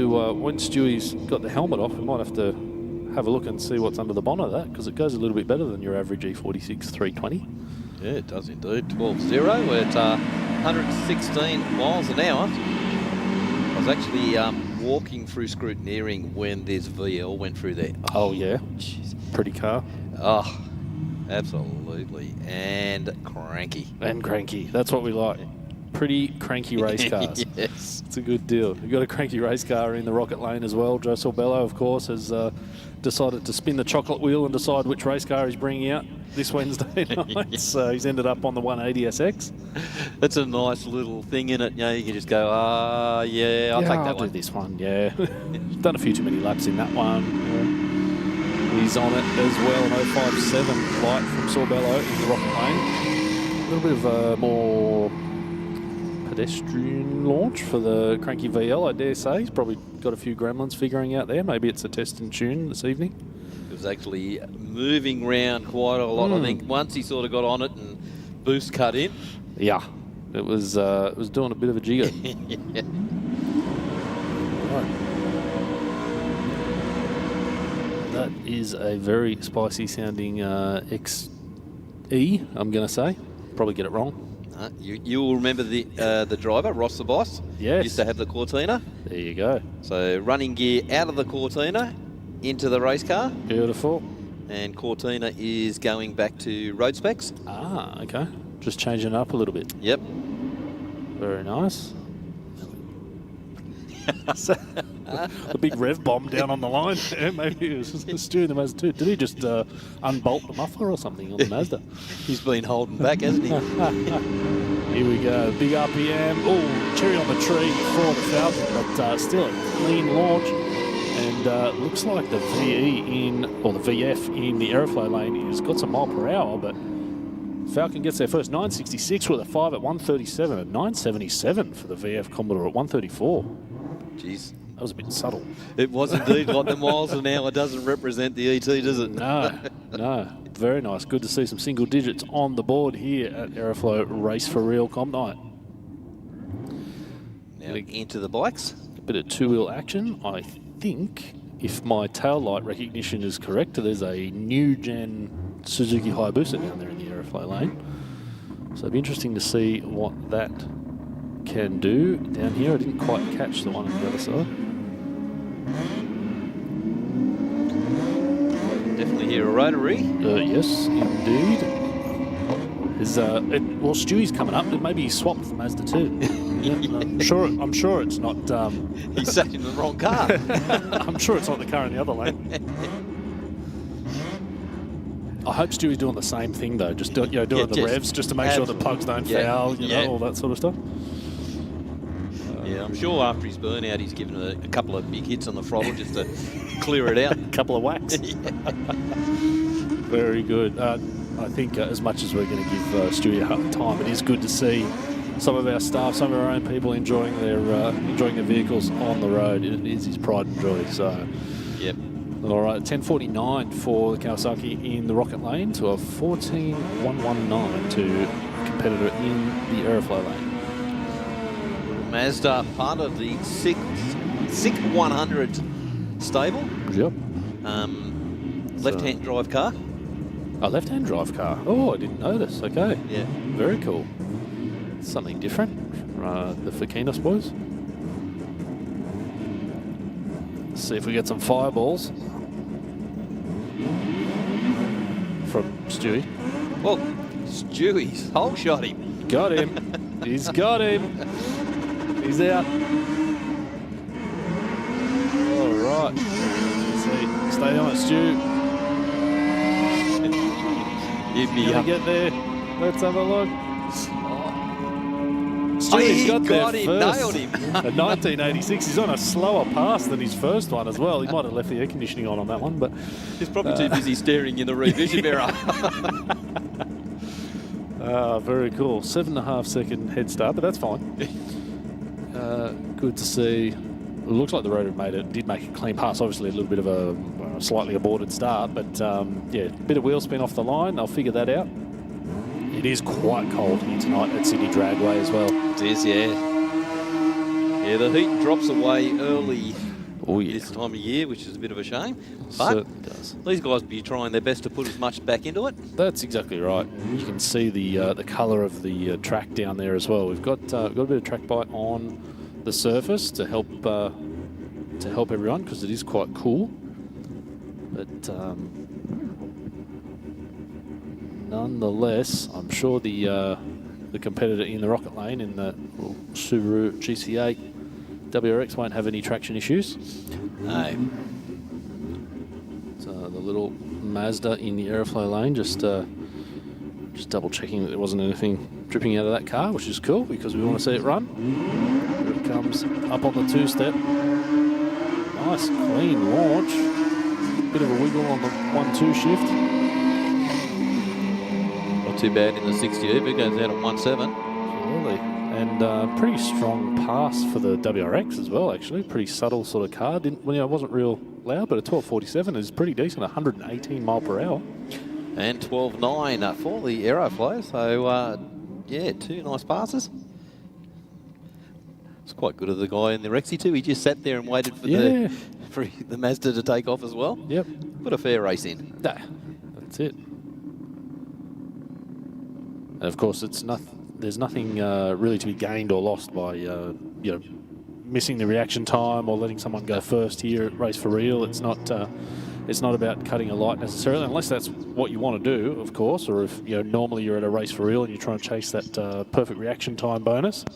When Stewie's got the helmet off, we might have to have a look and see what's under the bonnet of that, because it goes a little bit better than your average E46 320. Yeah, it does indeed. 12.0 at 116 miles an hour. I was actually walking through scrutineering when this VL went through there. Oh yeah, jeez. Pretty car. Oh, absolutely. And cranky. And cranky. That's what we like. Pretty cranky race cars. Yes. It's a good deal. We've got a cranky race car in the Rocket Lane as well. Joe Sorbello, of course, has decided to spin the chocolate wheel and decide which race car he's bringing out this Wednesday night. So he's ended up on the 180SX. That's a nice little thing in it. You know, you can just go, yeah, I'll take that I'll one. do this one, yeah. Done a few too many laps in that one. Yeah. He's on it as well, an 057 light from Sorbello in the Rocket Lane. A little bit of a more pedestrian launch for the cranky VL, I dare say. He's probably got a few gremlins figuring out there. Maybe it's a test and tune this evening. It was actually moving round quite a lot. I think once he sort of got on it and boost cut in. Yeah, it was doing a bit of a jigger. Yeah. Right. That is a very spicy sounding XE, I'm going to say. Probably get it wrong. You will remember the driver, Ross the Boss. Yes. Used to have the Cortina. There you go. So running gear out of the Cortina into the race car. Beautiful. And Cortina is going back to road specs. Ah, okay. Just changing it up a little bit. Yep. Very nice. The big rev bomb down on the line. Yeah, maybe it was Stu in the Mazda 2. Did he just unbolt the muffler or something on the Mazda? He's been holding back, hasn't he? Here we go. Big RPM. Oh, cherry on the tree for the Falcon, but still a clean launch. And looks like the the VF in the AEROFLOW lane has got some mile per hour, but Falcon gets there first. 966 with a 5 at 137, and 977 for the VF Commodore at 134. Jeez. That was a bit subtle. It was indeed. Like the miles an hour doesn't represent the ET, does it? No, no. Very nice. Good to see some single digits on the board here at AEROFLOW Race for Real Comp Night. Now into the bikes. A bit of two-wheel action. I think, if my tail light recognition is correct, there's a new-gen Suzuki Hayabusa down there in the AEROFLOW lane. So it'd be interesting to see what that can do down here. I didn't quite catch the one on the other side. Definitely hear a rotary. Yes, indeed. Well, Stewie's coming up. Maybe he swapped the Mazda 2. Yeah, I'm sure it's not. He sat in the wrong car. I'm sure it's not the car in the other lane. I hope Stewie's doing the same thing though, just doing the revs, just to make sure the plugs don't foul, you know, all that sort of stuff. Yeah, I'm sure after his burnout, he's given a couple of big hits on the throttle just to clear it out. A couple of whacks. Very good. I think as much as we're going to give Stewie a hard time, it is good to see some of our staff, some of our own people enjoying their vehicles on the road. It is his pride and joy. So, yep. All right, 10:49 for the Kawasaki in the Rocket Lane to a 14.119 to a competitor in the AEROFLOW lane. Mazda, part of the SICK 100 stable. Yep. Left-hand drive car. A left-hand drive car. Oh, I didn't know this. Okay. Yeah. Very cool. Something different. The Fakinos boys. Let's see if we get some fireballs from Stewie. Well, Stewie's hole shot him. Got him. He's got him. He's out. All right. Let's see. Stay on it, Stu. Give me Gonna get there. Let's have a look. Stewie's got there him, first. nailed him. At 1986, he's on a slower pass than his first one as well. He might have left the air conditioning on that one, but he's probably too busy staring in the rear vision mirror. Very cool. 7.5 second head start, but that's fine. Good to see. It looks like the rotor did make a clean pass. Obviously, a little bit of a slightly aborted start, but yeah, a bit of wheel spin off the line. I'll figure that out. It is quite cold here tonight at Sydney Dragway as well. It is, yeah. Yeah, the heat drops away early Oh, yeah. this time of year, which is a bit of a shame. But Certainly does. these guys will be trying their best to put as much back into it. That's exactly right. You can see the colour of the track down there as well. We've got a bit of track bite on the surface to help everyone, because it is quite cool. But nonetheless, I'm sure the competitor in the rocket lane in the Subaru GC8 WRX won't have any traction issues. No. So the little Mazda in the Aeroflow lane, just double checking that there wasn't anything dripping out of that car, which is cool because we want to see it run. Here it comes up on the two-step. Nice clean launch. Bit of a wiggle on the 1-2 shift. Not too bad in the 60, but it goes out at 1.7. Absolutely. And pretty strong pass for the WRX as well, actually. Pretty subtle sort of car. It wasn't real loud, but a 1247 is pretty decent, 118 mile per hour. And 12.9 for the Aeroflow. So, yeah, 2 nice passes. It's quite good of the guy in the Rexy too. He just sat there and waited for the Mazda to take off as well. Yep. Put a fair race in. That's it. And of course, there's nothing really to be gained or lost by missing the reaction time or letting someone go first here at Race for Real. It's not about cutting a light necessarily, unless that's what you want to do, of course, or if normally you're at a Race for Real and you're trying to chase that perfect reaction time bonus,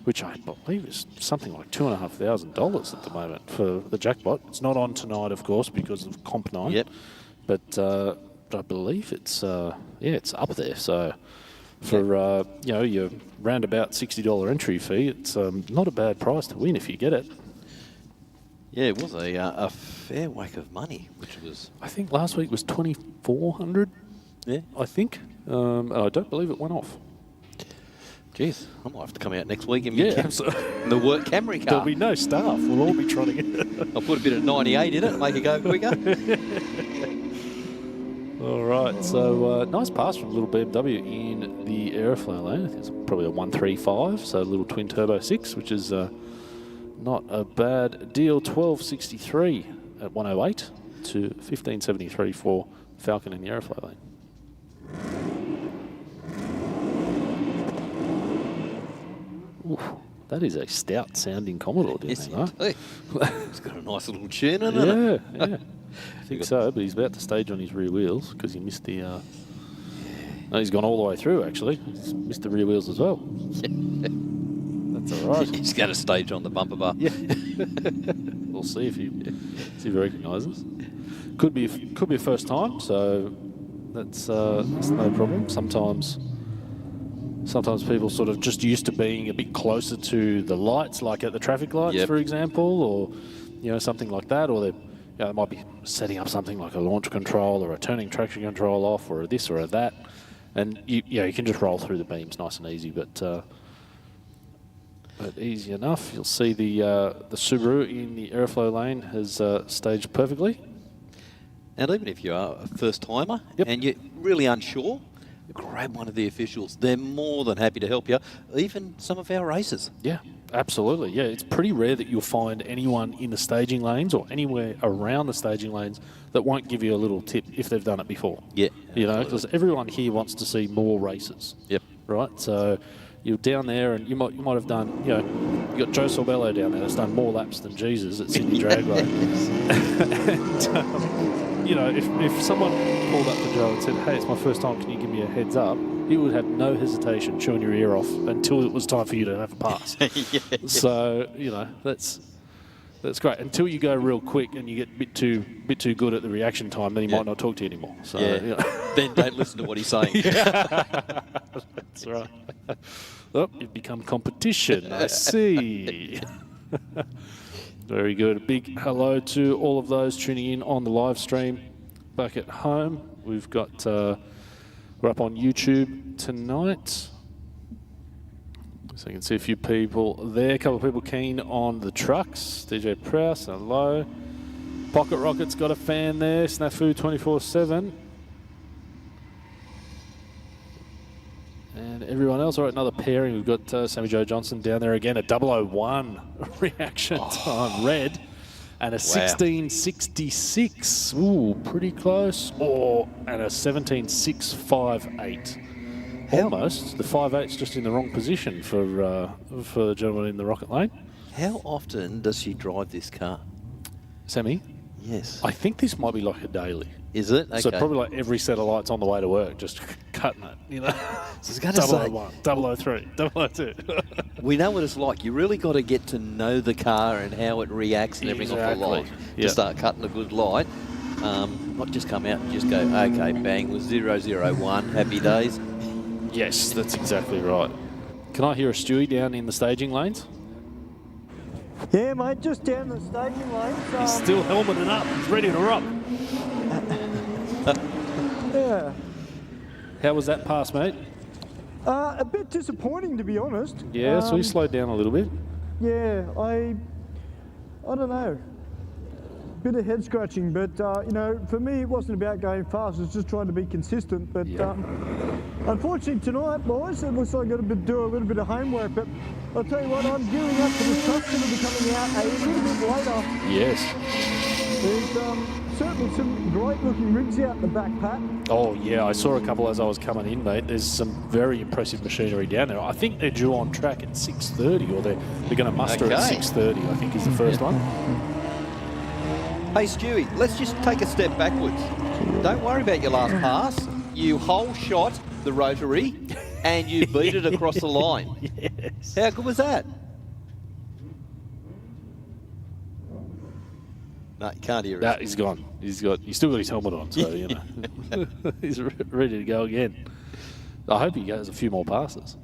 which I believe is something like $2,500 at the moment for the jackpot. It's not on tonight, of course, because of Comp 9. Yep. But I believe it's up there. So for your roundabout $60 entry fee, it's not a bad price to win if you get it. Yeah, it was a fair whack of money, which was... I think last week was $2,400. Yeah. I think. And I don't believe it went off. Jeez, I might have to come out next week and the work Camry car. There'll be no staff. We'll all be trying to get I'll put a bit of 98 in it and make it go quicker. All right, so nice pass from little BMW in the Aeroflow lane. I think it's probably a 135, so a little twin turbo 6, which is not a bad deal. 1263 at 108 to 1573 for Falcon in the Aeroflow lane. Ooh, that is a stout sounding Commodore, Yes, down there, it's got a nice little tune in it. Yeah. I think so, but he's about to stage on his rear wheels because he missed the... No, he's gone all the way through, actually. He's missed the rear wheels as well. That's all right. He's got a stage on the bumper bar. Yeah. We'll see if he recognises. Could be a first time, so that's no problem. Sometimes people sort of just used to being a bit closer to the lights, like at the traffic lights, for example, or something like that, or they might be setting up something like a launch control or a turning traction control off, or a this or a that, and you can just roll through the beams nice and easy, but easy enough. You'll see the Subaru in the Aeroflow lane has staged perfectly. And even if you are a first timer and you're really unsure, grab one of the officials. They're more than happy to help you, even some of our racers. Yeah, absolutely. Yeah, it's pretty rare that you'll find anyone in the staging lanes or anywhere around the staging lanes that won't give you a little tip if they've done it before. Yeah. Because everyone here wants to see more races. Yep. Right? So you're down there and you might have done, you got Joe Sorbello down there that's done more laps than Jesus at Sydney Dragway. And, if someone called up to Joe and said, hey, it's my first time, can you give me a heads up? He would have no hesitation chewing your ear off until it was time for you to have a pass. So, that's great. Until you go real quick and you get a bit too good at the reaction time, then he might not talk to you anymore. So, then don't listen to what he's saying. That's right. Oh, you've become competition. I see. Very good. A big hello to all of those tuning in on the live stream back at home. We've got, we're up on YouTube tonight. So you can see a few people there. A couple of people keen on the trucks. DJ Prowse, hello. Pocket Rocket's got a fan there. Snafu 24/7. And everyone else. miles. All right, another pairing. We've got Sammy Joe Johnson down there again. A 001 reaction time red. And a 16.66. Ooh, pretty close. And a 17.658. Almost. The 5.8's just in the wrong position for the gentleman in the rocket lane. How often does she drive this car? Sammy? Yes. I think this might be like a daily. Is it? Okay. So probably like every set of lights on the way to work, just cutting it, you know. So it's going to say 001, 003, 002. We know what it's like. You really got to get to know the car and how it reacts and everything off the light to start cutting a good light. Not just come out and just go, okay, bang, with 001, happy days. Yes, that's exactly right. Can I hear a Stewie down in the staging lanes? Yeah, mate, just down the staging lanes. He's still helmeted up. He's ready to rock. Yeah. How was that pass, mate? A bit disappointing, to be honest. Yeah, so he slowed down a little bit. Yeah, I don't know. Bit of head scratching, but you know, for me, it wasn't about going fast. It was just trying to be consistent. But unfortunately tonight, boys, it looks like I've got to do a little bit of homework. But I'll tell you what, I'm gearing up for this truck's going to be coming out a little bit later. Yes. There's certainly some great-looking rigs out the back, Pat. Oh, yeah, I saw a couple as I was coming in, mate. There's some very impressive machinery down there. I think they're due on track at 6:30, or they're going to muster at 6:30, I think is the first one. Hey, Stewie, let's just take a step backwards. Don't worry about your last pass. You whole shot the rotary and you beat it across the line. Yes. How good was that? No, you can't hear it. No, he's gone. He's still got his helmet on, so, you know. He's ready to go again. I hope he goes a few more passes.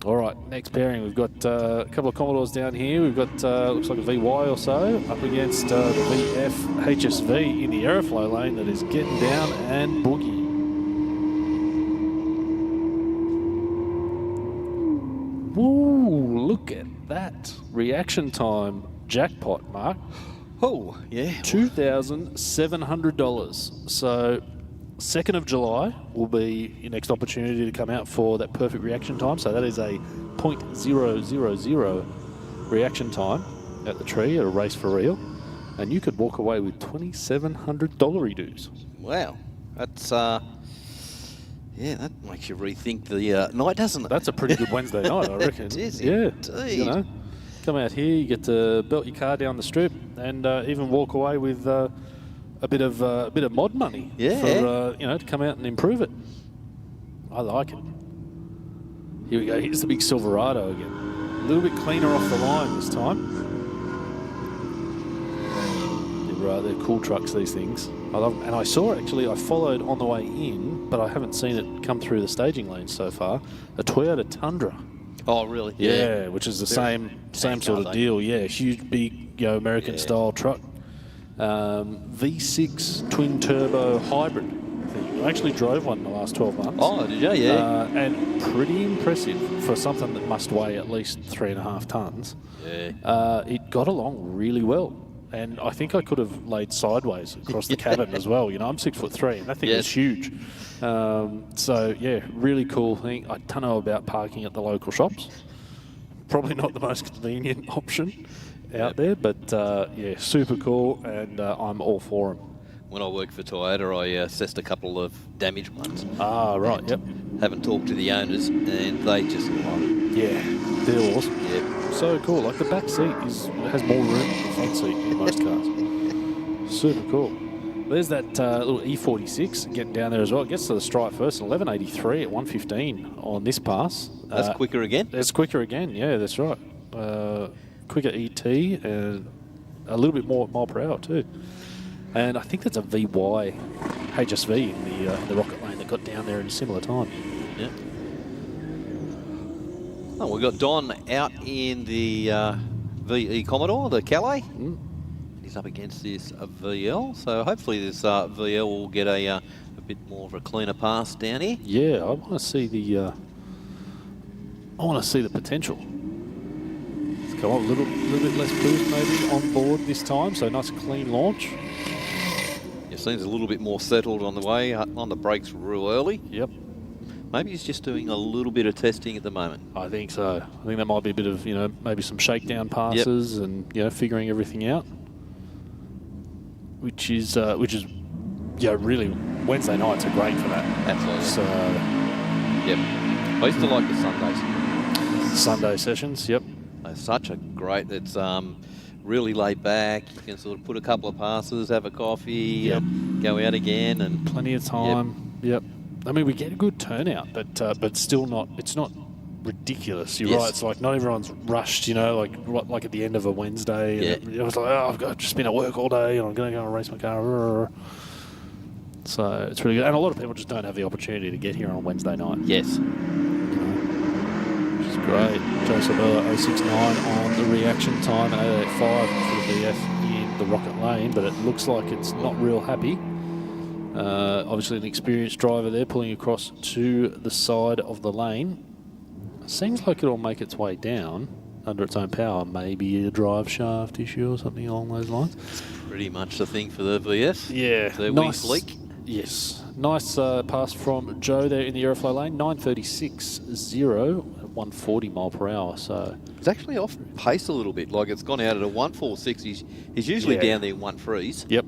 All right, next pairing, we've got a couple of Commodores down here. We've got, looks like a VY or so, up against the VF HSV in the Aeroflow lane that is getting down and boogie. Woo, look at that. Reaction time jackpot, Mark. Oh, yeah. $2,700. So 2nd of July will be your next opportunity to come out for that perfect reaction time. So that is a 0.000 reaction time at the tree at a race for real. And you could walk away with $2,700 dues. Wow. That's, yeah, that makes you rethink the night, doesn't it? That's a pretty good Wednesday night, I reckon. It is, yeah. indeed. You know, come out here, you get to belt your car down the strip and even walk away with a bit of mod money for you know, to come out and improve it. I like it. Here we go. Here's the big Silverado again. A little bit cleaner off the line this time. They're cool trucks, these things. I love them. And I saw it actually. I followed on the way in, but I haven't seen it come through the staging lane so far. A Toyota Tundra. Oh, really? Yeah, which is the same sort of deal. Yeah, huge, big, you know, American style truck. V6 twin turbo hybrid thing. I actually drove one in the last 12 months. Oh, did you? Yeah. And pretty impressive for something that must weigh at least 3.5 tons. Yeah. It got along really well. And I think I could have laid sideways across the cabin as well. You know, I'm 6'3", and that thing is huge. So, yeah, really cool thing. I don't know about parking at the local shops. Probably not the most convenient option out there, but yeah, super cool, and I'm all for them. When I worked for Toyota, I assessed a couple of damaged ones. Ah, right, yep. Haven't talked to the owners, and they just love it. Yeah, they're awesome. Yeah. So cool. Like the back seat has more room than the front seat in most cars. Super cool. There's that little E46 getting down there as well. It gets to the stripe first, 11.83 at 1:15 on this pass. That's quicker again? That's quicker again, yeah, that's right. Quicker ET and a little bit more mile per hour too. And I think that's a VY HSV in the rocket lane that got down there in a similar time. Yeah. Oh, we've got Don out in the VE Commodore, the Calais. He's up against this VL, so hopefully this VL will get a bit more of a cleaner pass down here. Yeah, I want to see the potential. Let's go on a little bit less boost maybe on board this time, so nice clean launch. It seems a little bit more settled on the way, on the brakes real early. Yep. Maybe he's just doing a little bit of testing at the moment. I think so. I think that might be a bit of, maybe some shakedown passes and, figuring everything out. Which is really, Wednesday nights are great for that. Absolutely. So, yep. I used to like the Sundays. Sunday sessions, yep. They're such a great, it's really laid back. You can sort of put a couple of passes, have a coffee, and go out again. And plenty of time, yep. I mean, we get a good turnout, but still not, it's not ridiculous. You're right. It's like not everyone's rushed, like at the end of a Wednesday. Yeah. And it was like, I've just been at work all day and I'm going to go and race my car. So it's really good. And a lot of people just don't have the opportunity to get here on a Wednesday night. Yes. Which is great. Joe Sabella 069 on the reaction time and 885 for the VF in the Rocket Lane, but it looks like it's not real happy. Obviously an experienced driver there pulling across to the side of the lane. Seems like it'll make its way down under its own power. Maybe a drive shaft issue or something along those lines. Pretty much the thing for the VF. Yeah. The nice leak. Yes. Nice pass from Joe there in the Aeroflow lane. 936.0 at 140 mile per hour. So it's actually off pace a little bit. Like it's gone out at a 146. He's usually down there in 1.3s. Yep.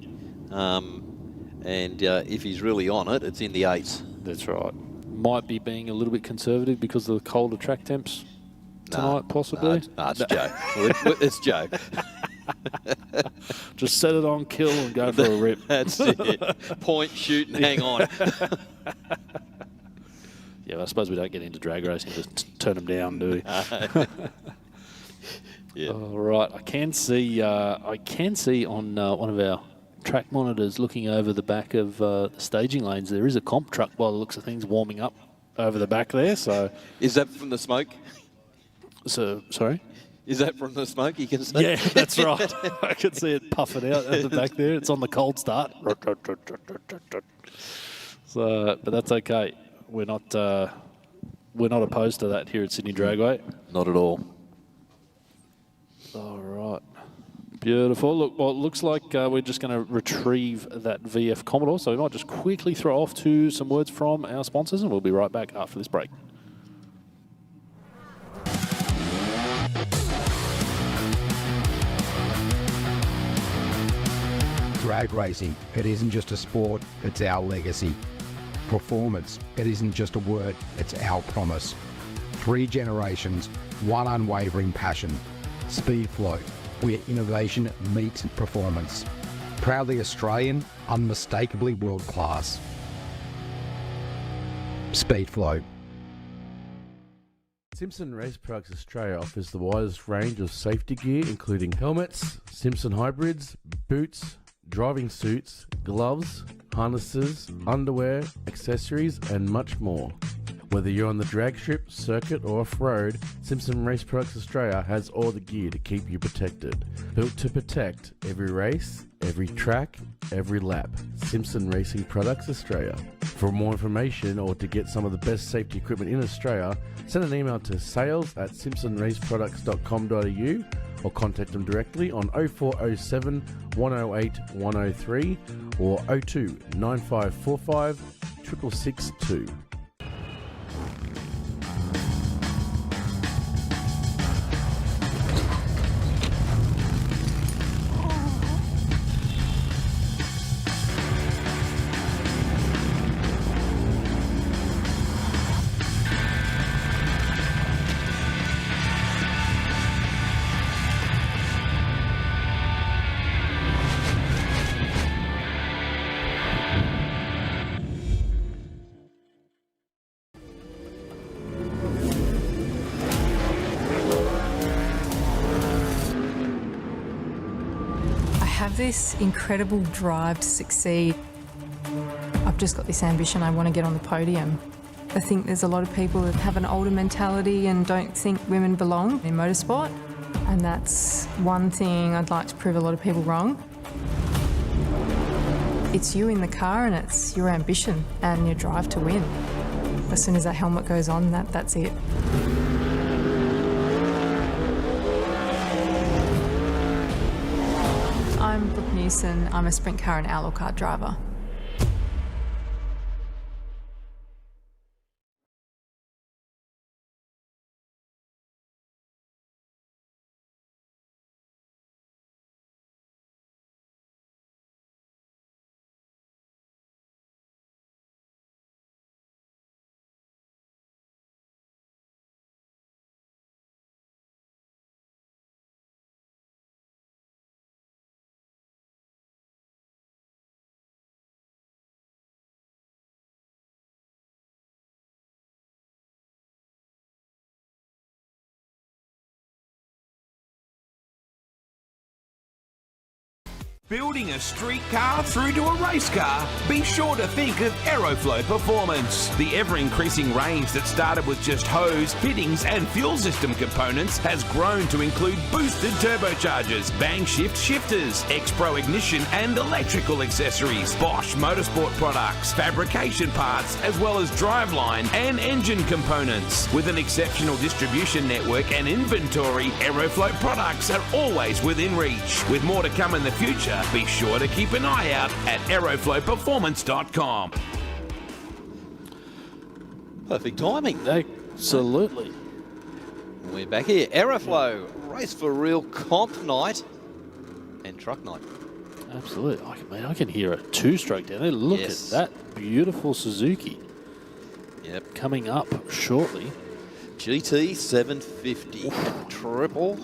And if he's really on it, it's in the 8s. That's right. Might be being a little bit conservative because of the colder track temps tonight, possibly. No, it's Joe. It's Joe. Just set it on kill and go for a rip. That's it. Point, shoot, and hang on. Yeah, well, I suppose we don't get into drag racing to turn them down, do we? Yeah. All right. I can see on one of our track monitors looking over the back of the staging lanes, there is a comp truck by the looks of things warming up over the back there. So, is that from the smoke? So sorry. Is that from the smoke? You can see. Yeah, that's right. I can see it puffing out at the back there. It's on the cold start. So, but that's okay. We're not opposed to that here at Sydney Dragway. Not at all. All right. Beautiful. Look, well, it looks like we're just going to retrieve that VF Commodore. So we might just quickly throw off to some words from our sponsors, and we'll be right back after this break. Drag racing, it isn't just a sport, it's our legacy. Performance, it isn't just a word, it's our promise. 3 generations, 1 unwavering passion. Speedflow, where innovation meets performance. Proudly Australian, unmistakably world class. Speedflow. Simpson Race Products Australia offers the widest range of safety gear, including helmets, Simpson hybrids, boots, driving suits, gloves, harnesses, underwear, accessories, and much more. Whether you're on the drag strip, circuit, or off-road, Simpson Race Products Australia has all the gear to keep you protected. Built to protect every race, every track, every lap. Simpson Racing Products Australia. For more information or to get some of the best safety equipment in Australia, send an email to sales@simpsonraceproducts.com.au or contact them directly on 0407 108 103 or 02 9545 6662. This incredible drive to succeed. I've just got this ambition, I want to get on the podium. I think there's a lot of people that have an older mentality and don't think women belong in motorsport, and that's one thing I'd like to prove a lot of people wrong. It's you in the car and it's your ambition and your drive to win. As soon as that helmet goes on, that's it. I'm Brooke Newson. I'm a sprint car and outlaw car driver. Building a street car through to a race car? Be sure to think of AEROFLOW Performance. The ever-increasing range that started with just hose, fittings and fuel system components has grown to include boosted turbochargers, bang shift shifters, X-Pro ignition and electrical accessories, Bosch motorsport products, fabrication parts, as well as driveline and engine components. With an exceptional distribution network and inventory, AEROFLOW products are always within reach. With more to come in the future, be sure to keep an eye out at aeroflowperformance.com. Perfect timing. Absolutely. We're back here. AEROFLOW, Race for Real Comp Night and Truck Night. Absolutely. I can hear a two-stroke down there. Look at that beautiful Suzuki. Yep. Coming up shortly. GT 750 triple.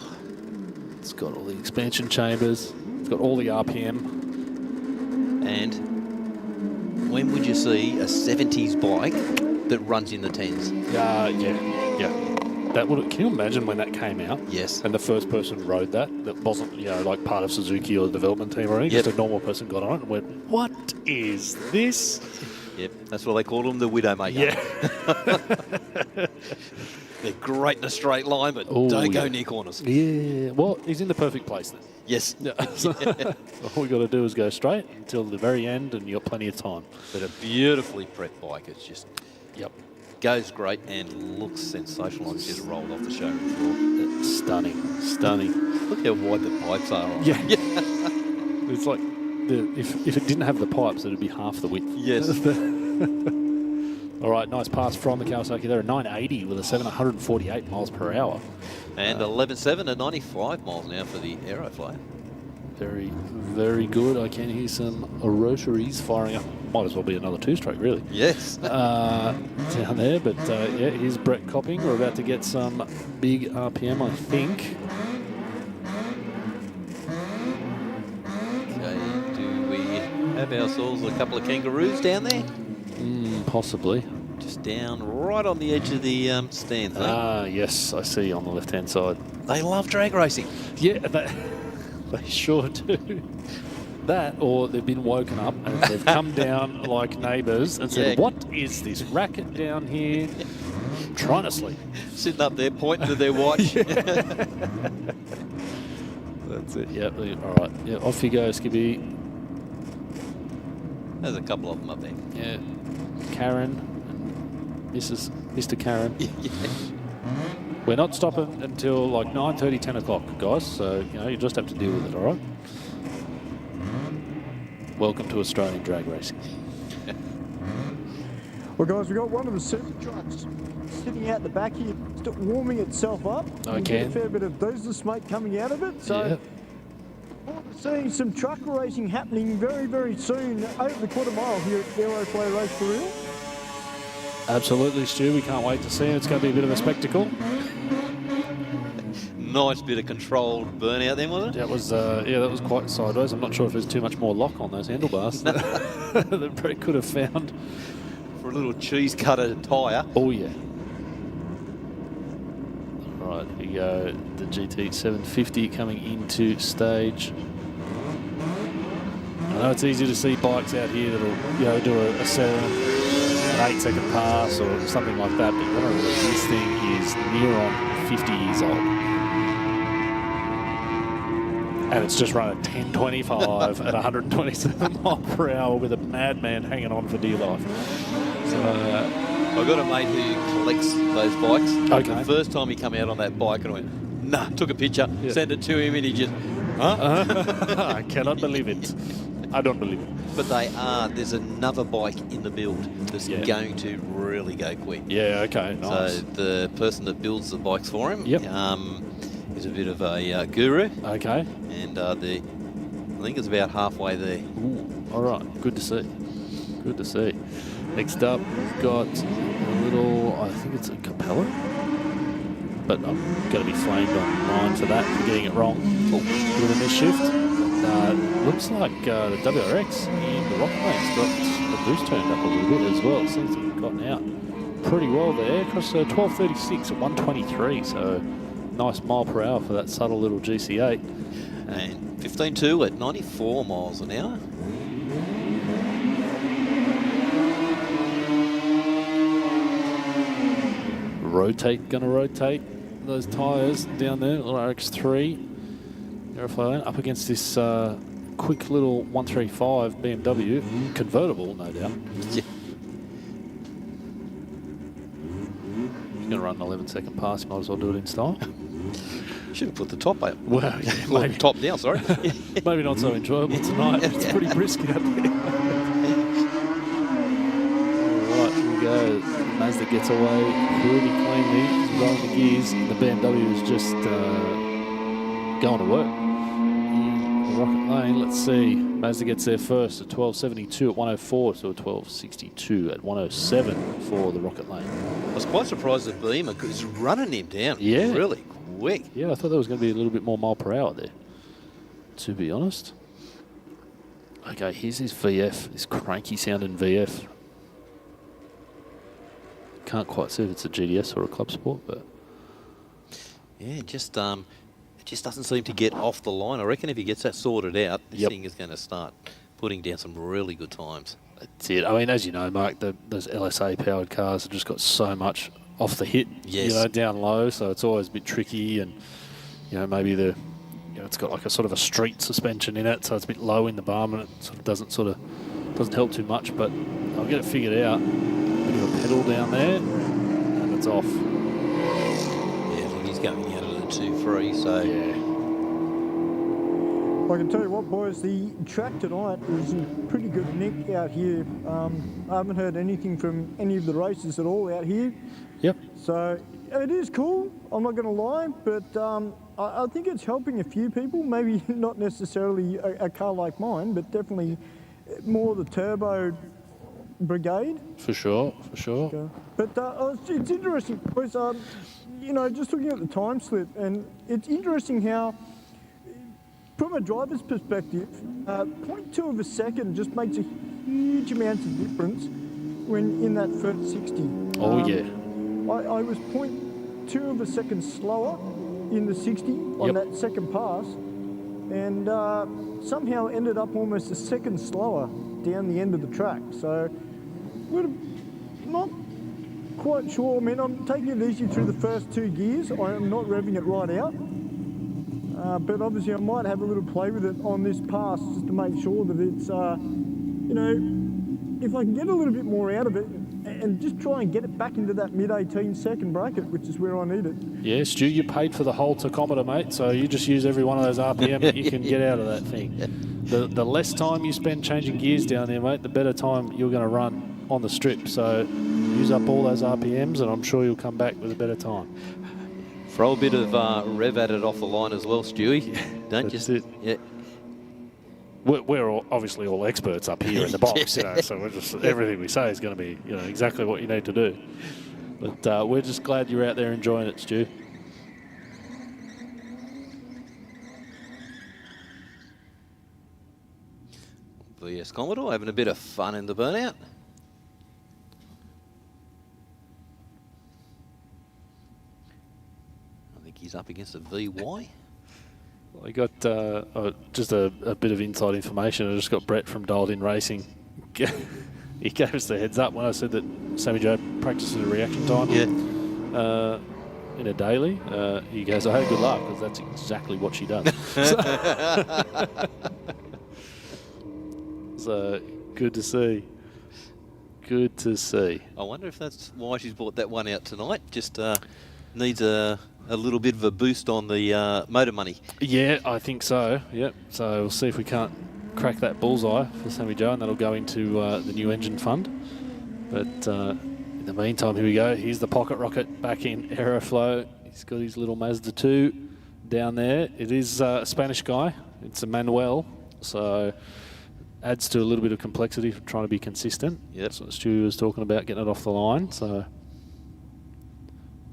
It's got all the expansion chambers. It's got all the RPM. And when would you see a 70s bike that runs in the 10s? Yeah. That would. Can you imagine when that came out? Yes. And the first person rode that wasn't, like part of Suzuki or the development team or anything. Yep. Just a normal person got on it and went, "What is this?" Yep. That's what they call them, the Widowmaker. Yeah. They're great in a straight line, but don't go near corners. Yeah. Well, he's in the perfect place then. Yes. Yeah. All we got to do is go straight until the very end, and you've got plenty of time. But a beautifully prepped bike. It's just goes great and looks sensational. Like it's just rolled off the showroom floor. Stunning. Look how wide the pipes are. On Yeah. It's like if it didn't have the pipes, it'd be half the width. Yes. All right, nice pass from the Kawasaki there, a 980 with a 748 miles per hour. And 11.7 at 95 miles an hour for the AEROFLOW. Very, very good. I can hear some rotaries firing up. Might as well be another two-stroke, really. Yes. Down there, but yeah, here's Brett Copping. We're about to get some big RPM, I think. Okay, do we have ourselves a couple of kangaroos down there? Possibly. Just down right on the edge of the stand. Yes, I see on the left-hand side. They love drag racing. Yeah, they sure do. That, or they've been woken up and they've come down like neighbours and said, "What is this racket down here?" Trying to sleep. Sitting up there pointing to their watch. That's it. Yep. All right. Yeah. Off you go, Skippy. There's a couple of them up there. Yeah. Karen and Mr. Karen. We're not stopping until like 9:30, 10 o'clock, guys. So, you just have to deal with it, all right? Welcome to Australian drag racing. Well, guys, we've got one of the super trucks sitting out the back here, still warming itself up. Okay. You get a fair bit of diesel smoke coming out of it. So, seeing some truck racing happening very, very soon over the quarter mile here at AEROFLOW Race for Real. Absolutely, Stu. We can't wait to see it. It's going to be a bit of a spectacle. Nice bit of controlled burnout then, wasn't it? That was, that was quite sideways. I'm not sure if there's too much more lock on those handlebars that Brett could have found. For a little cheese cutter tyre. Oh, yeah. All right, here you go. The GT 750 coming into stage. I know it's easy to see bikes out here that'll, do a 8-second pass or something like that, but remember, this thing is near on 50 years old. And it's just run at 1025 at 127 mile per hour with a madman hanging on for dear life. So, I've got a mate who collects those bikes. Okay. The first time he came out on that bike and I went, nah, took a picture, sent it to him and he just, I cannot believe it. I don't believe it. But there's another bike in the build that's going to really go quick. Yeah, okay, nice. So the person that builds the bikes for him is a bit of a guru. Okay. And I think it's about halfway there. Ooh, all right, good to see. Good to see. Next up, we've got a little, I think it's a Capella, but I'm going to be flamed online for that, for getting it wrong. With a miss shift. Looks like the WRX in the Rocket Lane's got the boost turned up a little bit as well. Seems to have gotten out pretty well there. Across 1236 at 123, so nice mile per hour for that subtle little GC8. And 15.2 at 94 miles an hour. Gonna rotate those tyres down there. RX3. AEROFLOW up against this quick little 135 BMW convertible, no doubt. Yeah. He's gonna run an 11-second pass. You might as well do it in style. Should have put the top up. Well, yeah, Well, maybe, top down, sorry. maybe not so enjoyable tonight. It's pretty brisk out there. Right, here we go. Mazda gets away pretty cleanly. He's rolling the gears. The BMW is just going to work. The Rocket Lane, let's see. Mazda gets there first at 12.72 at 104 to a 12.62 at 107 for the Rocket Lane. I was quite surprised that Beamer is running him down really quick. Yeah, I thought there was going to be a little bit more mile per hour there, to be honest. Okay, here's his VF, this cranky sounding VF. Can't quite see if it's a GDS or a Club Sport, but Yeah, it just doesn't seem to get off the line. I reckon if he gets that sorted out, this thing is going to start putting down some really good times. that's it. I mean, as you know, Mark, those LSA powered cars have just got so much off the hit, Yes. you know, down low, so it's always a bit tricky, and you know, maybe it's got like a sort of a street suspension in it, so it's a bit low in the bum, and it doesn't help too much, but I'll get it figured out. Bit of a pedal down there, and it's off. Yeah, look, he's going out at a 2.3, so Yeah. I can tell you what, boys, the track tonight is in pretty good nick out here. I haven't heard anything from any of the races at all out here. Yep. So it is cool, I'm not going to lie, but I think it's helping a few people, maybe not necessarily a car like mine, but definitely more the turbo brigade. For sure. Okay. But it's interesting because, you know, just looking at the time slip, and it's interesting how, from a driver's perspective, 0.2 of a second just makes a huge amount of difference when in that first 60. Oh, yeah. I was 0.2 of a second slower in the 60 on that second pass, and somehow ended up almost a second slower down the end of the track. So we're not quite sure. I mean, I'm taking it easy through the first two gears. I am not revving it right out. But obviously I might have a little play with it on this pass just to make sure that it's, you know, if I can get a little bit more out of it and just try and get it back into that mid-18 second bracket, which is where I need it. Yeah, Stu, you paid for the whole tachometer, mate, so you just use every one of those RPM that you can get out of that thing. The less time you spend changing gears down there, mate, the better time you're going to run on the strip. So use up all those RPMs and I'm sure you'll come back with a better time. throw a bit of rev at it off the line as well, Stewie. Don't That's just it. yeah. We're obviously all experts up here in the box, you know, so we're just, everything we say is going to be, you know, exactly what you need to do. But we're just glad you're out there enjoying it, Stu. VS Commodore having a bit of fun in the burnout. I think he's up against a VY. I got just a bit of inside information. I just got Brett from Dialed In Racing. He gave us the heads up when I said that Sammy Joe practices a reaction time in a daily. He goes, I had a good laugh because that's exactly what she does. So good to see. Good to see. I wonder if that's why she's brought that one out tonight. Just needs a little bit of a boost on the motor money. Yeah, I think so. Yep. So we'll see if we can't crack that bullseye for Sammy Joe, and that'll go into the new engine fund. But in the meantime, here we go. Here's the pocket rocket back in AEROFLOW. He's got his little Mazda 2 down there. It is a Spanish guy. It's a Manuel. So adds to a little bit of complexity for trying to be consistent. Yep. That's what Stu was talking about, getting it off the line. So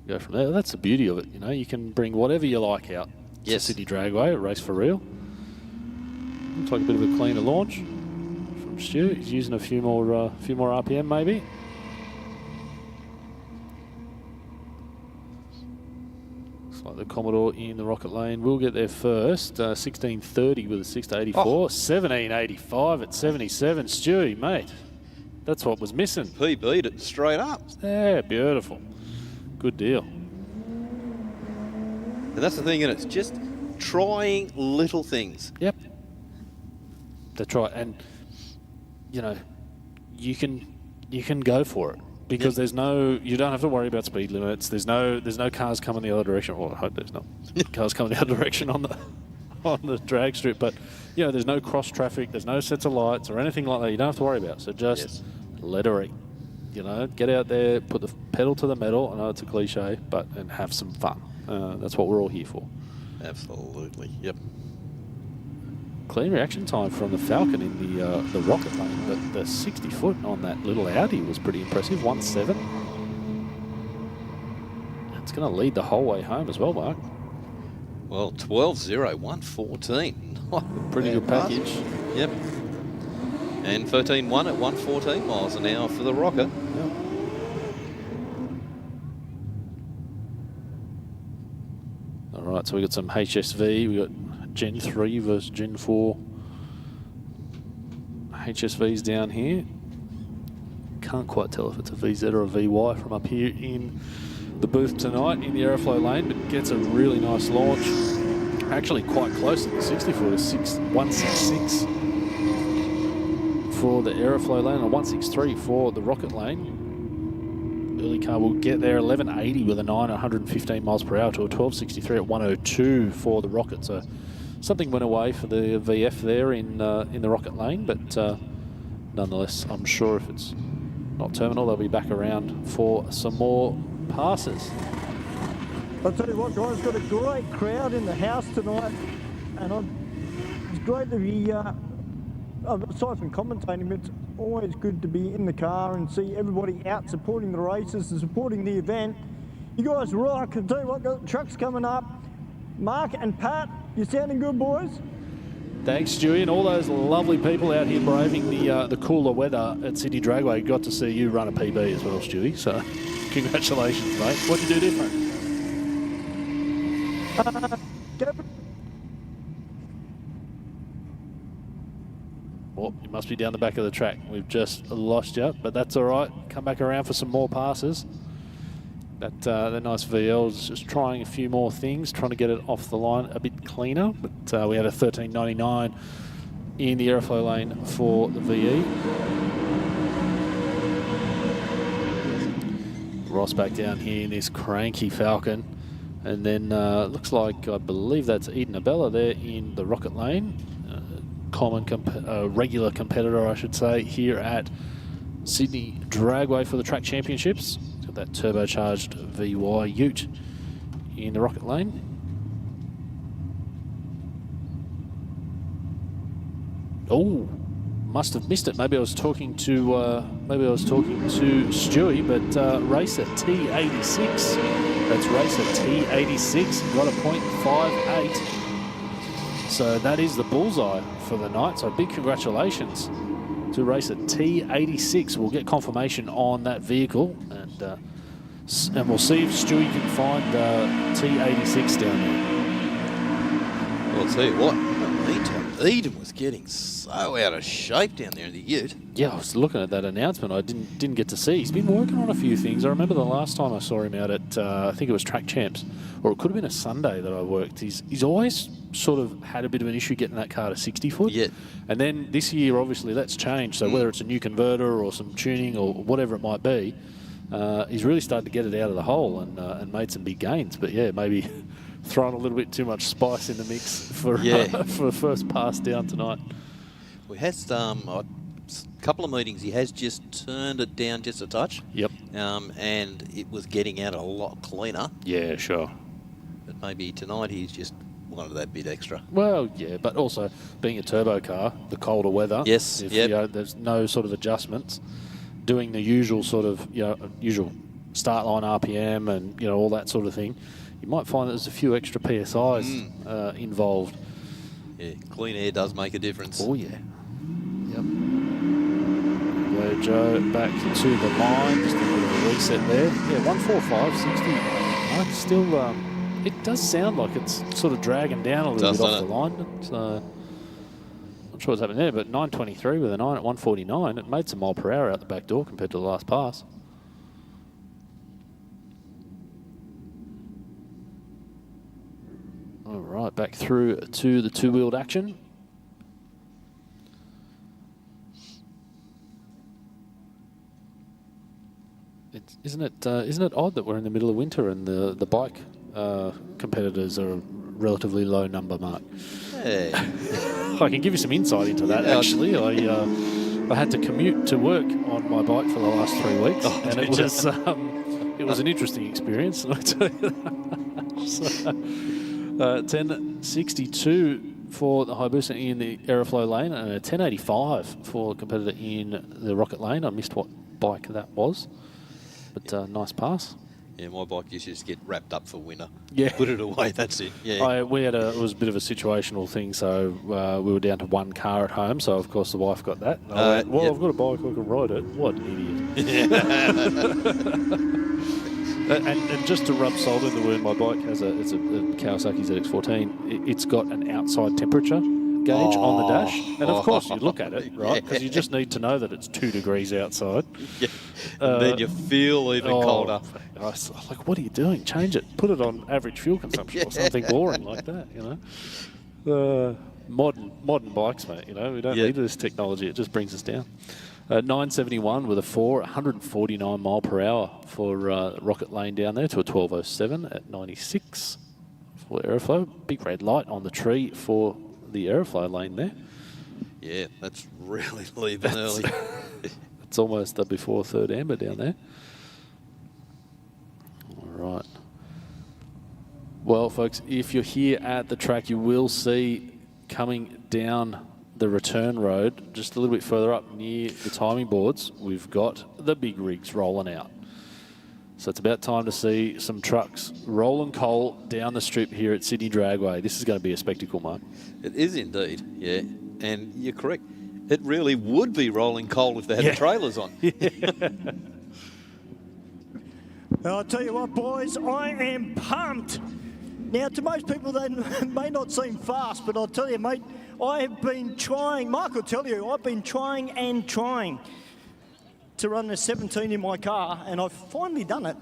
go from there. That's the beauty of it. You know, you can bring whatever you like out. Yes. Sydney Dragway, a race for real. Looks like a bit of a cleaner launch from Stu. He's using a few more RPM maybe. Looks like the Commodore in the Rocket Lane will get there first. 16.30 with a 6:84. 17.85 at 77. Stewie, mate, that's what was missing. PB'd it straight up. Yeah, beautiful. Good deal. And that's the thing, and it's just trying little things. Yep. That's right. And, you know, you can go for it. Because there's you don't have to worry about speed limits. There's no cars coming the other direction. Well, I hope there's not cars coming the other direction on the drag strip. But you know, there's no cross traffic. There's no sets of lights or anything like that. You don't have to worry about. So just let her eat. You know, get out there, put the pedal to the metal. I know it's a cliche, and have some fun. That's what we're all here for. Absolutely. Yep. Clean reaction time from the Falcon in the Rocket Lane, but the 60-foot on that little Audi was pretty impressive, 1.7. It's going to lead the whole way home as well, Mark. Well, 12.0, 1.14. Pretty good package. Yep. And 13.1 at 114 miles an hour for the Rocket. Yep. All right, so we got some HSV. We got Gen 3 versus Gen 4 HSVs down here. Can't quite tell if it's a VZ or a VY from up here in the booth tonight in the Aeroflow lane, but gets a really nice launch. Actually quite close to the 60-footer, 166 for the Aeroflow lane and 163 for the Rocket lane. Early car will get there, 1180 with a 115 miles per hour to a 1263 at 102 for the Rocket. So something went away for the VF there in the Rocket lane, but nonetheless, I'm sure if it's not terminal, they'll be back around for some more passes. I'll tell you what, guys, got a great crowd in the house tonight, and it's great to be, aside from commentating, it's always good to be in the car and see everybody out supporting the races and supporting the event. You guys rock. I'll tell you what, got the trucks coming up. Mark and Pat, you sounding good, boys? Thanks, Stewie, and all those lovely people out here braving the cooler weather at Sydney Dragway. Got to see you run a PB as well, Stewie, so congratulations, mate. What'd you do different? Well, you must be down the back of the track. We've just lost you, but that's all right. Come back around for some more passes. That nice VL is just trying a few more things, trying to get it off the line a bit cleaner. But we had a 13.99 in the Aeroflow lane for the VE. Ross back down here in this cranky Falcon. And then looks like, I believe that's Eden Abella there in the Rocket lane. Regular competitor, I should say, here at Sydney Dragway for the track championships. Got that turbocharged VY Ute in the Rocket lane. Oh, must have missed it. Maybe I was talking to Stewie, but racer T86. That's racer T86. Got a .58. So that is the bullseye for the night. So big congratulations to racer T86. We'll get confirmation on that vehicle, and we'll see if Stewie can find T86 down there. Well, I'll tell you what, in the meantime, Eden was getting so out of shape down there in the Ute. Yeah, I was looking at that announcement. I didn't get to see. He's been working on a few things. I remember the last time I saw him out at, I think it was Track Champs, or it could have been a Sunday that I worked. He's always sort of had a bit of an issue getting that car to 60 foot. Yeah. And then this year, obviously, that's changed. So whether it's a new converter or some tuning or whatever it might be, he's really started to get it out of the hole and made some big gains. But yeah, maybe throwing a little bit too much spice in the mix for for first pass down tonight. We had a couple of meetings. He has just turned it down just a touch. Yep. And it was getting out a lot cleaner. Yeah, sure. But maybe tonight he's just wanted that bit extra. Well, yeah, but also being a turbo car, the colder weather. Yes. If, you know, there's no sort of adjustments. Doing the usual sort of, usual start line RPM and, all that sort of thing, you might find that there's a few extra PSIs involved. Yeah, clean air does make a difference. Oh, yeah. Yep. Go Joe back to the line. Just a bit of a reset there. Yeah, 145, 60. Still It does sound like it's sort of dragging down a little bit off the line. It's, not sure what's happening there, but 9.23 with a 9 at 1.49. It made some mile per hour out the back door compared to the last pass. All right, back through to the two-wheeled action. Isn't it odd that we're in the middle of winter and the bike competitors are a relatively low number, Mark? Hey. I can give you some insight into that. Actually, I had to commute to work on my bike for the last 3 weeks, and it was an interesting experience. I tell you that. So, 10.62 for the Hayabusa in the AEROFLOW lane, and a 10.85 for the competitor in the Rocket lane. I missed what bike that was. But nice pass. Yeah, my bike used to just get wrapped up for winter. Yeah. Put it away, that's it. Yeah. It was a bit of a situational thing, so we were down to one car at home, so of course the wife got that. And I went, I've got a bike, I can ride it. What an idiot. and just to rub salt in the wound, my bike it's a Kawasaki ZX14. It's got an outside temperature gauge on the dash, and of course you look at it, right? Because you just need to know that it's 2 degrees outside. Yeah. And then you feel even colder. I was like, what are you doing? Change it. Put it on average fuel consumption or something boring like that, you know. Modern bikes, mate, you know. We don't need this technology. It just brings us down. 971 with a 149 mile per hour for Rocket Lane down there to a 12.07 at 96 for AEROFLOW. Big red light on the tree for the AEROFLOW lane there. Yeah, that's really leaving early. It's almost before third amber down there. All right. Well, folks, if you're here at the track, you will see coming down the return road, just a little bit further up near the timing boards, we've got the big rigs rolling out. So it's about time to see some trucks rolling coal down the strip here at Sydney Dragway. This is going to be a spectacle, Mark. It is indeed, yeah. And you're correct. It really would be rolling coal if they had the trailers on. I'll tell you what, boys, I am pumped. Now, to most people, they may not seem fast, but I'll tell you, mate, I have been trying, Mark will tell you, I've been trying and trying to run a 17 in my car, and I've finally done it.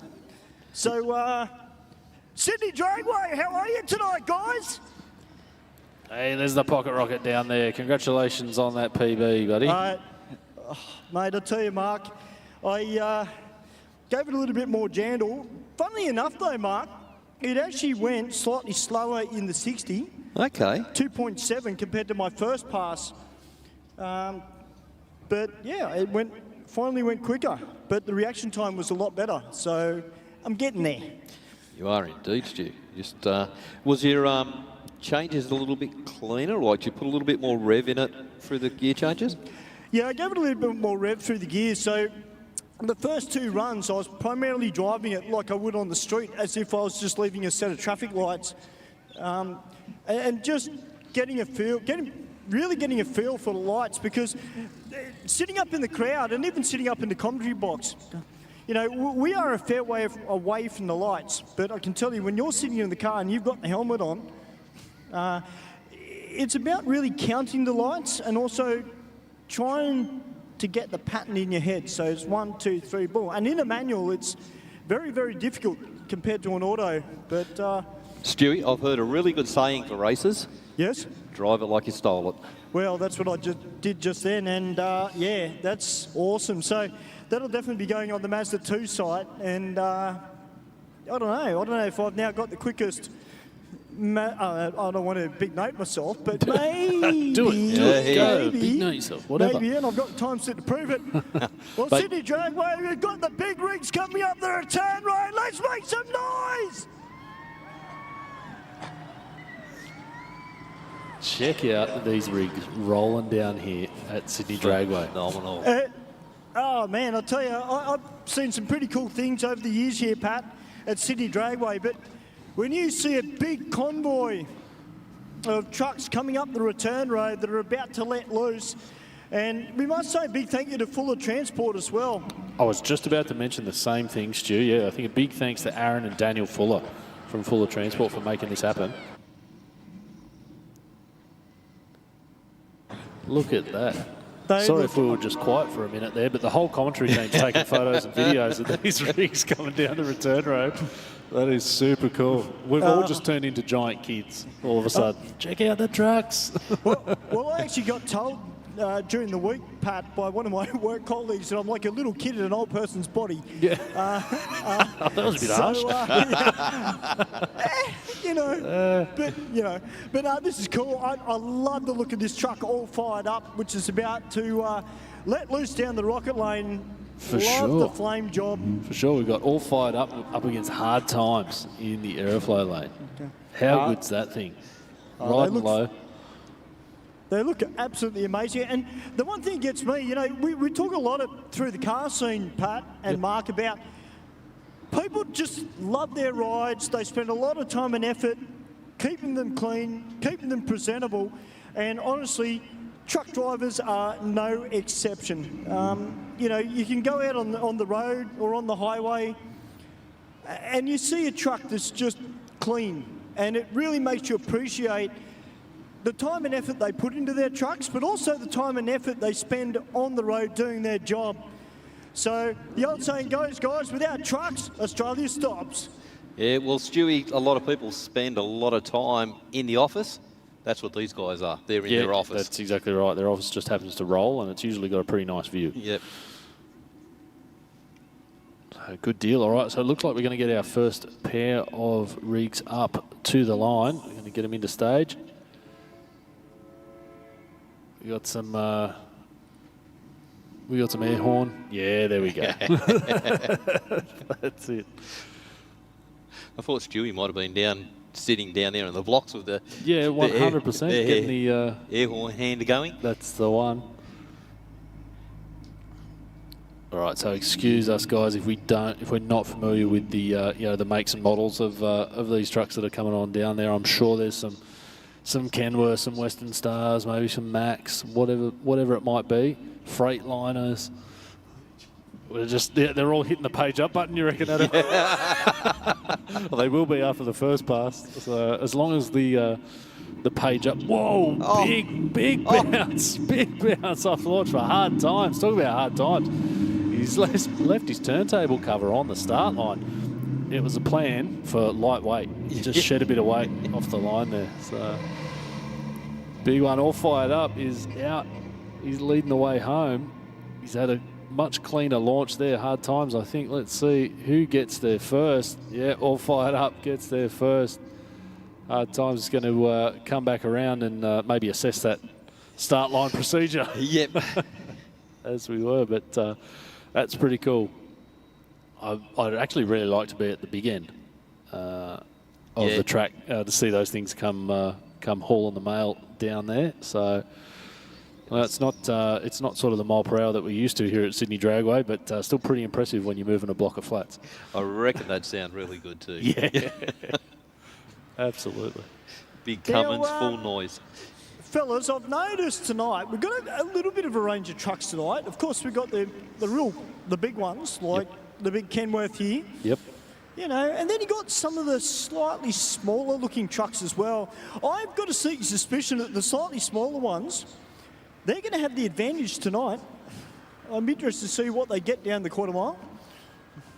So, Sydney Dragway, how are you tonight, guys? Hey, there's the pocket rocket down there. Congratulations on that PB, buddy. Mate, I'll tell you, Mark, I gave it a little bit more jandle. Funnily enough, though, Mark, it actually went slightly slower in the 60. Okay. 2.7 compared to my first pass. But, yeah, it finally went quicker, but the reaction time was a lot better, so I'm getting there. You are indeed, Stu. Just was your changes a little bit cleaner, like you put a little bit more rev in it through the gear changes? Yeah, I gave it a little bit more rev through the gears, so the first 2 runs I was primarily driving it like I would on the street, as if I was just leaving a set of traffic lights, and just getting a feel, really getting a feel for the lights, because sitting up in the crowd and even sitting up in the commentary box, you know, we are a fair way away from the lights, but I can tell you, when you're sitting in the car and you've got the helmet on, it's about really counting the lights and also trying to get the pattern in your head. So it's 1, 2, 3, boom. And in a manual, it's very, very difficult compared to an auto, but... Stewie, I've heard a really good saying for racers. Yes? Drive it like you stole it. Well, that's what I did just then, and yeah, that's awesome. So that'll definitely be going on the Mazda 2 site, and I don't know if I've now got the quickest. I don't want to big note myself, but maybe do it. Go. Big note yourself. Whatever. Maybe, and I've got time set to prove it. Well, Sydney Dragway, we've got the big rigs coming up the return road. Let's make some noise. Check out these rigs rolling down here at Sydney Dragway. Phenomenal. Oh, man, I'll tell you, I've seen some pretty cool things over the years here, Pat, at Sydney Dragway, but when you see a big convoy of trucks coming up the return road that are about to let loose, and we must say a big thank you to Fuller Transport as well. I was just about to mention the same thing, Stu. Yeah, I think a big thanks to Aaron and Daniel Fuller from Fuller Transport for making this happen. Look at that. Sorry if we were just quiet for a minute there, but the whole commentary team's taking photos and videos of these rigs coming down the return road. That is super cool. We've all just turned into giant kids all of a sudden. Check out the trucks. Well, I actually got told during the week, Pat, by one of my work colleagues that I'm like a little kid in an old person's body. Yeah. That was a bit harsh. But this is cool. I love the look of this truck all fired up, which is about to let loose down the rocket lane. For love sure. the flame job. For sure, we've got all fired up against hard times in the AEROFLOW lane. Okay. How good's that thing? Riding low. They look absolutely amazing. And the one thing that gets me, you know, we talk a lot through the car scene, Pat and Mark, about people just love their rides. They spend a lot of time and effort keeping them clean, keeping them presentable. And honestly, truck drivers are no exception. You know, you can go out on the road or on the highway and you see a truck that's just clean. And it really makes you appreciate the time and effort they put into their trucks, but also the time and effort they spend on the road doing their job. So the old saying goes, guys, without trucks, Australia stops. Yeah, well, Stewie, a lot of people spend a lot of time in the office. That's what these guys are. They're in their office. That's exactly right. Their office just happens to roll, and it's usually got a pretty nice view. Yep. So good deal. All right, so it looks like we're going to get our first pair of rigs up to the line. We're going to get them into stage. We got some air horn. Yeah, there we go. That's it. I thought Stewie might have been sitting down there in the blocks with the 100% getting the air horn hand going. That's the one. All right, so excuse us, guys, if we're not familiar with the the makes and models of these trucks that are coming on down there. I'm sure there's some Kenworth, some Western Stars, maybe some Max, whatever it might be, Freightliners. They're all hitting the page up button, you reckon, Adam? Well, they will be after the first pass. So as long as the page up, whoa, big bounce off launch for hard times. Talk about hard times. He's left his turntable cover on the start line. It was a plan for lightweight. He just shed a bit of weight off the line there. So big one, all fired up, is out. He's leading the way home. He's had a much cleaner launch there. Hard times, I think. Let's see who gets there first. Yeah, all fired up, gets there first. Hard times is going to come back around and maybe assess that start line procedure. Yep. As we were, but that's pretty cool. I'd actually really like to be at the big end of the track to see those things come hauling the mail down there. So well, it's not sort of the mile per hour that we're used to here at Sydney Dragway, but still pretty impressive when you're moving a block of flats. I reckon that'd sound really good too. Yeah, absolutely. Big Cummins, full noise. Fellas, I've noticed tonight we've got a little bit of a range of trucks tonight. Of course, we've got the big ones like the big Kenworth here. Yep. You know, and then you got some of the slightly smaller looking trucks as well. I've got a sneaky suspicion that the slightly smaller ones, they're going to have the advantage tonight. I'm interested to see what they get down the quarter mile.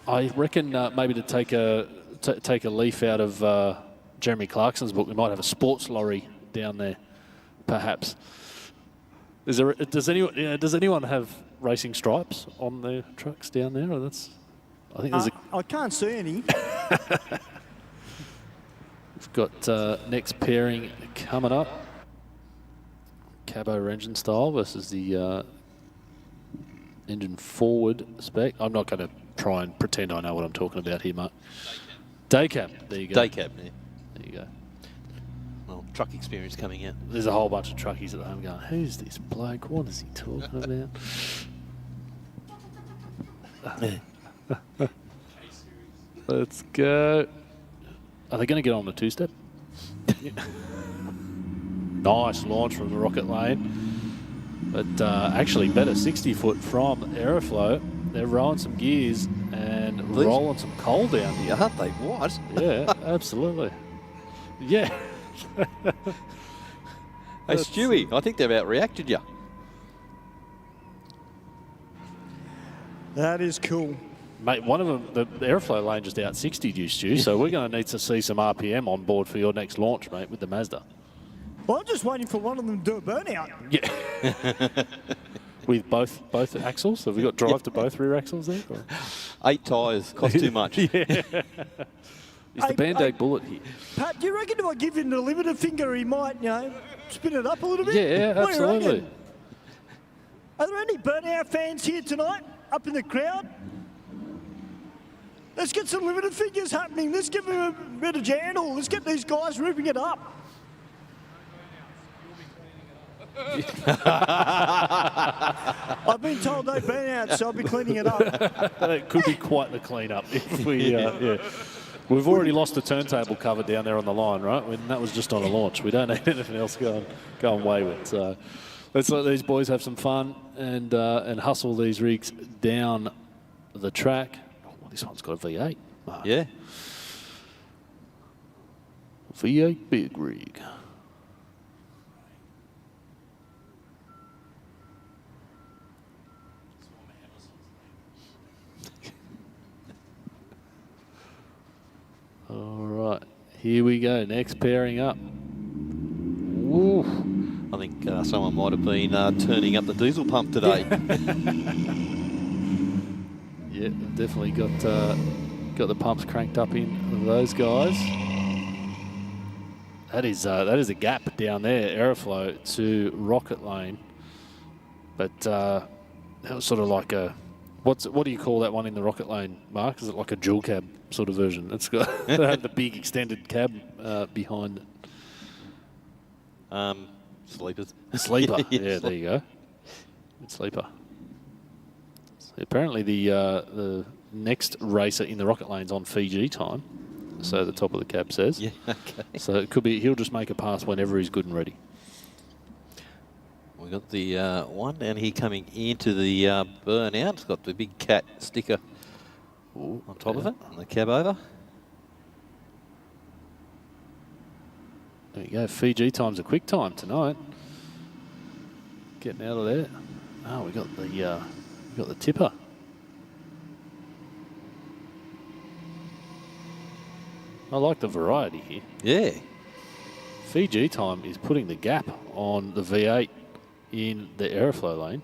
I reckon maybe to take a leaf out of Jeremy Clarkson's book, we might have a sports lorry down there, perhaps. Does anyone have racing stripes on their trucks down there? Or I think there's I can't see any. We've got next pairing coming up. Cabo engine style versus the engine forward spec. I'm not going to try and pretend I know what I'm talking about here, Mark. Daycab. There you go. Daycab, yeah. There you go. Well, truck experience coming out. There's a whole bunch of truckies at home going, who's this bloke? What is he talking about? Let's go. Are they going to get on the two-step? Nice launch from the rocket lane. But actually better 60 foot from AEROFLOW. They're rolling some gears and and These- rolling some coal down here. Aren't they? What? Yeah, absolutely. Yeah. Hey, Stewie, I think they've outreacted you. That is cool. Mate, one of them, the airflow lane just out 60'd you, Stu, so we're going to need to see some RPM on board for your next launch, mate, with the Mazda. Well, I'm just waiting for one of them to do a burnout. Yeah. With both axles? Have we got drive to both rear axles there? Or? 8 tyres cost too much. Yeah. Is the Band-Aid Hey, bullet here? Pat, do you reckon if I give him the limited finger, he might, spin it up a little bit? Yeah, What do you absolutely. reckon? Are there any burnout fans here tonight, up in the crowd? Let's get some limited fingers happening. Let's give them a bit of jandle. Let's get these guys ripping it up. I've been told no burnouts, so I'll be cleaning it up. It could be quite the clean-up if we, yeah. We've already lost the turntable cover down there on the line, right? When that was just on a launch. We don't need anything else going wayward. So let's let these boys have some fun and hustle these rigs down the track. Oh, this one's got a V8. Mark. Yeah. V8 big rig. All right, here we go. Next pairing up. Woo. I think someone might have been turning up the diesel pump today. Yeah, definitely got the pumps cranked up in those guys. That is a gap down there, Aeroflow to Rocket Lane. But that was sort of like a what do you call that one in the Rocket Lane, Mark? Is it like a dual cab sort of version? It's got it had the big extended cab behind it. Sleepers. Sleeper. Yes. Yeah, there you go. It's sleeper. So apparently the next racer in the Rocket Lane's on Fiji time. So the top of the cab says. Yeah, okay. So it could be he'll just make a pass whenever he's good and ready. We got the one down here coming into the burnout. It's got the big cat sticker on top of it, and the cab over. There you go. Fiji time's a quick time tonight. Getting out of there. Oh, we got the tipper. I like the variety here. Yeah. Fiji time is putting the gap on the V8 in the Aeroflow lane.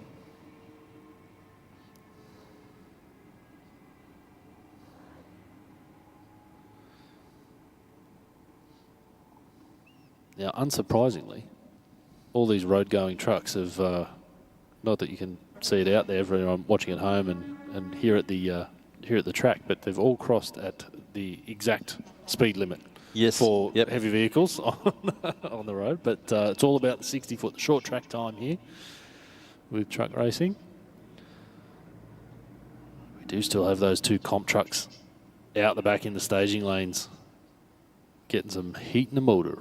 Now, unsurprisingly, all these road-going trucks have, not that you can see it out there, everyone watching at home and here at the track, but they've all crossed at the exact speed limit. Yes. For Yep. heavy vehicles on the road, but it's all about the 60-foot short track time here with truck racing. We do still have those two comp trucks out the back in the staging lanes, getting some heat in the motor.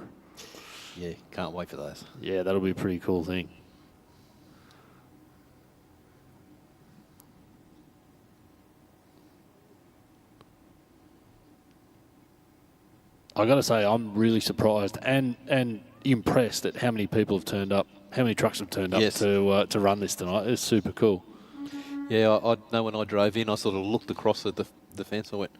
Yeah, can't wait for those. Yeah, that'll be a pretty cool thing. I got to say, I'm really surprised and impressed at how many people have turned up, how many trucks have turned up Yes. to run this tonight. It's super cool. Yeah, I know when I drove in, I sort of looked across at the fence. I went,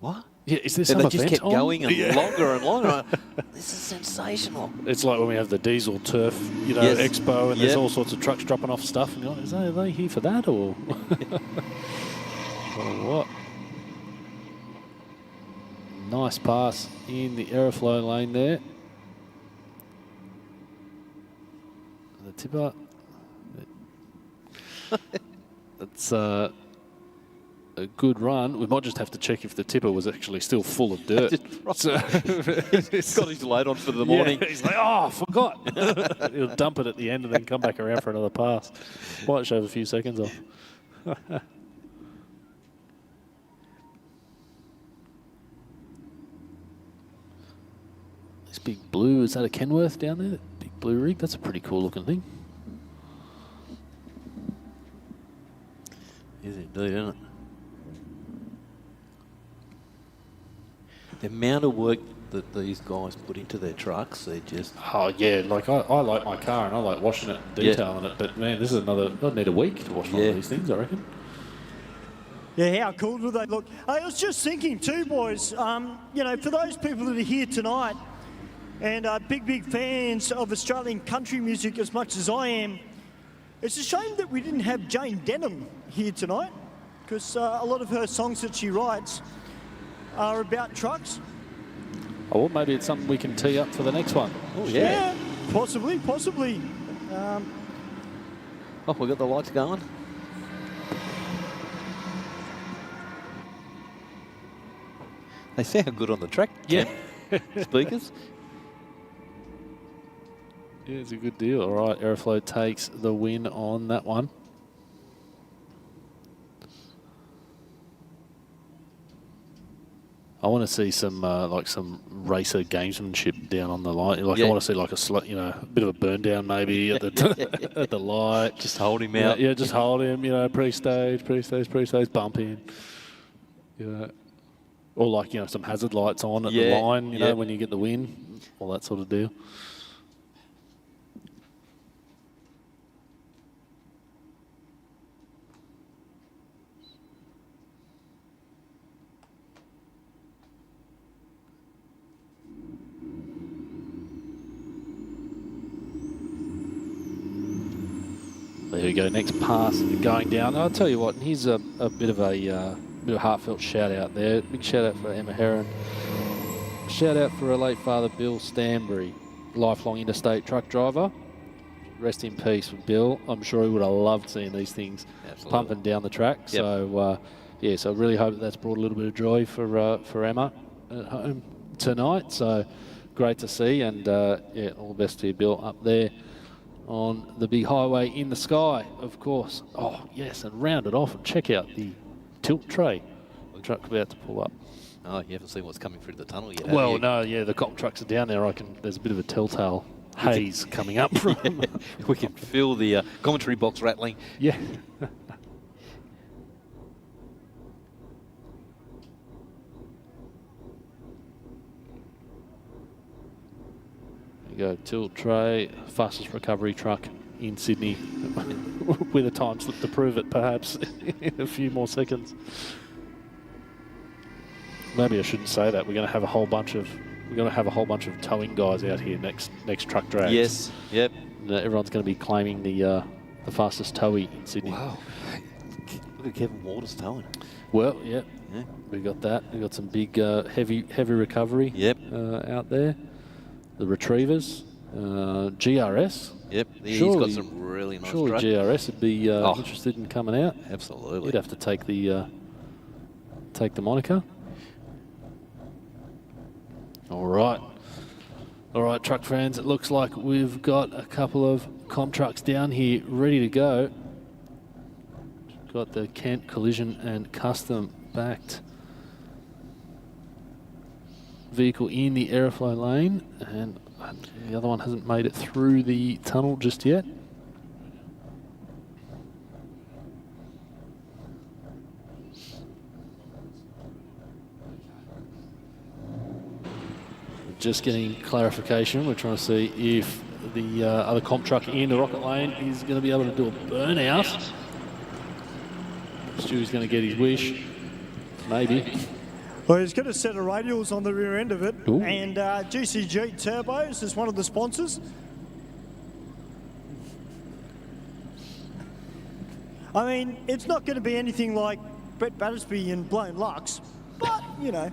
what? Yeah, is there And some they just event kept on? going and Yeah. longer and longer. This is sensational. It's like when we have the diesel turf, Yes. expo, and there's Yep. all sorts of trucks dropping off stuff. And you're like, are they here for that or, or what? Nice pass in the Aeroflow lane there. The tipper. That's a good run. We might just have to check if the tipper was actually still full of dirt. So He's got his load on for the morning. Yeah, he's like, oh, I forgot. He'll dump it at the end and then come back around for another pass. Might shave a few seconds off. This big blue, is that a Kenworth down there? Big blue rig? That's a pretty cool looking thing. Is it indeed, isn't it? The amount of work that these guys put into their trucks, they're just... Oh, yeah, like I like my car and I like washing it and detailing it, but man, this is another... I'd need a week to wash one of these things, I reckon. Yeah, how cool do they look? I was just thinking too, boys, you know, for those people that are here tonight and are big fans of Australian country music as much as I am, it's a shame that we didn't have Jane Denham here tonight, because a lot of her songs that she writes are about trucks. Oh, well, maybe it's something we can tee up for the next one. Oh, yeah. Yeah, possibly. Oh, we got the lights going. They sound good on the track. Yeah. Speakers. Yeah, it's a good deal. All right, Aeroflow takes the win on that one. I want to see some like some racer gamesmanship down on the light. Like I want to see like a bit of a burn down maybe at the at the light. Just hold him out. Yeah, just hold him. You know, pre-stage, bump in. You know, or like some hazard lights on at the line. You know, when you get the win, all that sort of deal. There we go. Next pass going down. I'll tell you what. Here's a bit of a heartfelt shout out there. Big shout out for Emma Heron. Shout out for her late father Bill Stanbury, lifelong interstate truck driver. Rest in peace for Bill. I'm sure he would have loved seeing these things pumping down the track. Yep. So so I really hope that's brought a little bit of joy for Emma at home tonight. So great to see, and all the best to you, Bill, up there on the big highway in the sky, of course. Oh, yes, and round it off and check out the tilt tray. The truck about to pull up. Oh, you haven't seen what's coming through the tunnel yet, Well, no, yeah, the cop trucks are down there. There's a bit of a telltale haze coming up from them. We can feel the commentary box rattling. Yeah. Go tilt tray, fastest recovery truck in Sydney, with a time slip to prove it, perhaps in a few more seconds. Maybe I shouldn't say that. We're going to have a whole bunch of towing guys out here next truck drags. Yes. Yep. Everyone's going to be claiming the fastest towee in Sydney. Wow. Look at Kevin Waters towing. Well, yeah. We got that. We got some big heavy recovery. Yep. Out there. The Retrievers, GRS. Yep, he's got some really nice surely truck. GRS would be interested in coming out. Absolutely. You'd have to take the moniker. All right, truck fans. It looks like we've got a couple of comp trucks down here ready to go. Got the Kent Collision and Custom backed vehicle in the Aeroflow lane, and the other one hasn't made it through the tunnel just yet. Just getting clarification. We're trying to see if the other comp truck in the Rocket Lane is going to be able to do a burnout. Stewie's going to get his wish. Maybe. Well, he's got a set of radials on the rear end of it. Ooh. And GCG Turbos is one of the sponsors. I mean, it's not going to be anything like Brett Battersby and Blown Lux, but, you know.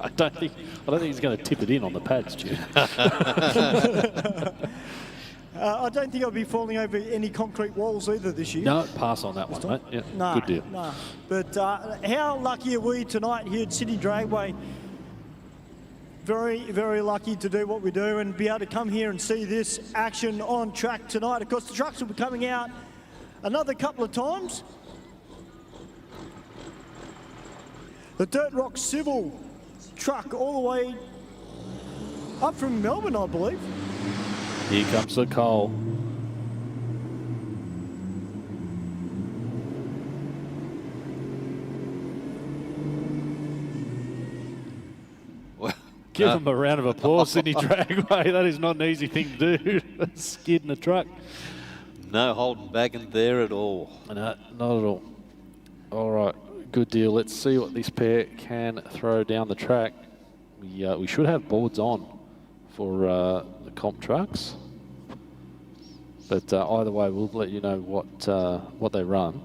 I don't think he's going to tip it in on the pads, Stu. I don't think I'll be falling over any concrete walls either this year. No, pass on that one, mate. Yeah, no, good deal. No. But how lucky are we tonight here at Sydney Dragway? Very, very lucky to do what we do and be able to come here and see this action on track tonight. Of course, the trucks will be coming out another couple of times. The Dirt Rock Civil truck all the way up from Melbourne, I believe. Here comes the coal. Give them a round of applause, Sydney Dragway. That is not an easy thing to do. Skid in a truck. No holding back in there at all. No, not at all. All right, good deal. Let's see what this pair can throw down the track. We should have boards on for the comp trucks. But either way, we'll let you know what they run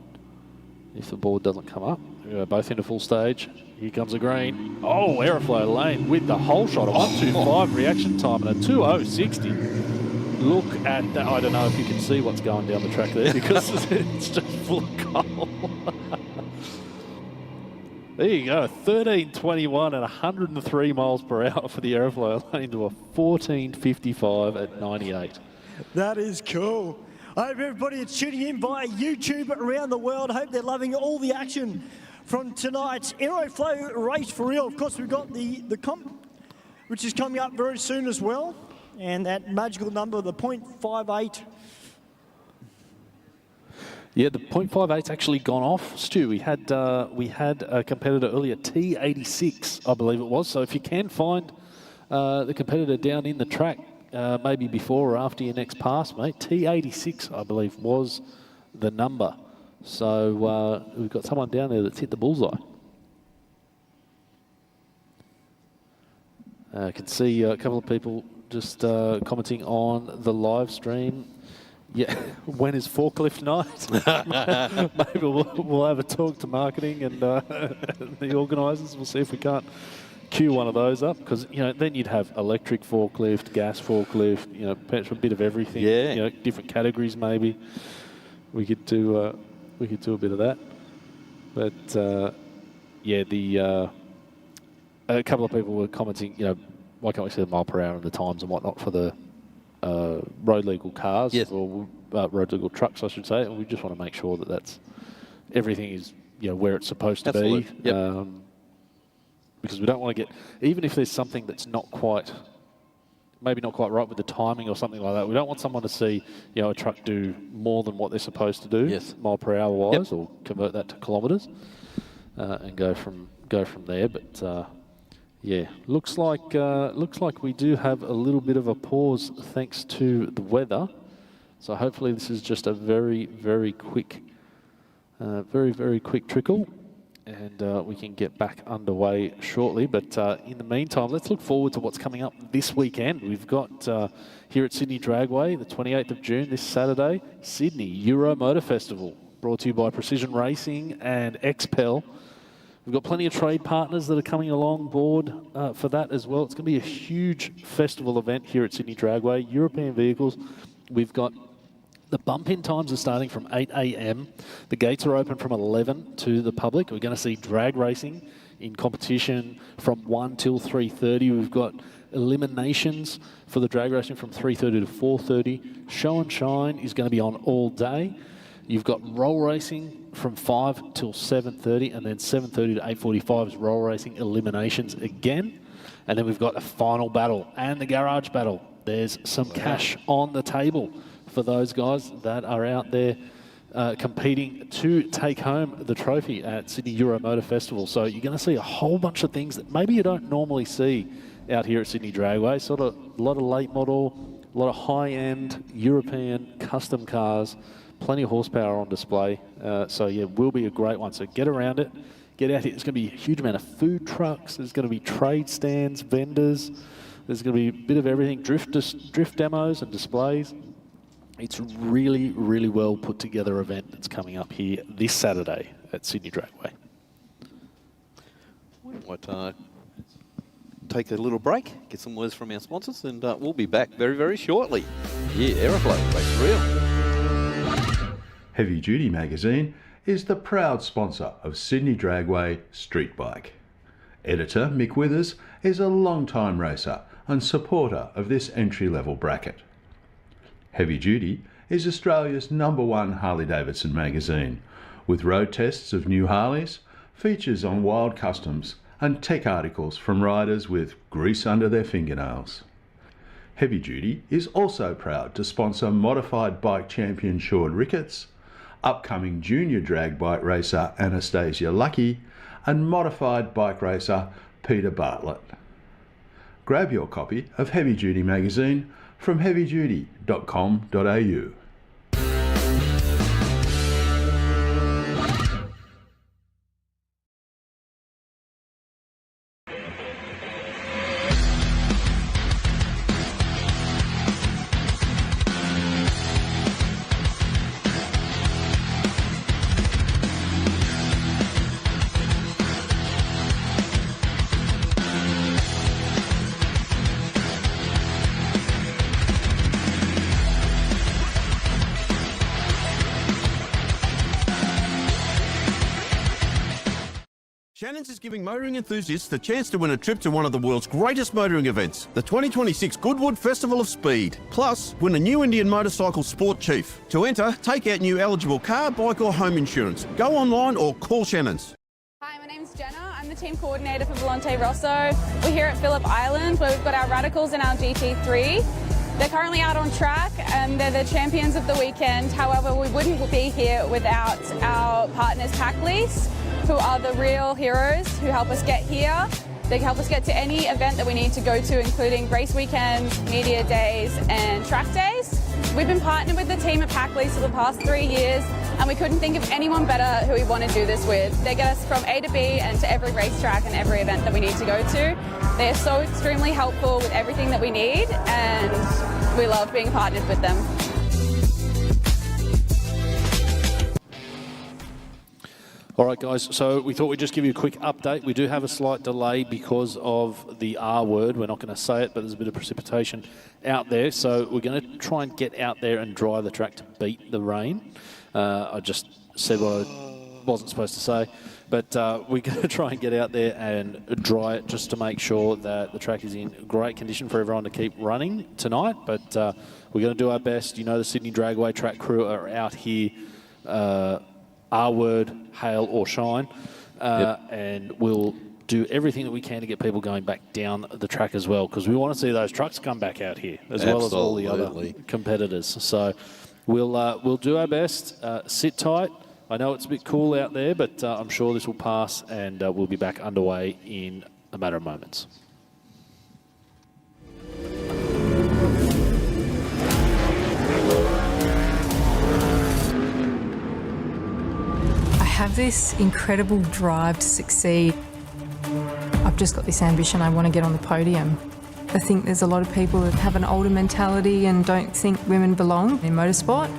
if the board doesn't come up. We're both into full stage. Here comes a green. Oh, Aeroflow lane with the whole shot. A 1.25 reaction time and a 2.060. Look at that. I don't know if you can see what's going down the track there because it's just full of coal. There you go. 13.21 and 103 miles per hour for the Aeroflow lane to a 14.55 at 98. That is cool. I hope everybody is tuning in via YouTube around the world. I hope they're loving all the action from tonight's Aeroflow Race for Real. Of course, we've got the comp, which is coming up very soon as well. And that magical number, the 0.58. Yeah, the 0.58's actually gone off, Stu. We had a competitor earlier, T86, I believe it was. So if you can find the competitor down in the track, maybe before or after your next pass, mate, T86, I believe, was the number. So we've got someone down there that's hit the bullseye. I can see a couple of people just commenting on the live stream. Yeah, when is forklift night? Maybe we'll have a talk to marketing and the organisers. We'll see if we can't queue one of those up, because then you'd have electric forklift, gas forklift, a bit of everything. Yeah, different categories maybe. We could do a bit of that. But yeah, a couple of people were commenting. Why can't we see the mile per hour and the times and whatnot for the road legal cars, yes, or road legal trucks, I should say, and we just want to make sure that everything is where it's supposed to be. Yep. Because we don't want to get, even if there's something that's maybe not quite right with the timing or something like that, we don't want someone to see a truck do more than what they're supposed to do, yes, mile per hour wise, yep, or convert that to kilometres and go from there. But yeah, looks like we do have a little bit of a pause thanks to the weather. So hopefully this is just a very, very quick trickle, and we can get back underway shortly. But in the meantime, let's look forward to what's coming up this weekend. We've got here at Sydney Dragway, the 28th of June, this Saturday, Sydney Euro Motor Festival, brought to you by Precision Racing and XPEL. We've got plenty of trade partners that are coming along board for that as well. It's going to be a huge festival event here at Sydney Dragway. European vehicles. We've got the bump-in times are starting from 8 a.m. The gates are open from 11 to the public. We're going to see drag racing in competition from 1 till 3:30. We've got eliminations for the drag racing from 3:30 to 4:30. Show and shine is going to be on all day. You've got roll racing from 5 till 7:30, and then 7:30 to 8:45 is roll racing eliminations again. And then we've got a final battle and the garage battle. There's some cash on the table for those guys that are out there competing to take home the trophy at Sydney Euro Motor Festival. So you're going to see a whole bunch of things that maybe you don't normally see out here at Sydney Dragway. Sort of a lot of late model, a lot of high-end European custom cars, plenty of horsepower on display. So yeah, will be a great one. So get around it, get out here. There's going to be a huge amount of food trucks. There's going to be trade stands, vendors. There's going to be a bit of everything, drift demos and displays. It's really, really well put together event that's coming up here this Saturday at Sydney Dragway. We might take a little break, get some words from our sponsors, and we'll be back very, very shortly. Yeah, AEROFLOW, race real. Heavy Duty Magazine is the proud sponsor of Sydney Dragway Street Bike. Editor Mick Withers is a long-time racer and supporter of this entry-level bracket. Heavy Duty is Australia's #1 Harley-Davidson magazine, with road tests of new Harleys, features on wild customs, and tech articles from riders with grease under their fingernails. Heavy Duty is also proud to sponsor modified bike champion Sean Ricketts, upcoming junior drag bike racer Anastasia Lucky, and modified bike racer Peter Bartlett. Grab your copy of Heavy Duty magazine from heavyduty.com.au. Shannon's is giving motoring enthusiasts the chance to win a trip to one of the world's greatest motoring events, the 2026 Goodwood Festival of Speed. Plus, win a new Indian motorcycle Sport Chief. To enter, take out new eligible car, bike or home insurance. Go online or call Shannon's. Hi, my name's Jenna. I'm the team coordinator for Volante Rosso. We're here at Phillip Island where we've got our Radicals and our GT3. They're currently out on track and they're the champions of the weekend. However, we wouldn't be here without our partners Pack Lease, who are the real heroes who help us get here. They help us get to any event that we need to go to, including race weekends, media days and track days. We've been partnered with the team at Pack Lease for the past 3 years and we couldn't think of anyone better who we want to do this with. They get us from A to B and to every racetrack and every event that we need to go to. They are so extremely helpful with everything that we need and we love being partnered with them. All right, guys, so we thought we'd just give you a quick update. We do have a slight delay because of the R word. We're not going to say it, but there's a bit of precipitation out there. So we're going to try and get out there and dry the track to beat the rain. I just said what I wasn't supposed to say. But we're going to try and get out there and dry it just to make sure that the track is in great condition for everyone to keep running tonight. But we're going to do our best. You know, the Sydney Dragway track crew are out here R-word, hail or shine, and we'll do everything that we can to get people going back down the track as well, because we want to see those trucks come back out here as well as all the other competitors. So we'll do our best. Sit tight. I know it's a bit cool out there, but I'm sure this will pass and we'll be back underway in a matter of moments. I have this incredible drive to succeed. I've just got this ambition, I want to get on the podium. I think there's a lot of people that have an older mentality and don't think women belong in motorsport.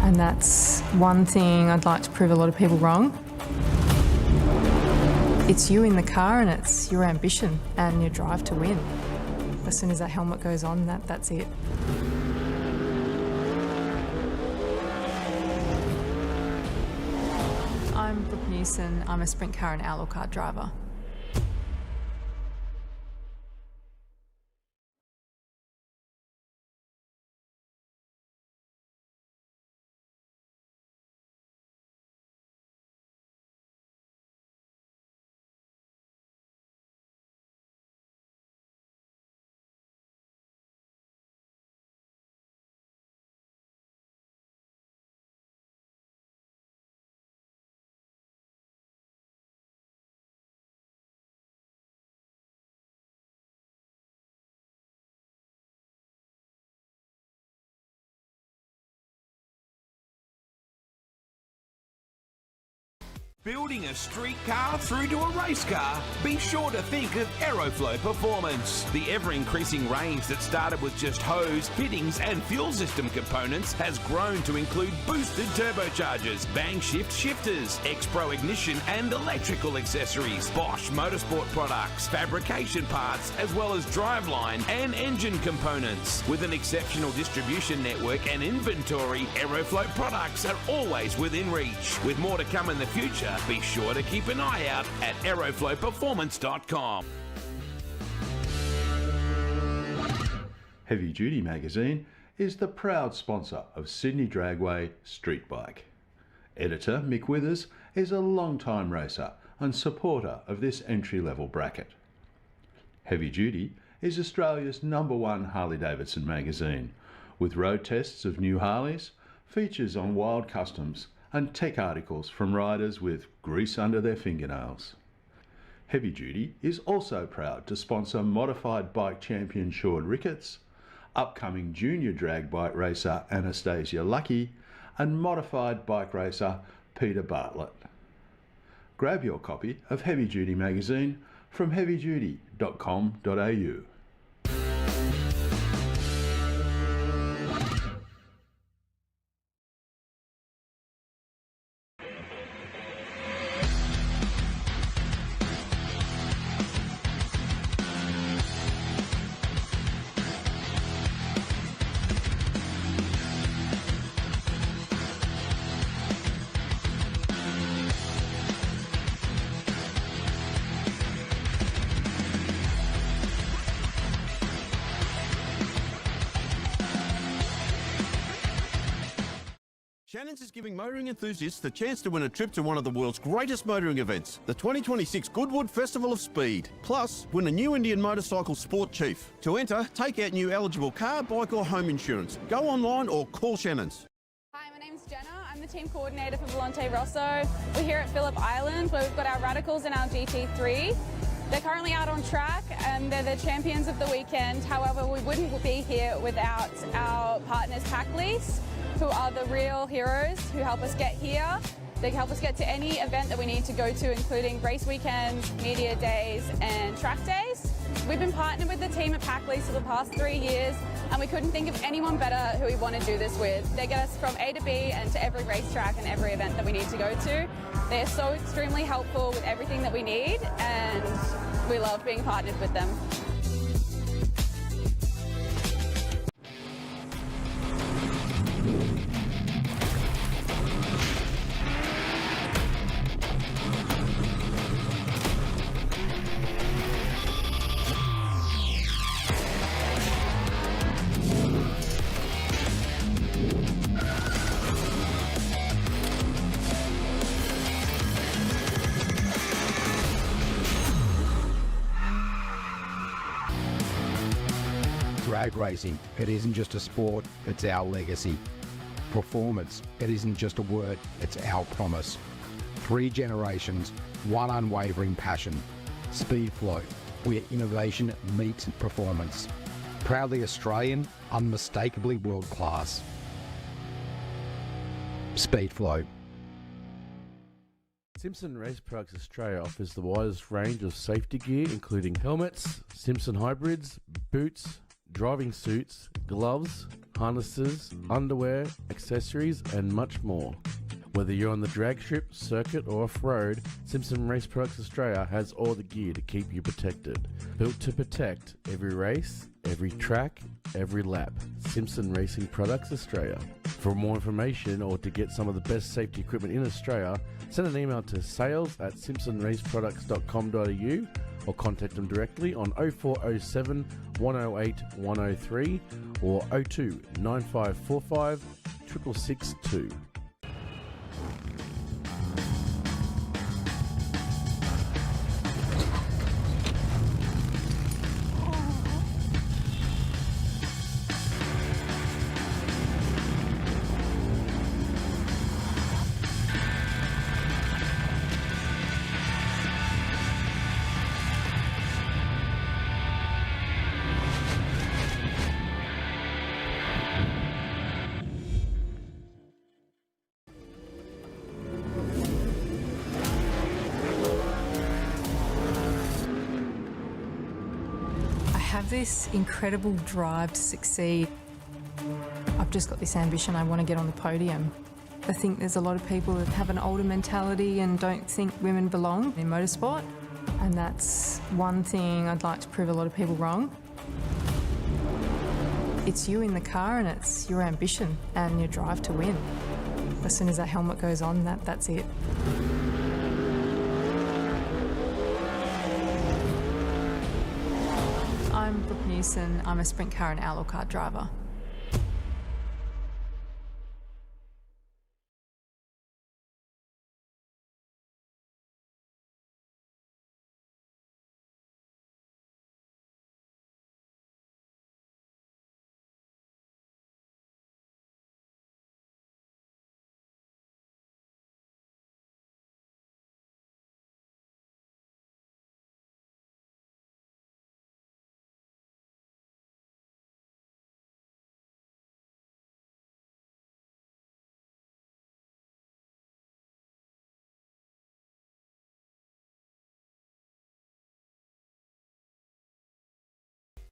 And that's one thing I'd like to prove a lot of people wrong. It's you in the car and it's your ambition and your drive to win. As soon as that helmet goes on, that's it. I'm Brooke Newson. I'm a sprint car and outlaw kart driver. Building a street car through to a race car? Be sure to think of AEROFLOW Performance. The ever-increasing range that started with just hose, fittings and fuel system components has grown to include boosted turbochargers, bang shift shifters, X-Pro ignition and electrical accessories, Bosch motorsport products, fabrication parts, as well as driveline and engine components. With an exceptional distribution network and inventory, AEROFLOW products are always within reach. With more to come in the future, be sure to keep an eye out at aeroflowperformance.com. Heavy Duty magazine is the proud sponsor of Sydney Dragway Street Bike. Editor Mick Withers is a long-time racer and supporter of this entry-level bracket. Heavy Duty is Australia's #1 Harley-Davidson magazine, with road tests of new Harleys, features on wild customs and tech articles from riders with grease under their fingernails. Heavy Duty is also proud to sponsor modified bike champion Sean Ricketts, upcoming junior drag bike racer Anastasia Lucky, and modified bike racer Peter Bartlett. Grab your copy of Heavy Duty magazine from heavyduty.com.au. Shannon's is giving motoring enthusiasts the chance to win a trip to one of the world's greatest motoring events, the 2026 Goodwood Festival of Speed. Plus, win a new Indian motorcycle sport chief. To enter, take out new eligible car, bike or home insurance. Go online or call Shannon's. Hi, my name's Jenna. I'm the team coordinator for Volante Rosso. We're here at Phillip Island where we've got our Radicals and our GT3. They're currently out on track and they're the champions of the weekend. However, we wouldn't be here without our partners Pack Lease, who are the real heroes who help us get here. They help us get to any event that we need to go to, including race weekends, media days and track days. We've been partnered with the team at Pack Lease for the past 3 years and we couldn't think of anyone better who we want to do this with. They get us from A to B and to every racetrack and every event that we need to go to. They're so extremely helpful with everything that we need and we love being partnered with them. Drag racing, it isn't just a sport, it's our legacy. Performance, it isn't just a word, it's our promise. 3 generations, 1 unwavering passion. Speedflow, where innovation meets performance. Proudly Australian, unmistakably world class. Speedflow. Simpson Race Products Australia offers the widest range of safety gear, including helmets, Simpson hybrids, boots, driving suits, gloves, harnesses, underwear, accessories, and much more. Whether you're on the drag strip, circuit, or off-road, Simpson Race Products Australia has all the gear to keep you protected. Built to protect every race, every track, every lap. Simpson Racing Products Australia. For more information or to get some of the best safety equipment in Australia, send an email to sales@simpsonraceproducts.com.au or contact them directly on 0407 108 103 or 02 9545 6662. I have this incredible drive to succeed. I've just got this ambition, I want to get on the podium. I think there's a lot of people that have an older mentality and don't think women belong in motorsport, and that's one thing I'd like to prove a lot of people wrong. It's you in the car and it's your ambition and your drive to win. As soon as that helmet goes on, that's it. I'm Brooke Newson. I'm a sprint car and outlaw car driver.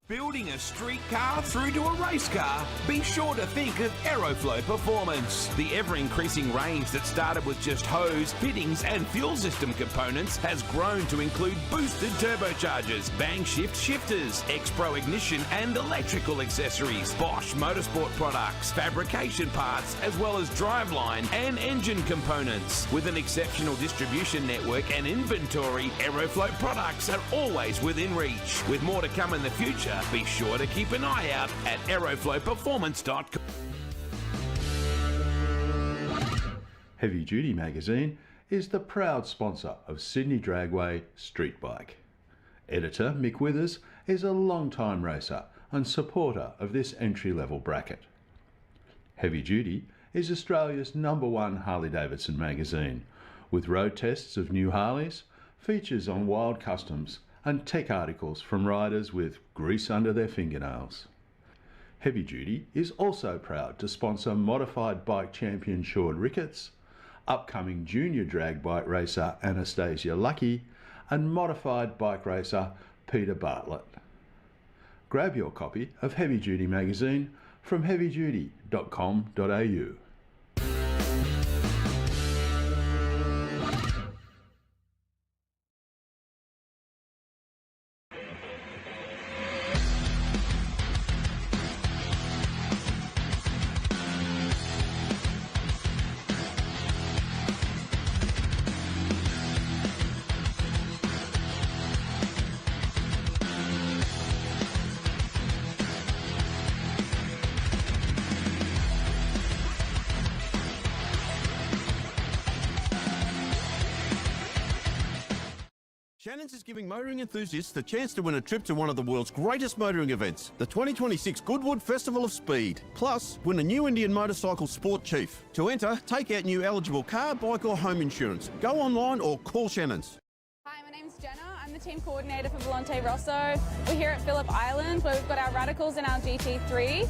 Building a street car through to a race car? Be sure to think of AEROFLOW Performance. The ever-increasing range that started with just hose, fittings and fuel system components has grown to include boosted turbochargers, bang shift shifters, X-Pro ignition and electrical accessories, Bosch motorsport products, fabrication parts, as well as driveline and engine components. With an exceptional distribution network and inventory, AEROFLOW products are always within reach. With more to come in the future, be sure to keep an eye out at aeroflowperformance.com. Heavy Duty Magazine is the proud sponsor of Sydney Dragway Street Bike. Editor Mick Withers is a long-time racer and supporter of this entry-level bracket. Heavy Duty is Australia's #1 Harley-Davidson magazine, with road tests of new Harleys, features on wild customs and tech articles from riders with grease under their fingernails. Heavy Duty is also proud to sponsor modified bike champion Sean Ricketts, upcoming junior drag bike racer Anastasia Lucky, and modified bike racer Peter Bartlett. Grab your copy of Heavy Duty magazine from heavyduty.com.au. Shannon's is giving motoring enthusiasts the chance to win a trip to one of the world's greatest motoring events, the 2026 Goodwood Festival of Speed. Plus, win a new Indian motorcycle sport chief. To enter, take out new eligible car, bike or home insurance. Go online or call Shannon's. Hi, my name's Jenna. I'm the team coordinator for Volante Rosso. We're here at Phillip Island where we've got our Radicals and our GT3.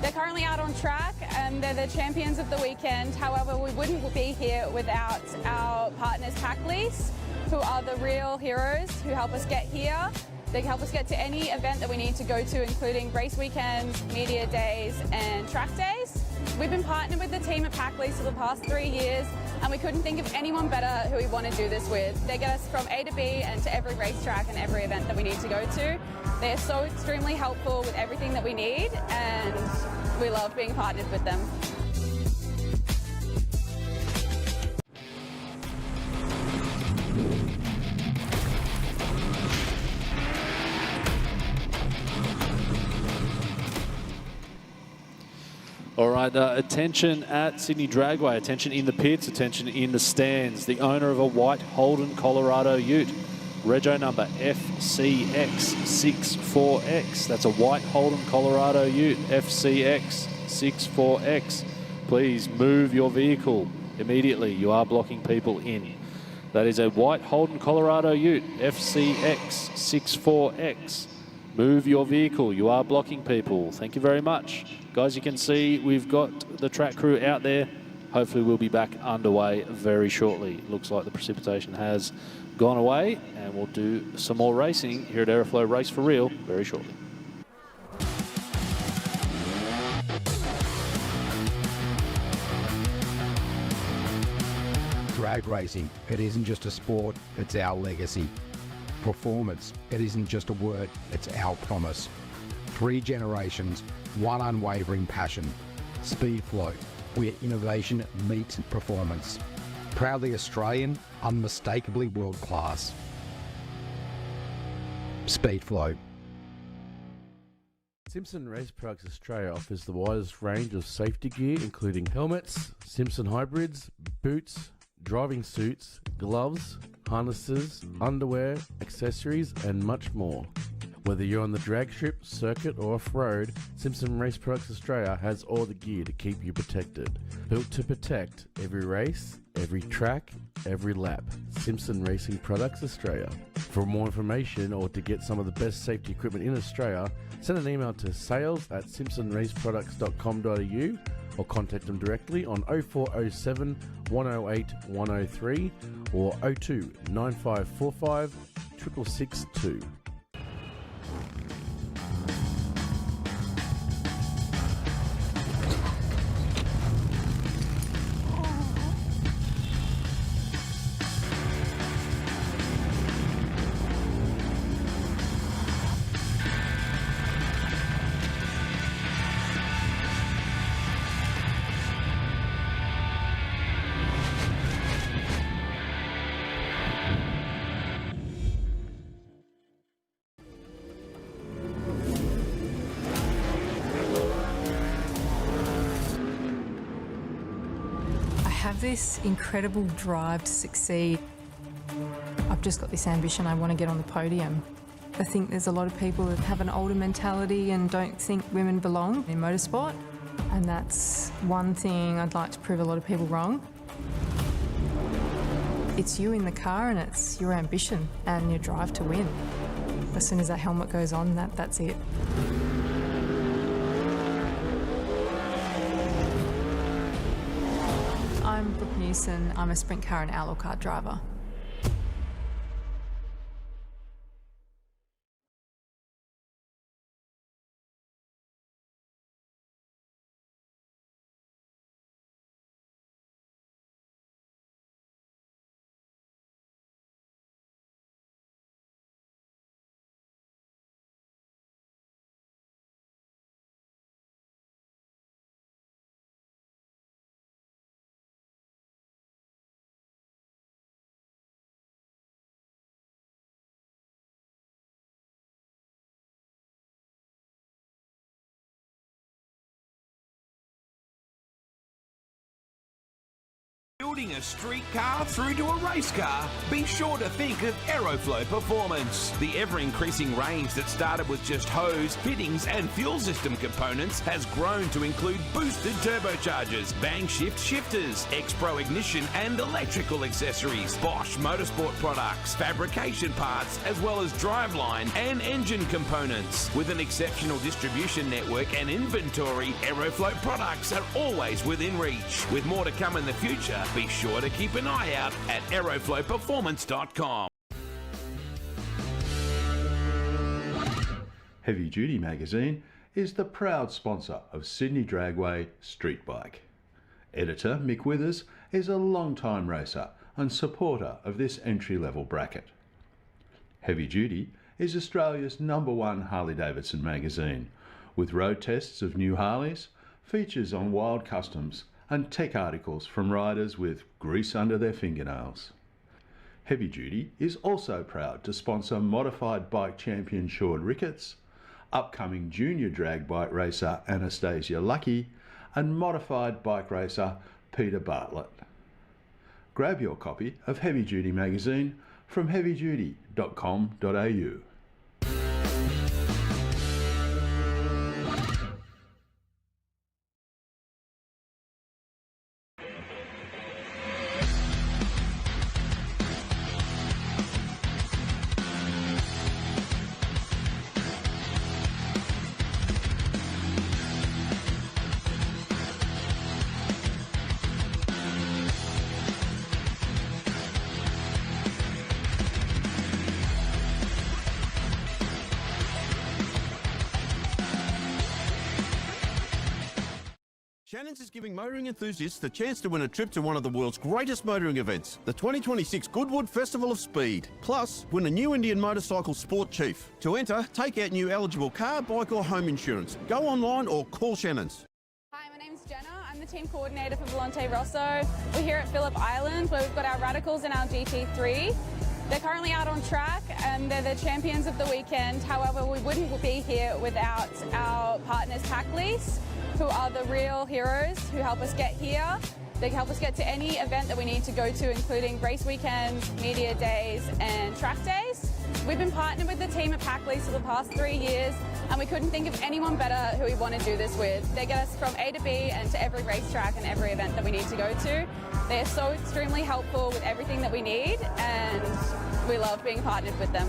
They're currently out on track and they're the champions of the weekend. However, we wouldn't be here without our partners Pack Lease, who are the real heroes who help us get here. They help us get to any event that we need to go to, including race weekends, media days and track days. We've been partnered with the team at Pack Lease for the past 3 years and we couldn't think of anyone better who we want to do this with. They get us from A to B and to every racetrack and every event that we need to go to. They are so extremely helpful with everything that we need and we love being partnered with them. All right, attention at Sydney Dragway, attention in the pits, attention in the stands. The owner of a white Holden Colorado ute, rego number FCX64X. That's a white Holden Colorado ute, FCX64X. Please move your vehicle immediately. You are blocking people in. That is a white Holden Colorado ute, FCX64X. Move your vehicle. You are blocking people. Thank you very much. Guys, you can see we've got the track crew out there. Hopefully we'll be back underway very shortly. Looks like the precipitation has gone away and we'll do some more racing here at AEROFLOW Race for Real very shortly. Drag racing, it isn't just a sport, it's our legacy. Performance, it isn't just a word, it's our promise. 3 generations, 1 unwavering passion. Speedflow, where innovation meets performance. Proudly Australian, unmistakably world class. Speedflow. Simpson Race Products Australia offers the widest range of safety gear, including helmets, Simpson hybrids, boots, driving suits, gloves, harnesses, underwear, accessories, and much more. Whether you're on the drag strip, circuit, or off-road, Simpson Race Products Australia has all the gear to keep you protected. Built to protect every race, every track, every lap. Simpson Racing Products Australia. For more information or to get some of the best safety equipment in Australia, send an email to sales@simpsonraceproducts.com.au or contact them directly on 0407 108 103 or 02 9545 6662. have this incredible drive to succeed. I've just got this ambition, I want to get on the podium. I think there's a lot of people that have an older mentality and don't think women belong in motorsport, and that's one thing I'd like to prove a lot of people wrong. It's you in the car and it's your ambition and your drive to win. As soon as that helmet goes on, that's it. I'm Brooke Newson. I'm a sprint car and outlaw car driver. Building a street car through to a race car? Be sure to think of AEROFLOW Performance. The ever-increasing range that started with just hose, fittings and fuel system components has grown to include boosted turbochargers, bang shift shifters, X-Pro ignition and electrical accessories, Bosch motorsport products, fabrication parts, as well as driveline and engine components. With an exceptional distribution network and inventory, AEROFLOW products are always within reach. With more to come in the future, be sure to keep an eye out at aeroflowperformance.com. Heavy Duty magazine is the proud sponsor of Sydney Dragway Street Bike. Editor Mick Withers is a long-time racer and supporter of this entry-level bracket. Heavy Duty is Australia's #1 Harley-Davidson magazine, with road tests of new Harleys, features on wild customs and tech articles from riders with grease under their fingernails. Heavy Duty is also proud to sponsor modified bike champion Sean Ricketts, upcoming junior drag bike racer Anastasia Lucky, and modified bike racer Peter Bartlett. Grab your copy of Heavy Duty magazine from heavyduty.com.au. Shannon's is giving motoring enthusiasts the chance to win a trip to one of the world's greatest motoring events, the 2026 Goodwood Festival of Speed. Plus, win a new Indian motorcycle sport chief. To enter, take out new eligible car, bike or home insurance. Go online or call Shannon's. Hi, my name's Jenna. I'm the team coordinator for Volante Rosso. We're here at Phillip Island where we've got our Radicals and our GT3. They're currently out on track and they're the champions of the weekend. However, we wouldn't be here without our partners Pack Lease, who are the real heroes who help us get here. They help us get to any event that we need to go to, including race weekends, media days and track days. We've been partnered with the team at Pack Lease for the past 3 years and we couldn't think of anyone better who we want to do this with. They get us from A to B and to every racetrack and every event that we need to go to. They are so extremely helpful with everything that we need and we love being partnered with them.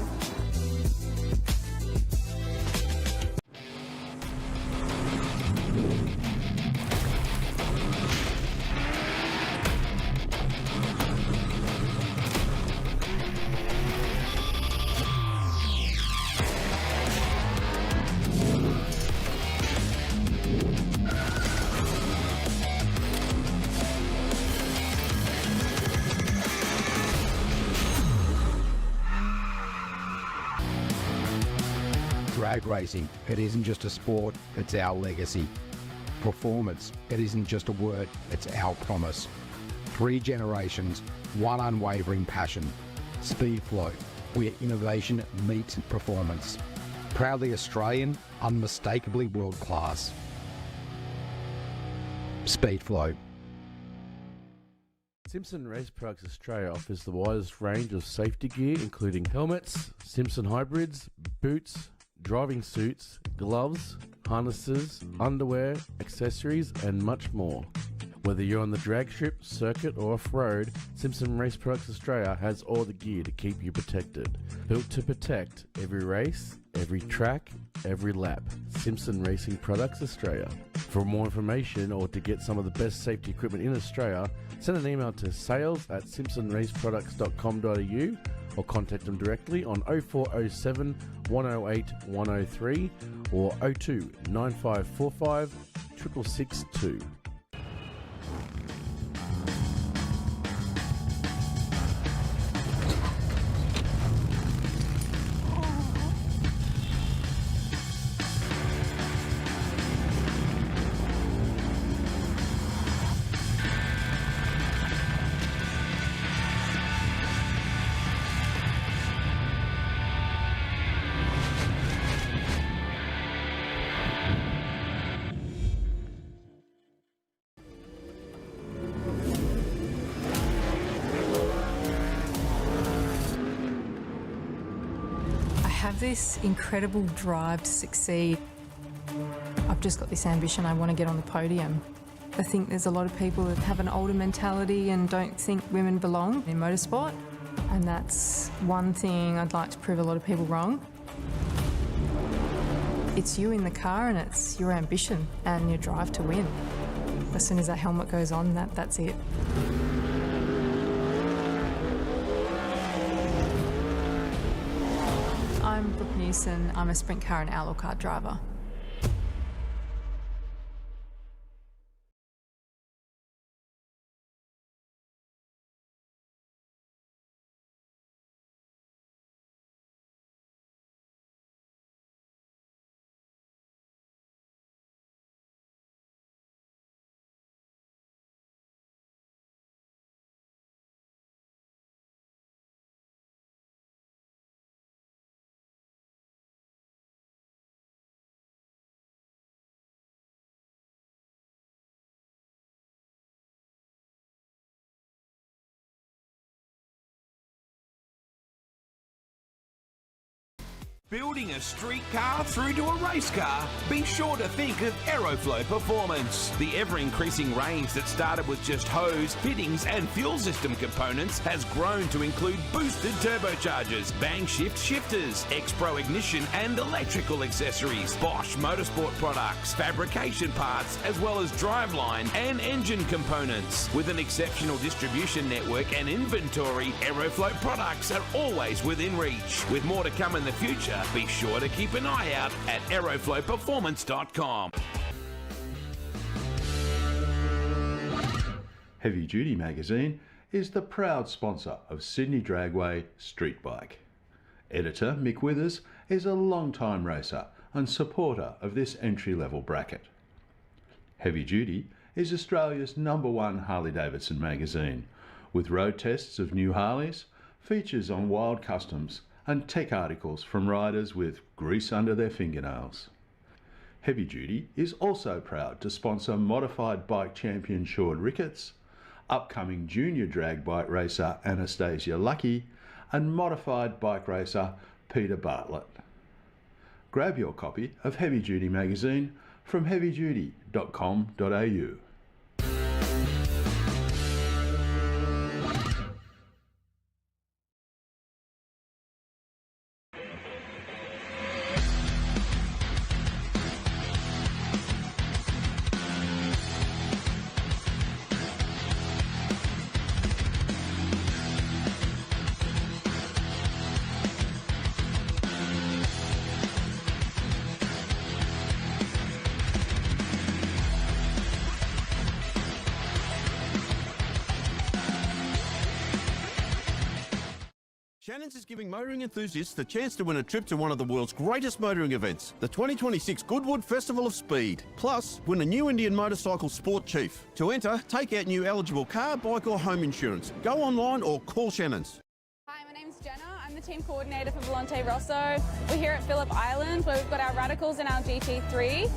Drag racing, it isn't just a sport, it's our legacy. Performance, it isn't just a word, it's our promise. 3 generations, 1 unwavering passion. Speedflow, where innovation meets performance. Proudly Australian, unmistakably world class. Speedflow. Simpson Race Products Australia offers the widest range of safety gear, including helmets, Simpson hybrids, boots, driving suits, gloves, harnesses, underwear, accessories, and much more. Whether you're on the drag strip, circuit, or off-road, Simpson Race Products Australia has all the gear to keep you protected. Built to protect every race, every track, every lap. Simpson Racing Products Australia. For more information or to get some of the best safety equipment in Australia, send an email to sales@simpsonraceproducts.com.au or contact them directly on 0407 108 103 or 02 9545 6662. I have this incredible drive to succeed. I've just got this ambition, I want to get on the podium. I think there's a lot of people that have an older mentality and don't think women belong in motorsport, and that's one thing I'd like to prove a lot of people wrong. It's you in the car and it's your ambition and your drive to win. As soon as that helmet goes on, that's it. I'm Brooke Newson. I'm a sprint car and outlaw car driver. Building a street car through to a race car? Be sure to think of AEROFLOW Performance. The ever-increasing range that started with just hose, fittings and fuel system components has grown to include boosted turbochargers, bang shift shifters, X-Pro ignition and electrical accessories, Bosch motorsport products, fabrication parts, as well as driveline and engine components. With an exceptional distribution network and inventory, AEROFLOW products are always within reach. With more to come in the future, be sure to keep an eye out at aeroflowperformance.com. Heavy Duty Magazine is the proud sponsor of Sydney Dragway Street Bike. Editor Mick Withers is a long-time racer and supporter of this entry-level bracket. Heavy Duty is Australia's #1 Harley-Davidson magazine, with road tests of new Harleys, features on wild customs and tech articles from riders with grease under their fingernails. Heavy Duty is also proud to sponsor modified bike champion Sean Ricketts, upcoming junior drag bike racer Anastasia Lucky, and modified bike racer Peter Bartlett. Grab your copy of Heavy Duty magazine from heavyduty.com.au. Shannon's is giving motoring enthusiasts the chance to win a trip to one of the world's greatest motoring events, the 2026 Goodwood Festival of Speed. Plus, win a new Indian motorcycle sport chief. To enter, take out new eligible car, bike or home insurance. Go online or call Shannon's. Hi, my name's Jenna. I'm the team coordinator for Volante Rosso. We're here at Phillip Island where we've got our Radicals and our GT3.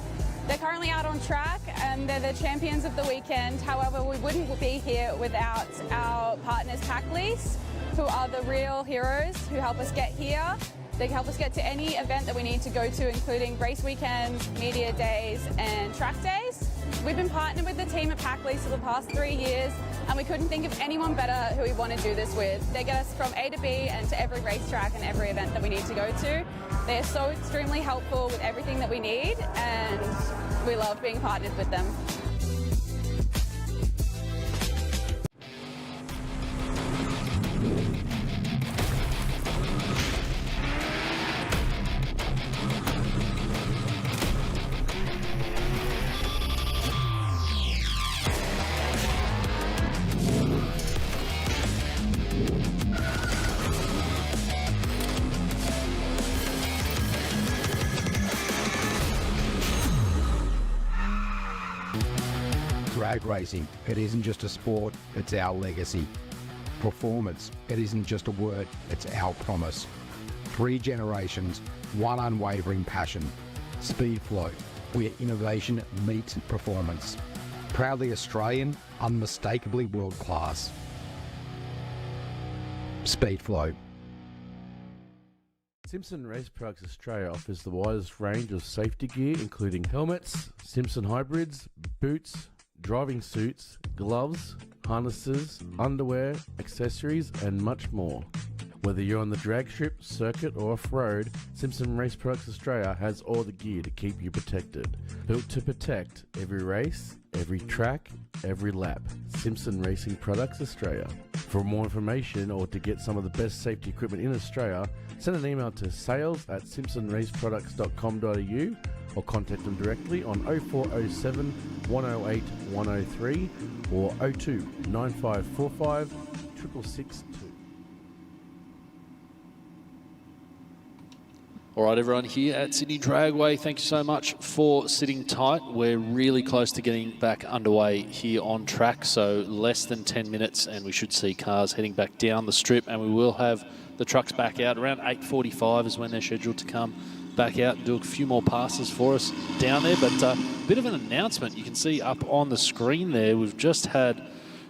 They're currently out on track and they're the champions of the weekend. However, we wouldn't be here without our partners PackLease, who are the real heroes who help us get here. They help us get to any event that we need to go to, including race weekends, media days, and track days. We've been partnered with the team at PackLease for the past 3 years, and we couldn't think of anyone better who we want to do this with. They get us from A to B and to every racetrack and every event that we need to go to. They are so extremely helpful with everything that we need, and we love being partnered with them. Drag racing, it isn't just a sport, it's our legacy. Performance, it isn't just a word, it's our promise. 3 generations, one unwavering passion. Speedflow, where innovation meets performance. Proudly Australian, unmistakably world class. Speedflow. Simpson Race Products Australia offers the widest range of safety gear, including helmets, Simpson hybrids, boots, driving suits, gloves, harnesses, underwear, accessories, and much more. Whether you're on the drag strip, circuit, or off-road, Simpson Race Products Australia has all the gear to keep you protected. Built to protect every race, every track, every lap. Simpson Racing Products Australia. For more information or to get some of the best safety equipment in Australia, send an email to sales@simpsonraceproducts.com.au or contact them directly on 0407 108 103 or 02 9545 6662. All right, everyone here at Sydney Dragway, thank you so much for sitting tight. We're really close to getting back underway here on track, so less than 10 minutes and we should see cars heading back down the strip, and we will have the trucks back out. Around 8:45 is when they're scheduled to come back out and do a few more passes for us down there. But a bit of an announcement you can see up on the screen there. We've just had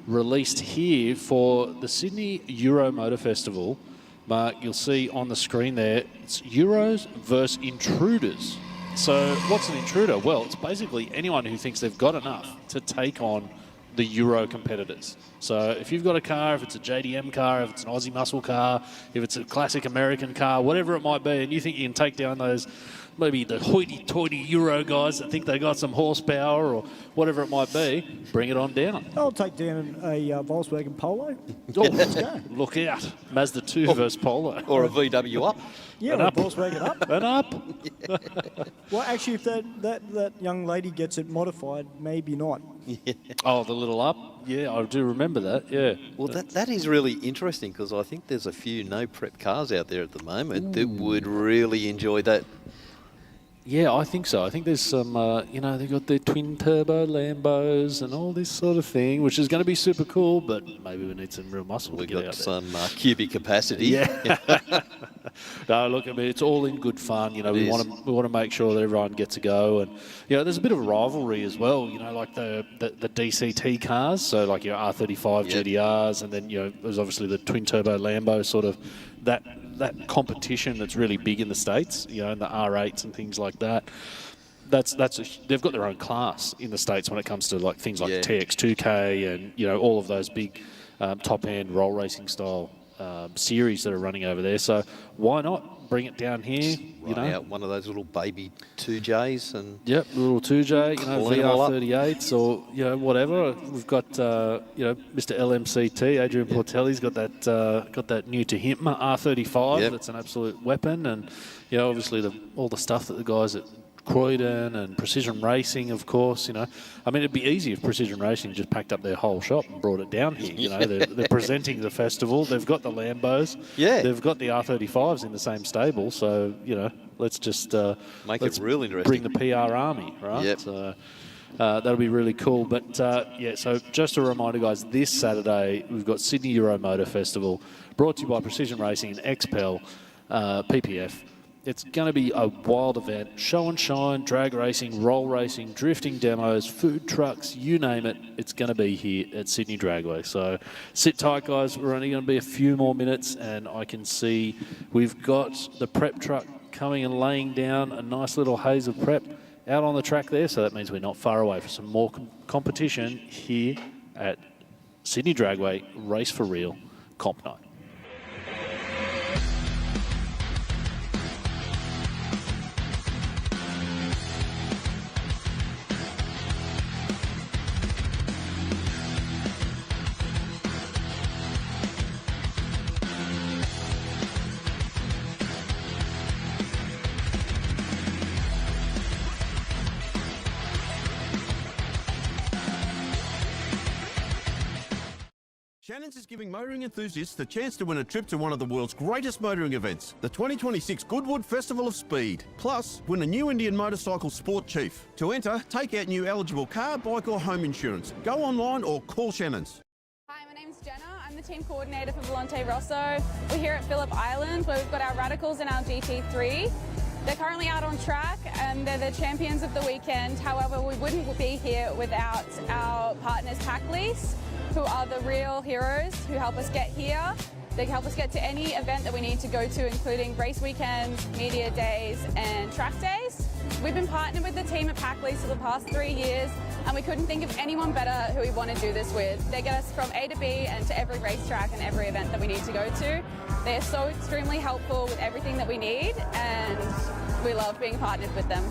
released here for the Sydney Euro Motor Festival. Mark, you'll see on the screen there, it's Euros versus Intruders. So what's an intruder? Well, it's basically anyone who thinks they've got enough to take on the Euro competitors. So if you've got a car, if it's a JDM car, if it's an Aussie muscle car, if it's a classic American car, whatever it might be, and you think you can take down those, maybe the hoity-toity Euro guys that think they got some horsepower or whatever it might be, bring it on down. I'll take down a Volkswagen Polo. Oh, let's go. Look out. Mazda 2 versus Polo. Or a VW up. Yeah, And or a up. Volkswagen up. And up. Well, actually, if that young lady gets it modified, maybe not. Oh, the little up. Yeah, I do remember that, yeah. Well, that is really interesting because I think there's a few no-prep cars out there at the moment that would really enjoy that. Yeah, I think so. I think there's some, they've got their twin-turbo Lambos and all this sort of thing, which is going to be super cool, but maybe we need some real muscle to We've get got out there. some cubic capacity. Yeah. No, look, I mean, it's all in good fun. You know, we want to make sure that everyone gets a go, and there's a bit of a rivalry as well. You know, like the DCT cars, so like your R35 GDRs, and then there's obviously the twin turbo Lambo, sort of that competition that's really big in the States. And the R8s and things like that. They've got their own class in the States when it comes to like things like TX2K and all of those big top end roll racing style series that are running over there. So why not bring it down here? Out one of those little baby 2Js and the little 2J, VR38s or whatever. We've got Mr. LMCT, Adrian Portelli's got that new to him R35. That's an absolute weapon, and obviously all the stuff that the guys at Croydon and Precision Racing, of course, I mean, it'd be easy if Precision Racing just packed up their whole shop and brought it down here. They're presenting the festival. They've got the Lambos. Yeah. They've got the R35s in the same stable. So, let's just make it real interesting. Bring the PR army, right? Yep. So that'll be really cool. But, so just a reminder, guys, this Saturday we've got Sydney Euro Motor Festival brought to you by Precision Racing and XPEL, PPF. It's going to be a wild event. Show and shine, drag racing, roll racing, drifting demos, food trucks, you name it. It's going to be here at Sydney Dragway. So sit tight, guys. We're only going to be a few more minutes, and I can see we've got the prep truck coming and laying down a nice little haze of prep out on the track there. So that means we're not far away for some more competition here at Sydney Dragway Race for Real Comp Night. Shannon's is giving motoring enthusiasts the chance to win a trip to one of the world's greatest motoring events, the 2026 Goodwood Festival of Speed. Plus, win a new Indian motorcycle sport chief. To enter, take out new eligible car, bike or home insurance. Go online or call Shannon's. Hi, my name's Jenna. I'm the team coordinator for Volante Rosso. We're here at Phillip Island where we've got our Radicals and our GT3. They're currently out on track and they're the champions of the weekend. However, we wouldn't be here without our partners Pack Lease, who are the real heroes who help us get here. They help us get to any event that we need to go to, including race weekends, media days, and track days. We've been partnered with the team at Pack Lease for the past 3 years, and we couldn't think of anyone better who we want to do this with. They get us from A to B and to every racetrack and every event that we need to go to. They are so extremely helpful with everything that we need, and we love being partnered with them.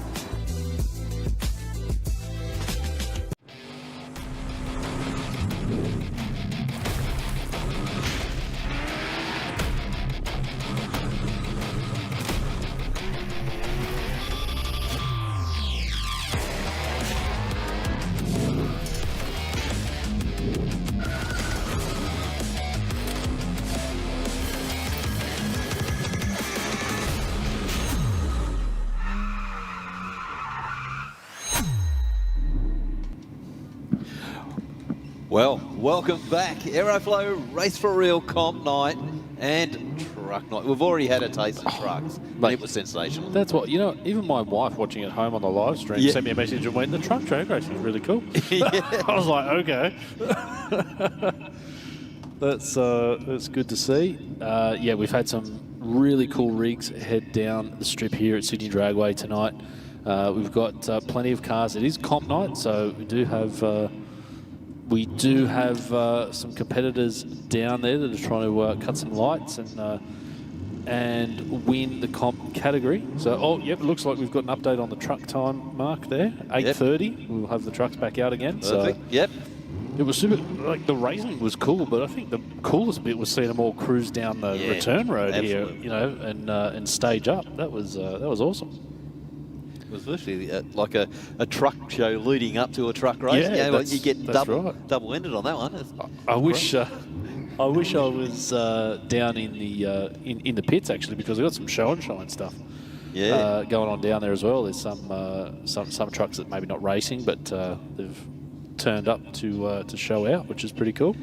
Well, welcome back. AEROFLOW Race for Real Comp Night and Truck Night. We've already had a taste of trucks. Mate, it was sensational. That's what, you know, even my wife watching at home on the live stream sent me a message and went, the truck drag racing is really cool. I was like, okay. That's good to see. Yeah, we've had some really cool rigs head down the strip here at Sydney Dragway tonight. We've got plenty of cars. It is comp night, so we do have some competitors down there that are trying to cut some lights and win the comp category. So, it looks like we've got an update on the truck time mark there. 8:30. Yep. We'll have the trucks back out again. Perfect. So, yep. It was super. Like the racing was cool, but I think the coolest bit was seeing them all cruise down the return road here, you know, and stage up. That was awesome. It was literally like a truck show leading up to a truck race. Yeah, you get double-ended on that one. I wish I was down in the pits actually, because we've got some show and shine stuff going on down there as well. There's some trucks that maybe not racing, but they've turned up to show out, which is pretty cool.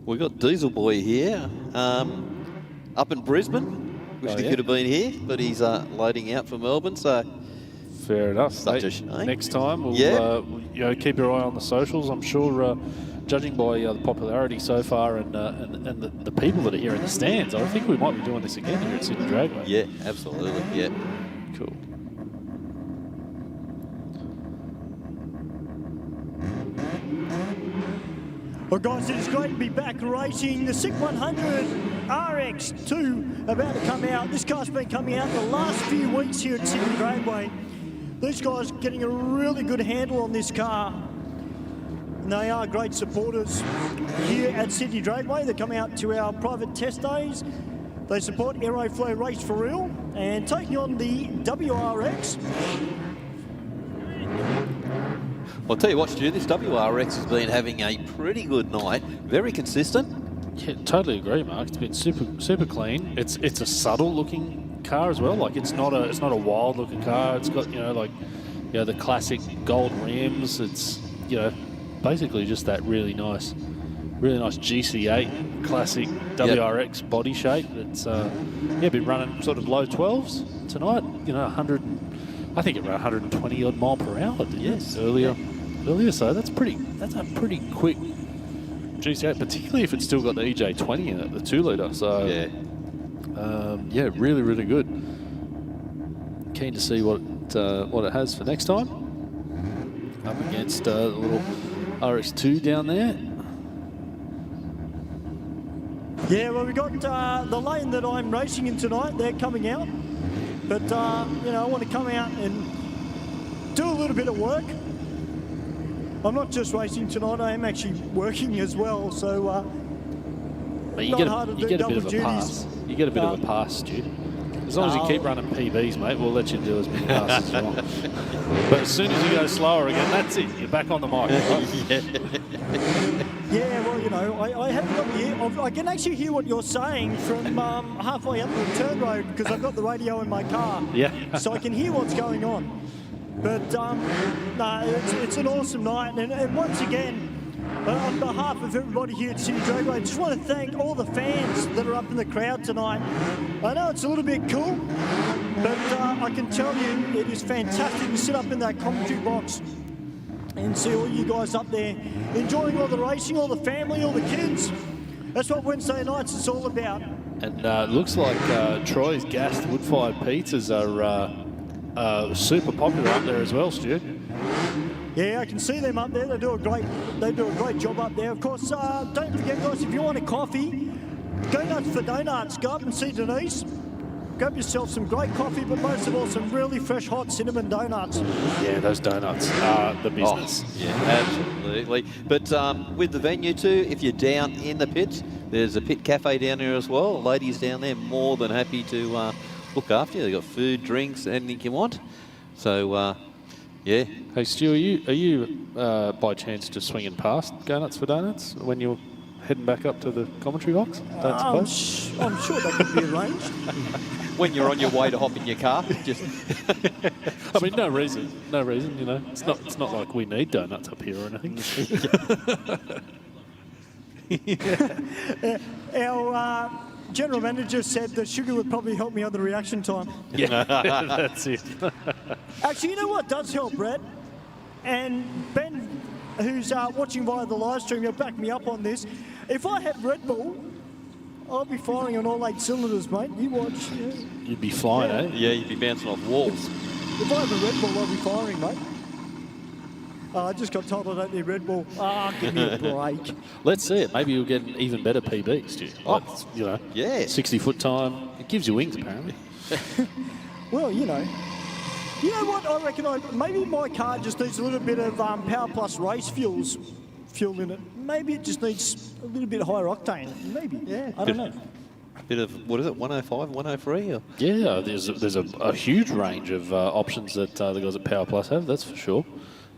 We've got Diesel Boy here up in Brisbane. Wish he could have been here, but he's loading out for Melbourne, so... Fair enough. Such a shame. Next time, we'll keep your eye on the socials. I'm sure, judging by the popularity so far and the people that are here in the stands, I think we might be doing this again here at Sydney Dragway. Yeah, absolutely, yeah. Cool. Well, guys, it's great to be back racing. The SICK 100 RX2 about to come out. This car's been coming out the last few weeks here at Sydney Dragway. These guys are getting a really good handle on this car. And they are great supporters here at Sydney Dragway. They come out to our private test days. They support AEROFLOW Race for Real and taking on the WRX. Well, I'll tell you what, Stu, this WRX has been having a pretty good night. Very consistent. Yeah, totally agree, Mark. It's been super clean. It's a subtle looking car as well. Like it's not a wild looking car. It's got the classic gold rims. It's basically just that really nice Really nice GC8 classic WRX body shape. It's been running sort of low 12s tonight. You know, 100. I think around 120 odd mile per hour. Yes, earlier. So that's a pretty quick GC8, particularly if it's still got the EJ20 in it, the 2-litre. So really, really good. Keen to see what it has for next time. Up against the little RX2 down there. Yeah, well, we got the lane that I'm racing in tonight. They're coming out, but I want to come out and do a little bit of work. I'm not just racing tonight; I am actually working as well. So, but you get a bit of a pass. You get a bit of a pass, Stu. As long as you keep running PBs, mate, we'll let you do as many passes as you want. But as soon as you go slower again, that's it. You're back on the mic. Right? Yeah, well, I haven't got the ear. I can actually hear what you're saying from halfway up the turn road because I've got the radio in my car. Yeah. So I can hear what's going on. But it's an awesome night, and once again, on behalf of everybody here at Sydney Dragway, I just want to thank all the fans that are up in the crowd tonight. I know it's a little bit cool, but I can tell you it is fantastic to sit up in that commentary box and see all you guys up there enjoying all the racing, all the family, all the kids. That's what Wednesday nights is all about. And it looks like Troy's gassed wood-fired pizzas are super popular up there as well, Stu. Yeah, I can see them up there. They do a great job up there. Of course, don't forget, guys, if you want a coffee, go nuts for donuts. Go up and see Denise. Grab yourself some great coffee, but most of all, some really fresh, hot cinnamon donuts. Yeah, those donuts are the business. Oh, yeah, absolutely. But with the venue too, if you're down in the pits, there's a pit cafe down there as well. Ladies down there more than happy to look after you. They've got food, drinks, anything you want. So, yeah. Hey, Stu, are you by chance just swinging past Go Nuts for Donuts when you're heading back up to the commentary box? I'm sure that could be arranged. When you're on your way to hop in your car, just. I mean, no reason. You know, it's not like we need donuts up here or anything. Our general manager said that sugar would probably help me on the reaction time. Yeah, that's it. Actually, you know what does help, Brett? And Ben, who's watching via the live stream, he'll back me up on this. If I had Red Bull, I'll be firing on all 8 cylinders, mate. You watch. Yeah. You'd be flying, eh? Yeah, you'd be bouncing off walls. If I have a Red Bull, I'll be firing, mate. I just got told I don't need Red Bull. Give me a break. Let's see it. Maybe you'll get an even better PB, Stu. Like, yeah. 60-foot time. It gives you wings, apparently. Well, you know what? I reckon maybe my car just needs a little bit of Power Plus race fuel in it. Maybe it just needs a little bit higher octane. Maybe. Yeah. I don't know. A bit of, what is it, 105, 103? Or? Yeah, there's a huge range of options that the guys at Power Plus have, that's for sure.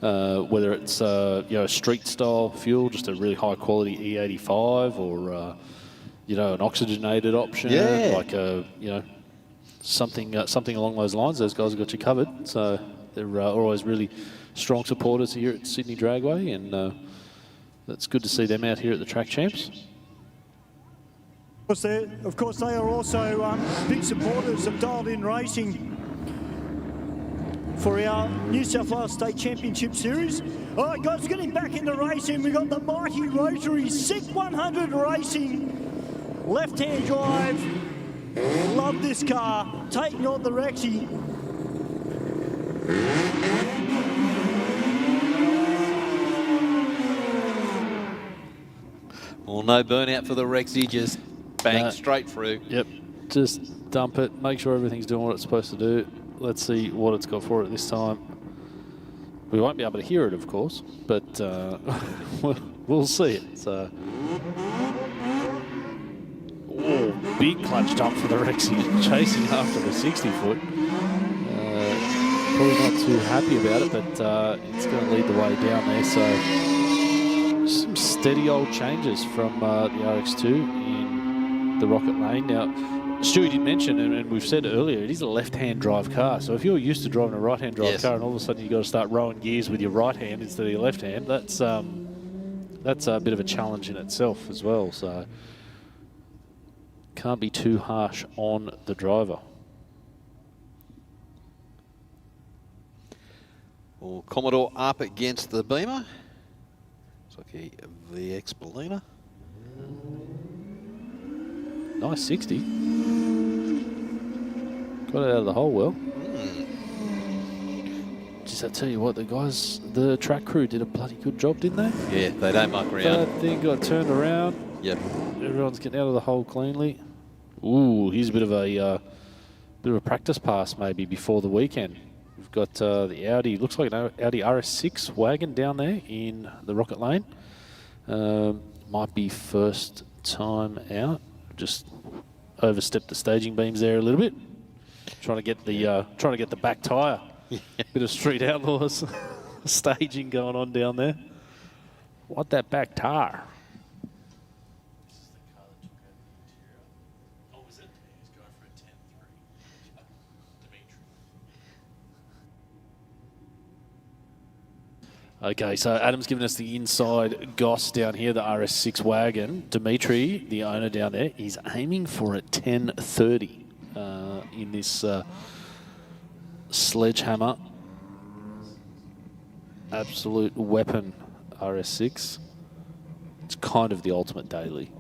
Whether it's a street style fuel, just a really high quality E85, or an oxygenated option, like something along those lines. Those guys have got you covered. So they're always really strong supporters here at Sydney Dragway, and it's good to see them out here at the Track Champs. Of course, they are also big supporters of Dialed In Racing for our New South Wales State Championship Series. All right, guys, getting back into racing, we've got the mighty Rotary SICK 100 Racing. Left-hand drive. Love this car. Taking on the Rexy. Well, no burnout for the Rexy, just bang straight through. Yep, just dump it, make sure everything's doing what it's supposed to do. Let's see what it's got for it this time. We won't be able to hear it, of course, but we'll see it. So, big clutch dump for the Rexy, chasing after the 60-foot. Probably not too happy about it, but it's going to lead the way down there. So, some steady old changes from the RX2 in the Rocket Lane. Now, Stu did mention, and we've said earlier, it is a left-hand drive car. So if you're used to driving a right-hand drive car and all of a sudden you've got to start rowing gears with your right hand instead of your left hand, that's that's a bit of a challenge in itself as well. So can't be too harsh on the driver. Well, Commodore up against the Beamer. It's like a VX Bellina. Nice 60. Got it out of the hole well. Just I tell you what, the track crew did a bloody good job, didn't they? Yeah, they don't muck around. That thing got turned around. Yep. Everyone's getting out of the hole cleanly. Ooh, here's a bit of a practice pass maybe before the weekend. We've got the Audi, looks like an Audi RS6 wagon down there in the Rocket Lane. Might be first time out. Just overstepped the staging beams there a little bit. Trying to get the back tyre. Bit of Street Outlaws staging going on down there. Want that back tyre? Okay, so Adam's given us the inside Goss down here, the RS6 wagon. Dimitri, the owner down there, is aiming for a 1030 in this Sledgehammer absolute weapon RS6. It's kind of the ultimate daily.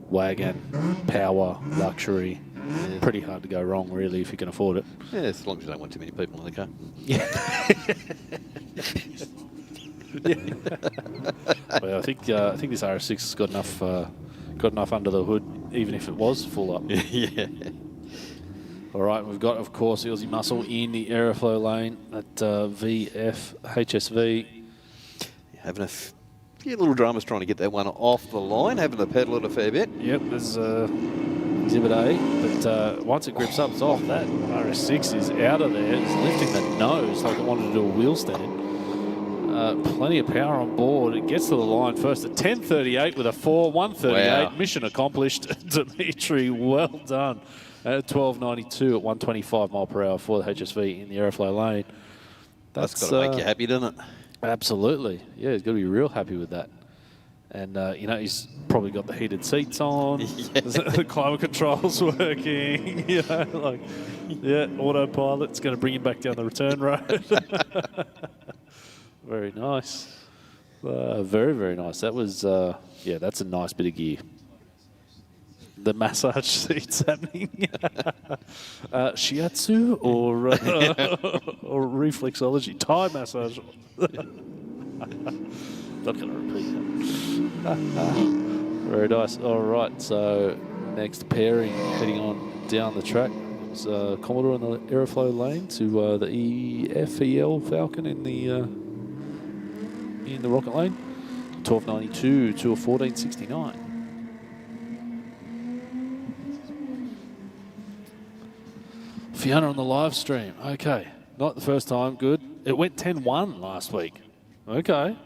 Wagon, power, luxury. Yeah. Pretty hard to go wrong, really, if you can afford it. Yeah, as long as you don't want too many people in the car. Yeah. Well, I think this RS6 has got enough under the hood, even if it was full up. Yeah. All right, we've got, of course, Aussie Muscle in the Aeroflow lane at VF HSV. Having a few little dramas trying to get that one off the line, having to pedal it a fair bit. Yep, there's Exhibit A, but once it grips up, it's off. That RS6 is out of there. It's lifting the nose like it wanted to do a wheel stand. Plenty of power on board. It gets to the line first at 10:38 with a 4:1:38. Wow. Mission accomplished. Dimitri, well done. At 12:92 at 125 mile per hour for the HSV in the Aeroflow lane. That's got to make you happy, doesn't it? Absolutely. Yeah, he's got to be real happy with that. And, you know, he's probably got the heated seats on. Yeah. The climate control's working. You know, like, yeah, autopilot's going to bring him back down the return road. Very nice. Very, very nice. That was, yeah, that's a nice bit of gear. The massage seats happening. Shiatsu or reflexology? Thai massage. Not going to repeat that. Very nice. All right, so next pairing heading on down the track. It was Commodore in the Aeroflow lane to the EFEL Falcon in the Rocket lane. 12:92 to a 14:69. Fiona on the live stream. Okay, not the first time. Good. It went 10-1 last week. Okay,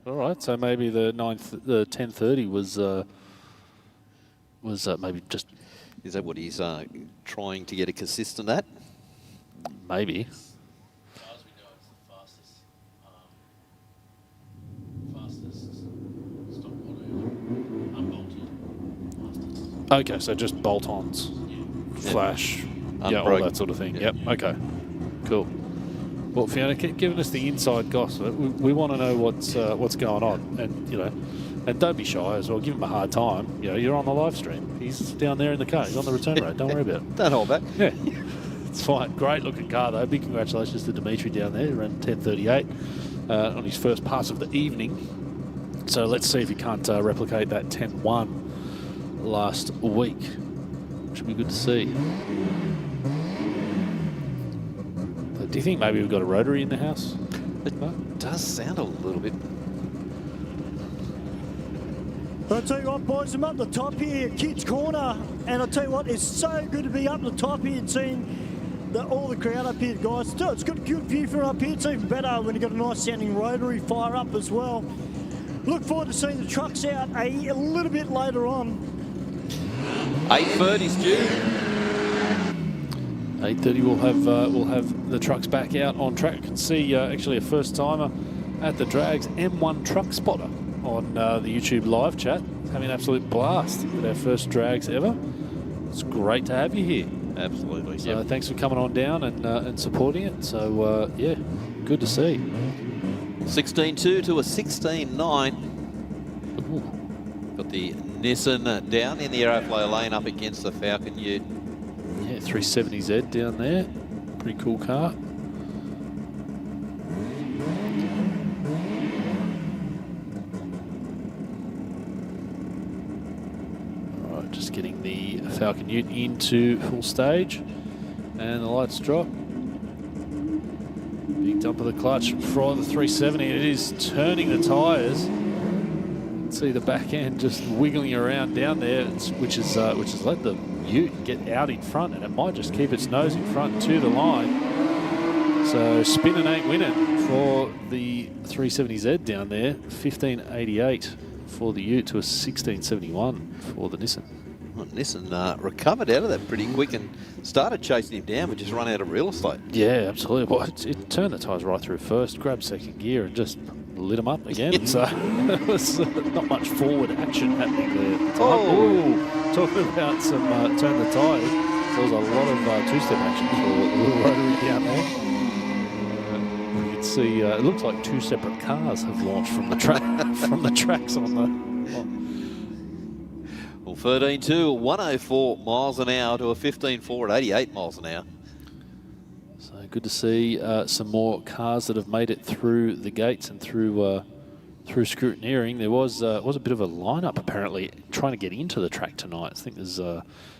all right. So maybe the 10:30 was maybe just. Is that what he's trying to get a consistent at? Maybe. Okay, so just bolt-ons, flash, yeah, all that sort of thing. Yep. Okay. Cool. Well, Fiona, keep giving us the inside gossip. We want to know what's going on, and you know, and don't be shy as well. Give him a hard time. You know, you're on the live stream. He's down there in the car. He's on the return road. Don't worry about it. Don't hold back. Yeah, it's fine. Great looking car though. Big congratulations to Dimitri down there, around 10:38 on his first pass of the evening. So let's see if he can't replicate that 10-1 last week. Should be good to see. But do you think maybe we've got a rotary in the house? It does sound a little bit. I'll tell you what, boys, I'm up the top here at Kids Corner, and I'll tell you what, it's so good to be up the top here and seeing all the crowd up here, guys. It's got a good view from up here. It's even better when you've got a nice sounding rotary fire up as well. Look forward to seeing the trucks out a little bit later on. 8:30's due. 8:30 we'll have the trucks back out on track. You can see actually a first timer at the DRAGS M1 truck spotter on the YouTube live chat. Having an absolute blast with our first drags ever. It's great to have you here. Absolutely. So thanks for coming on down and supporting it. So yeah, good to see. 16.2 to a 16.9. Got the Nissan down in the Aeroflow lane up against the Falcon Ute. Yeah, 370Z down there. Pretty cool car. All right, just getting the Falcon Ute into full stage. And the lights drop. Big dump of the clutch for the 370. It is turning the tyres. See the back end just wiggling around down there, which has let the Ute get out in front, and it might just keep its nose in front to the line. So spinning ain't winning for the 370Z down there. 1588 for the Ute to a 1671 for the Nissan. Well, Nissan recovered out of that pretty quick and started chasing him down, but just run out of real estate. Yeah, absolutely. Well, it turned the tyres right through first, grabbed second gear, and just lit them up again. So there was not much forward action happening there at the time. Oh, talking about some turn the tyres. There was a lot of two-step action for the rotary down there. We could see it looks like two separate cars have launched from the tracks on the. Well, 13.2, 104 miles an hour to a 15.4 at 88 miles an hour. So good to see some more cars that have made it through the gates and through scrutineering. There was a bit of a lineup apparently trying to get into the track tonight. I think there's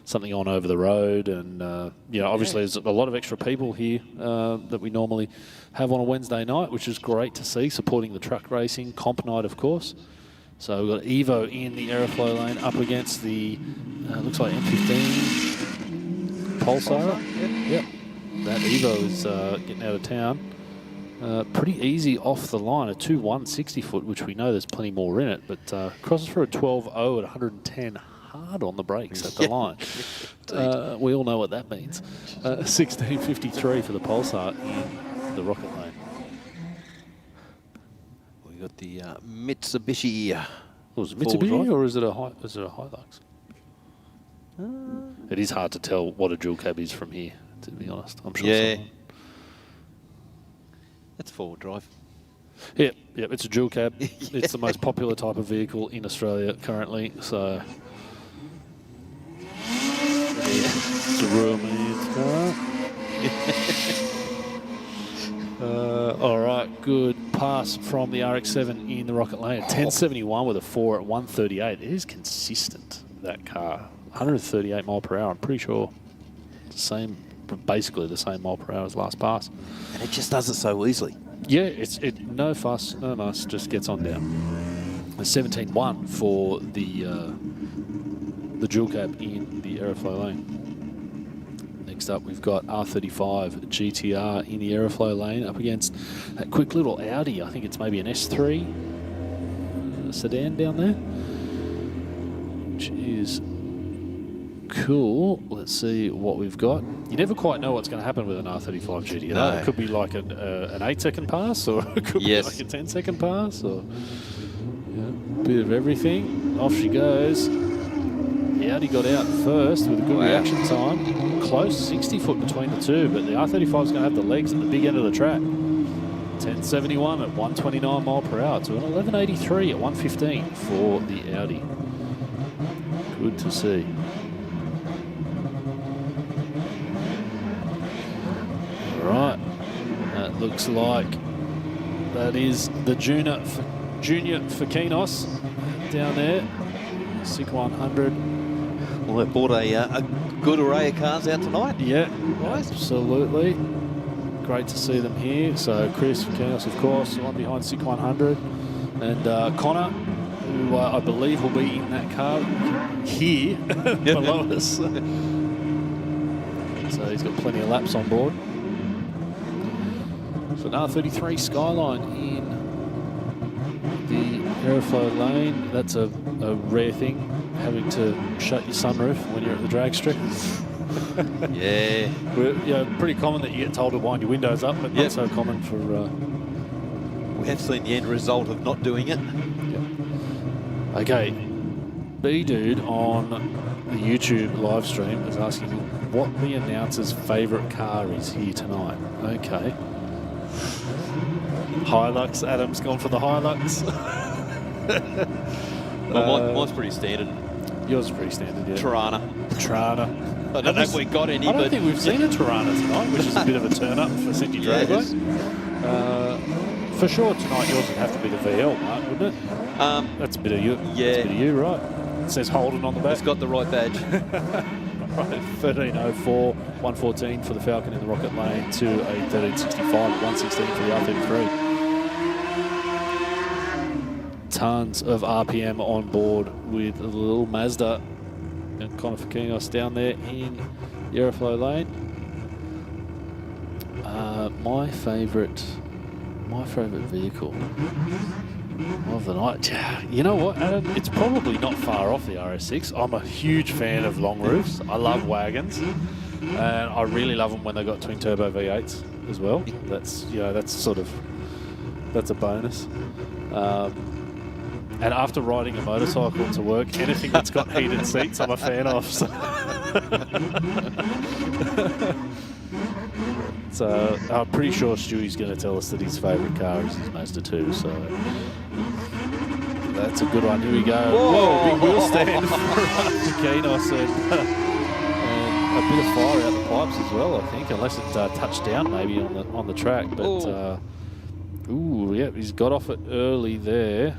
something on over the road, and obviously there's a lot of extra people here that we normally have on a Wednesday night, which is great to see, supporting the truck racing comp night, of course. So we've got Evo in the Aeroflow lane up against the looks like M15 Pulsar. Yep. That Evo is getting out of town. Pretty easy off the line, a 2.1 60-foot, which we know there's plenty more in it, but crosses for a 12.0 at 110 hard on the brakes at the line. We all know what that means. 16.53 for the Pulsar in the Rocket lane. We got the Mitsubishi. Was it Mitsubishi or is it a Hilux? It is hard to tell what a dual cab is from here, to be honest. I'm sure. Yeah. That's four-wheel drive. Yeah, it's a dual cab. It's the most popular type of vehicle in Australia currently. So, it's a real man's car. All right, good pass from the RX-7 in the Rocket lane. 1071 with a 4 at 138. It is consistent, that car. 138 mile per hour. I'm pretty sure it's the same, basically the same mile per hour as last pass. And it just does it so easily. Yeah, it no fuss, no muss, just gets on down. A 17.1 for the dual cab in the Aeroflow lane. Next up, we've got R35 GTR in the Aeroflow lane up against that quick little Audi. I think it's maybe an S3 sedan down there, which is cool. Let's see what we've got. You never quite know what's going to happen with an R35 GTR. No. It could be like an 8-second pass, or it could be like a 10-second pass, or a bit of everything. Off she goes. The Audi got out first with a good reaction time. Close, 60 foot between the two, but the R35 is going to have the legs at the big end of the track. 1071 at 129 mile per hour to an 1183 at 115 for the Audi. Good to see. All right, that looks like that is the Junior Fakinos down there. SIG 100. Well, they bought a good array of cars out tonight. Yeah, absolutely. Great to see them here. So Chris Fakinos, of course, the one behind SIG 100, and Connor, who I believe will be in that car here below us. So he's got plenty of laps on board. So an R33 Skyline in the Aeroflow lane. That's a rare thing, having to shut your sunroof when you're at the drag strip. Yeah. Pretty common that you get told to wind your windows up, but not so common for... we have seen the end result of not doing it. Okay, B-Dude on the YouTube live stream is asking what the announcer's favourite car is here tonight. Okay. Hilux. Adam's gone for the Hilux. Well, mine's pretty standard. Yours is pretty standard, yeah. Tirana. Tirana. I don't know if we got any, I don't but think we've seen a Tirana tonight, which is a bit of a turn-up for Sydney Dragway. For sure tonight yours would have to be the VL, Mark, wouldn't it? That's a bit of you. Yeah. That's a bit of you, right? It says Holden on the back. It's got the right badge. Right, 13.04, 114 for the Falcon in the Rocket Lane to a 13.65, 116 for the R33. Tons of RPM on board with a little Mazda and Connor Fakinos down there in the Aeroflow lane. My favourite vehicle of the night. You know what, Adam? It's probably not far off the RS6. I'm a huge fan of long roofs. I love wagons, and I really love them when they got twin turbo V8s as well. That's that's a bonus. And after riding a motorcycle to work, anything that's got heated seats, I'm a fan of. So I'm pretty sure Stewie's going to tell us that his favourite car is his Mazda 2. So that's a good one. Here we go. Whoa, big wheel stand for Fakinos and a bit of fire out the pipes as well, I think, unless it touched down maybe on the track. But ooh, yeah, he's got off it early there.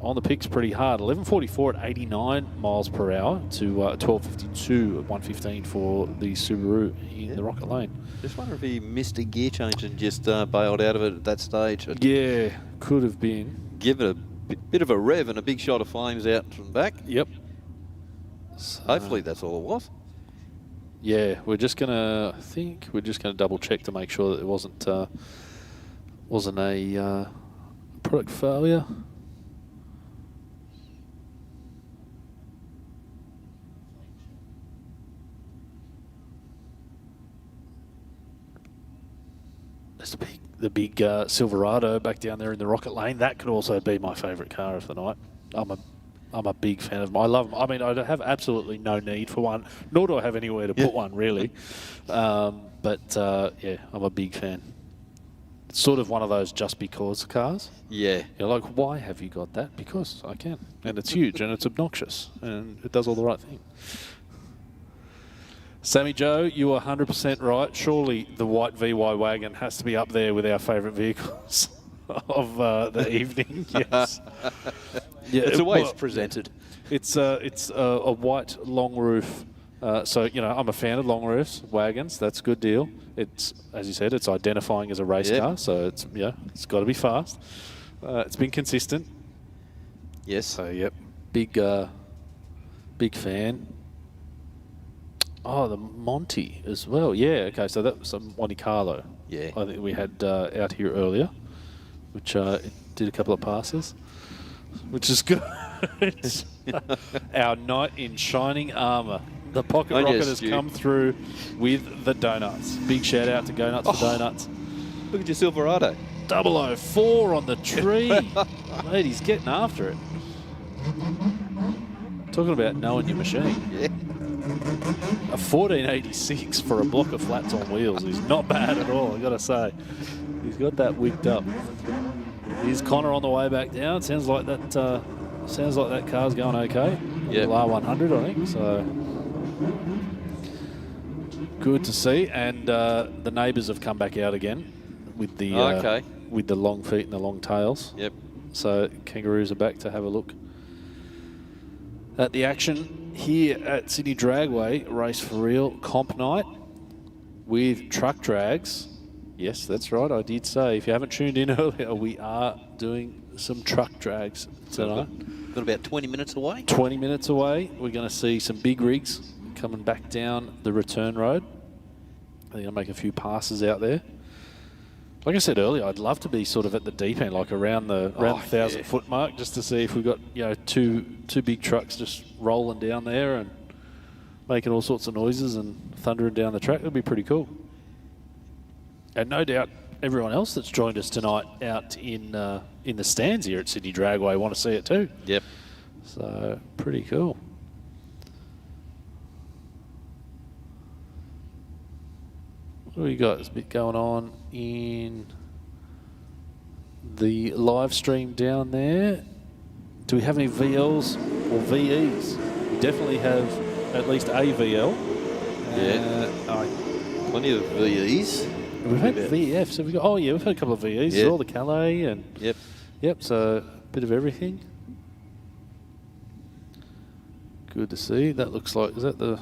On the picks pretty hard. 11.44 at 89 miles per hour to 12.52 at 115 for the Subaru in the Rocket Lane. Just wonder if he missed a gear change and just bailed out of it at that stage. Yeah, could have been. Give it a bit of a rev and a big shot of flames out from the back. Yep. So hopefully that's all it was. Yeah, I think we're just gonna double check to make sure that it wasn't a product failure. There's the big Silverado back down there in the Rocket Lane. That could also be my favourite car of the night. I'm a big fan of them. I love them. I mean, I have absolutely no need for one, nor do I have anywhere to put one, really. Yeah, I'm a big fan. It's sort of one of those just because cars. Yeah. You're like, why have you got that? Because I can. And it's huge and it's obnoxious and it does all the right thing. Sammy Joe, you are 100% right. Surely the white VY wagon has to be up there with our favourite vehicles of the evening. Yes. Yeah, it's the way it's presented. It's a white long roof. So, you know, I'm a fan of long roofs, wagons. That's a good deal. It's, as you said, it's identifying as a race car. So it's got to be fast. It's been consistent. Yes. So, yep, big fan. Oh, the Monty as well. Yeah, okay, so that was a Monte Carlo. Yeah. I think we had out here earlier, which did a couple of passes, which is good. Our knight in shining armour. The pocket rocket has come through with the donuts. Big shout out to Go Nuts for Donuts. Look at your Silverado. 004 on the tree. Mate, he's getting after it. Talking about knowing your machine. Yeah. A 1486 for a block of flats on wheels is not bad at all, I've got to say. He's got that wigged up. Here's Connor on the way back down. Sounds like that car's going okay. Yeah. R100, I think. So good to see. And the neighbours have come back out again with the with the long feet and the long tails. Yep. So kangaroos are back to have a look at the action here at Sydney Dragway, Race for Real comp night with truck drags. Yes, that's right, I did say. If you haven't tuned in earlier, we are doing some truck drags tonight. Got about 20 minutes away. 20 minutes away. We're going to see some big rigs coming back down the return road. I think I'll make a few passes out there. Like I said earlier, I'd love to be sort of at the deep end, like around the 1,000-foot mark, just to see if we've got, you know, two big trucks just rolling down there and making all sorts of noises and thundering down the track. That'd be pretty cool. And no doubt everyone else that's joined us tonight out in the stands here at Sydney Dragway want to see it too. Yep. So, pretty cool. What do we got? There's a bit going on in the live stream down there. Do we have any VLs or VEs? We definitely have at least a VL. Plenty of VEs. We've had VFs. Have we got? Oh yeah, we've had a couple of VEs. Yeah. All the Calais and yep. So a bit of everything. Good to see. That looks like, is that the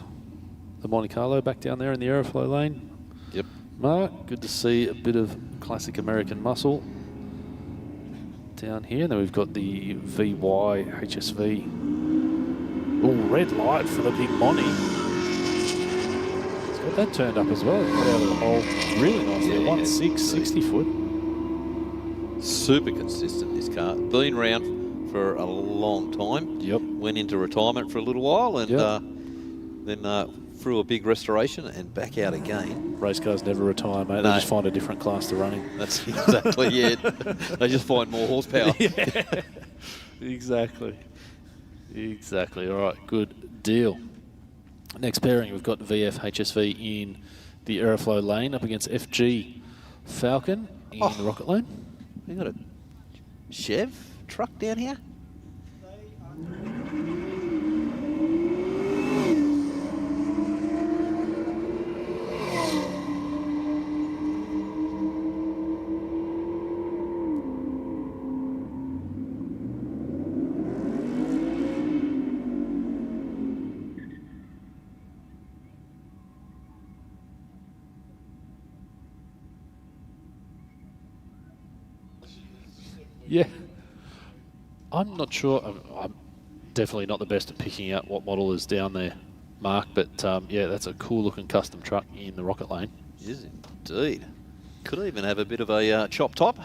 Monte Carlo back down there in the Aeroflow lane? Yep. Mark, good to see a bit of classic American muscle down here. Then we've got the VY HSV. Oh, red light for the big Monty. It's got that turned up as well. Got out of the hole really nicely. 1.6, 60 foot. Super consistent, this car. Been around for a long time. Yep. Went into retirement for a little while and then through a big restoration and back out again. Race cars never retire, mate. They just find a different class to run in. That's exactly it. They just find more horsepower. Yeah. Exactly. Exactly. All right, good deal. Next pairing, we've got VF HSV in the Aeroflow lane up against FG Falcon in the Rocket lane. We got a Chev truck down here. Yeah. I'm not sure. I'm definitely not the best at picking out what model is down there, Mark, but yeah, that's a cool looking custom truck in the Rocket lane. Yes, indeed. Could even have a bit of a chop top.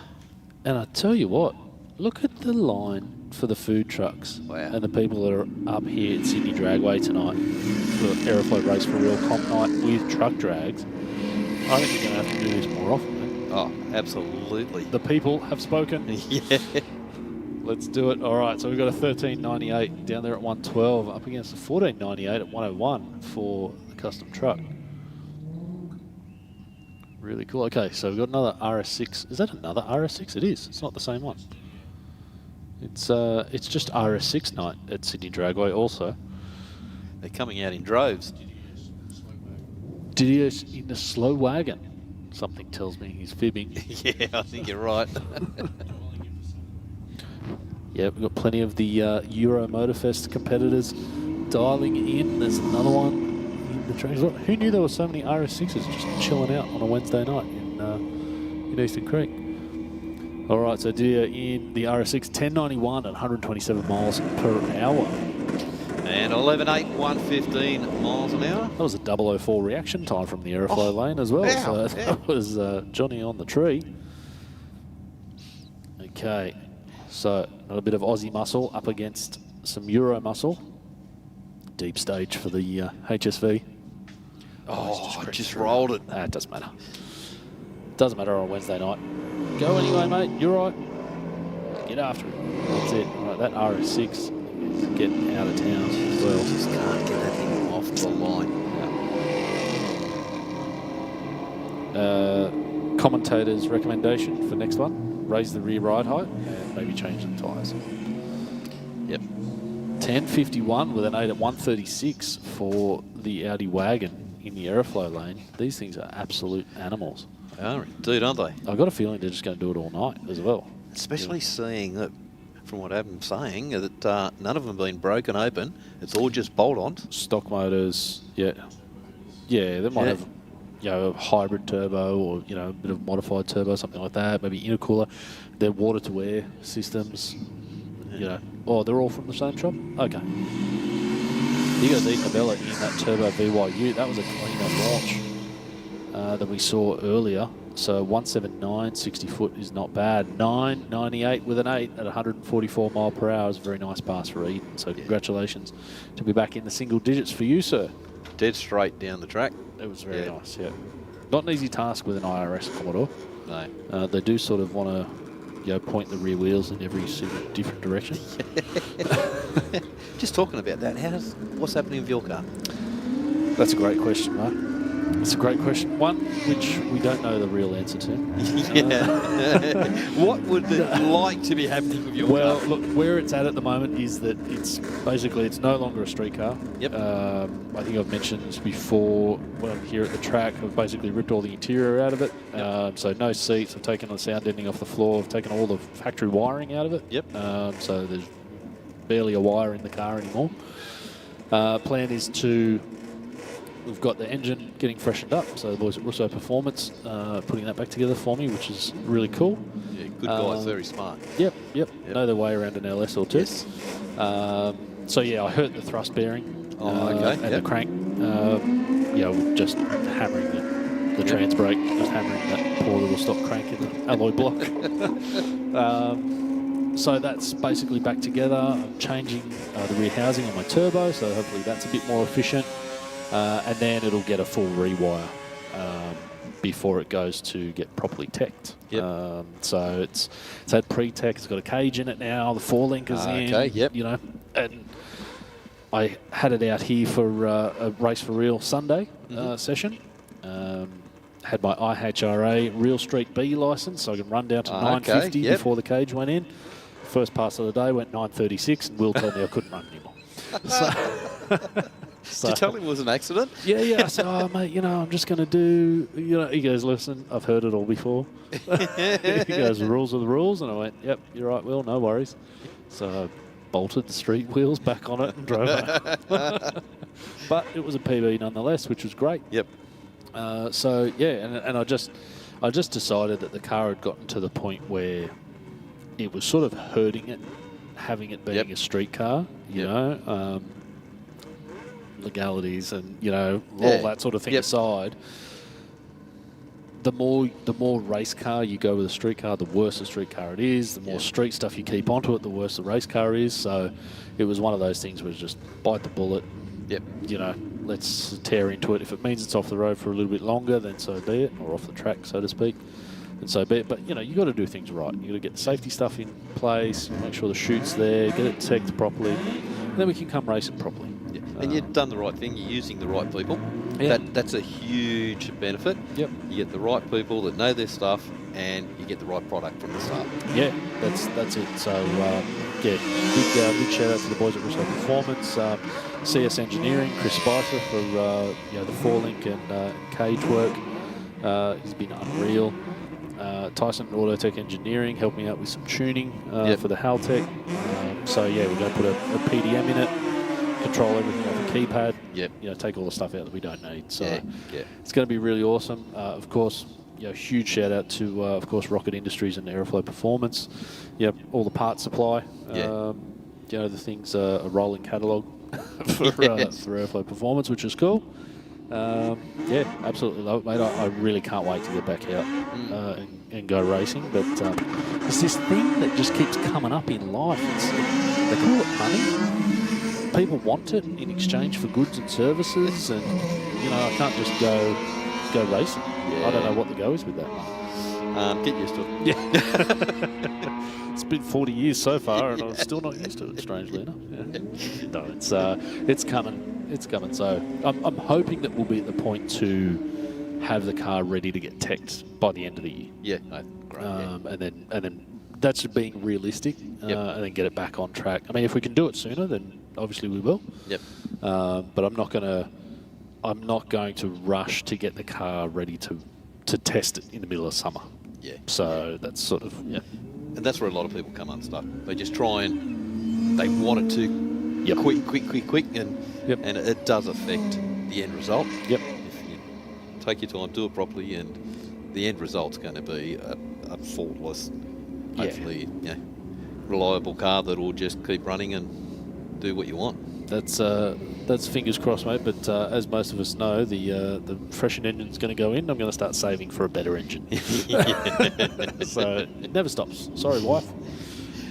And I tell you what, look at the line for the food trucks. Wow. And the people that are up here at Sydney Dragway tonight for Aeroflow Race for Real comp night with truck drags. I think we're going to have to do this more often, mate. Oh, absolutely. The people have spoken. Yeah. Let's do it. All right, so we've got a 13.98 down there at 112, up against a 14.98 at 101 for the custom truck. Really cool. Okay, so we've got another RS6. Is that another RS6? It is. It's not the same one. It's just RS6 night at Sydney Dragway also. They're coming out in droves. Didier's in a slow wagon. Something tells me he's fibbing. Yeah, I think you're right. Yeah, we've got plenty of the Euro Motorfest competitors dialing in. There's another one in the track. Who knew there were so many RS6s just chilling out on a Wednesday night in Eastern Creek? All right, so Didier in the RS6, 1091 at 127 miles per hour. And 11.8, 115 miles an hour. That was a 004 reaction time from the Aeroflow lane as well. Wow, So that was Johnny on the tree. Okay, so a bit of Aussie muscle up against some Euro muscle. Deep stage for the HSV. Oh, just rolled it. It doesn't matter. Doesn't matter on Wednesday night. Go anyway, mate. You're right. Get after it. That's it. All right, that RS6 is getting out of town as well. Just can't get that thing off the line. Commentator's recommendation for next one. Raise the rear ride height and maybe change the tyres. Yep. 10.51 with an 8 at 136 for the Audi wagon in the Aeroflow lane. These things are absolute animals. They are indeed, aren't they? I've got a feeling they're just going to do it all night as well. Especially seeing that, from what Adam's saying, that none of them have been broken open. It's all just bolt-ons. Stock motors, yeah. Yeah, they might have, you know, a hybrid turbo or, you know, a bit of modified turbo, something like that. Maybe intercooler. They're water-to-air systems. You know, oh, they're all from the same shop? Okay. You got Eden Bella in that turbo VYU. That was a cleaner launch than we saw earlier. So 179, 60 foot is not bad. 998 with an 8 at 144 mile per hour is a very nice pass for Eden. So congratulations to be back in the single digits for you, sir. Dead straight down the track. It was very nice, yeah. Not an easy task with an IRS Commodore. No. They do sort of want to point the rear wheels in every single different direction. Just talking about that, what's happening with your car? That's a great question, Mark. It's a great question. One which we don't know the real answer to. What would it like to be happening with your car? Well, look, where it's at the moment is that it's no longer a street car. Yep. I think I've mentioned this before when I'm here at the track. I've basically ripped all the interior out of it. Yep. So no seats. I've taken the sound deadening off the floor. I've taken all the factory wiring out of it. Yep. So there's barely a wire in the car anymore. Plan is to... We've got the engine getting freshened up, so the boys at Russo Performance putting that back together for me, which is really cool. Yeah, good guys, very smart. Yep. Know their way around an LS or two. Yes. So yeah, I hurt the thrust bearing okay. and the crank. Just hammering the trans brake, just hammering that poor little stock crank in the alloy block. So that's basically back together. I'm changing the rear housing on my turbo, so hopefully that's a bit more efficient. And then it'll get a full rewire before it goes to get properly teched. Yep. So it's had pre-tech. It's got a cage in it now. The four-link is in. Okay. Yep. And I had it out here for a Race for Real Sunday session. Had my IHRA Real Street B license, so I can run down to 950 before the cage went in. First pass of the day went 936, and Will told me I couldn't run anymore. Did you tell him it was an accident? Yeah. I said, oh, mate, I'm just going to do, he goes, listen, I've heard it all before. He goes, the rules are the rules. And I went, yep, you're right, Will, no worries. So I bolted the street wheels back on it and drove it. But it was a PB nonetheless, which was great. Yep. And I just decided that the car had gotten to the point where it was sort of hurting it, having it being a street car, you know. Legalities and all that sort of thing aside, the more race car you go with a street car, the worse the street car it is. The more street stuff you keep onto it, the worse the race car is. So it was one of those things where just bite the bullet. Yep. Let's tear into it. If it means it's off the road for a little bit longer, then so be it, or off the track, so to speak. And so be it. But you got to do things right. You got to get the safety stuff in place, make sure the chute's there, get it teched properly, and then we can come racing properly. And you've done the right thing. You're using the right people. Yeah. That's a huge benefit. Yep. You get the right people that know their stuff, and you get the right product from the start. Yeah, that's it. So big shout out to the boys at Russo Performance, CS Engineering, Chris Spicer for the four-link and cage work. He's been unreal. Tyson Autotech Engineering helped me out with some tuning for the Haltech. We're going to put a PDM in it. Control everything off the keypad. Yep. Take all the stuff out that we don't need. So it's going to be really awesome. Of course, huge shout out to of course Rocket Industries and AEROFLOW Performance. All the parts supply. The things a rolling catalogue for AEROFLOW Performance, which is cool. Absolutely love it, mate. I really can't wait to get back out and go racing. But it's this thing that just keeps coming up in life. They call it money. People want it in exchange for goods and services, and I can't just go racing. I don't know what the go is with that. Get used to it. Yeah. It's been 40 years so far, and I'm still not used to it, strangely enough. No, it's coming. It's coming. So I'm hoping that we'll be at the point to have the car ready to get teched by the end of the year. Yeah, great. And then that's being realistic, and then get it back on track. I mean, if we can do it sooner, then obviously we will. Yep. But I'm not going to rush to get the car ready to test it in the middle of summer. Yeah. So that's sort of And that's where a lot of people come unstuck. They just try and they want it to quick, and it does affect the end result. Yep. If you take your time, do it properly, and the end result's going to be a faultless, hopefully, reliable car that will just keep running and do what you want. That's fingers crossed, mate. But as most of us know, the freshened engine's going to go in. I'm going to start saving for a better engine. So it never stops. Sorry, wife,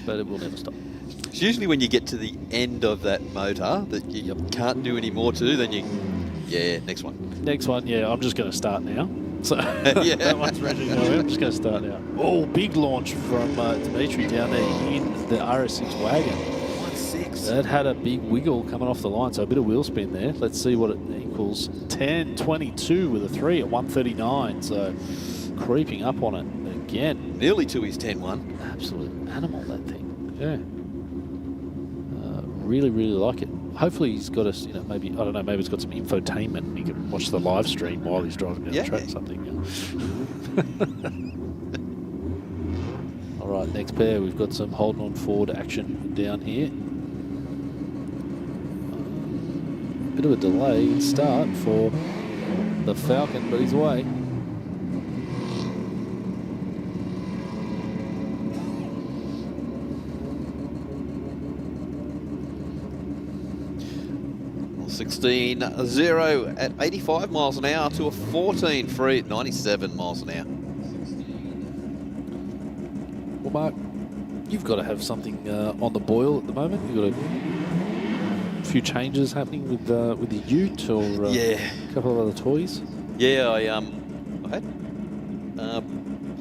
but it will never stop. It's usually when you get to the end of that motor that you can't do any more to, then next one. Next one, I'm just going to start now. So that one's ready to go. I'm just going to start now. Oh, big launch from Dimitri down there in the RS6 wagon. 1.6. That had a big wiggle coming off the line, so a bit of wheel spin there. Let's see what it equals. 10.22 with a 3 at 139. So creeping up on it again. Nearly to his 10.1. Absolute animal, that thing. Yeah. Really, really like it. Hopefully he's got us, maybe, I don't know, maybe it's got some infotainment and he can watch the live stream while he's driving down the track or something. All right, next pair, we've got some holding on forward action down here. Bit of a delay start for the Falcon, but he's away. Well, 16.0 at 85 miles an hour to a 14.3 at 97 miles an hour. Well, Mark, you've got to have something on the boil at the moment. You've got a few changes happening with the Ute or a couple of other toys. Yeah, I had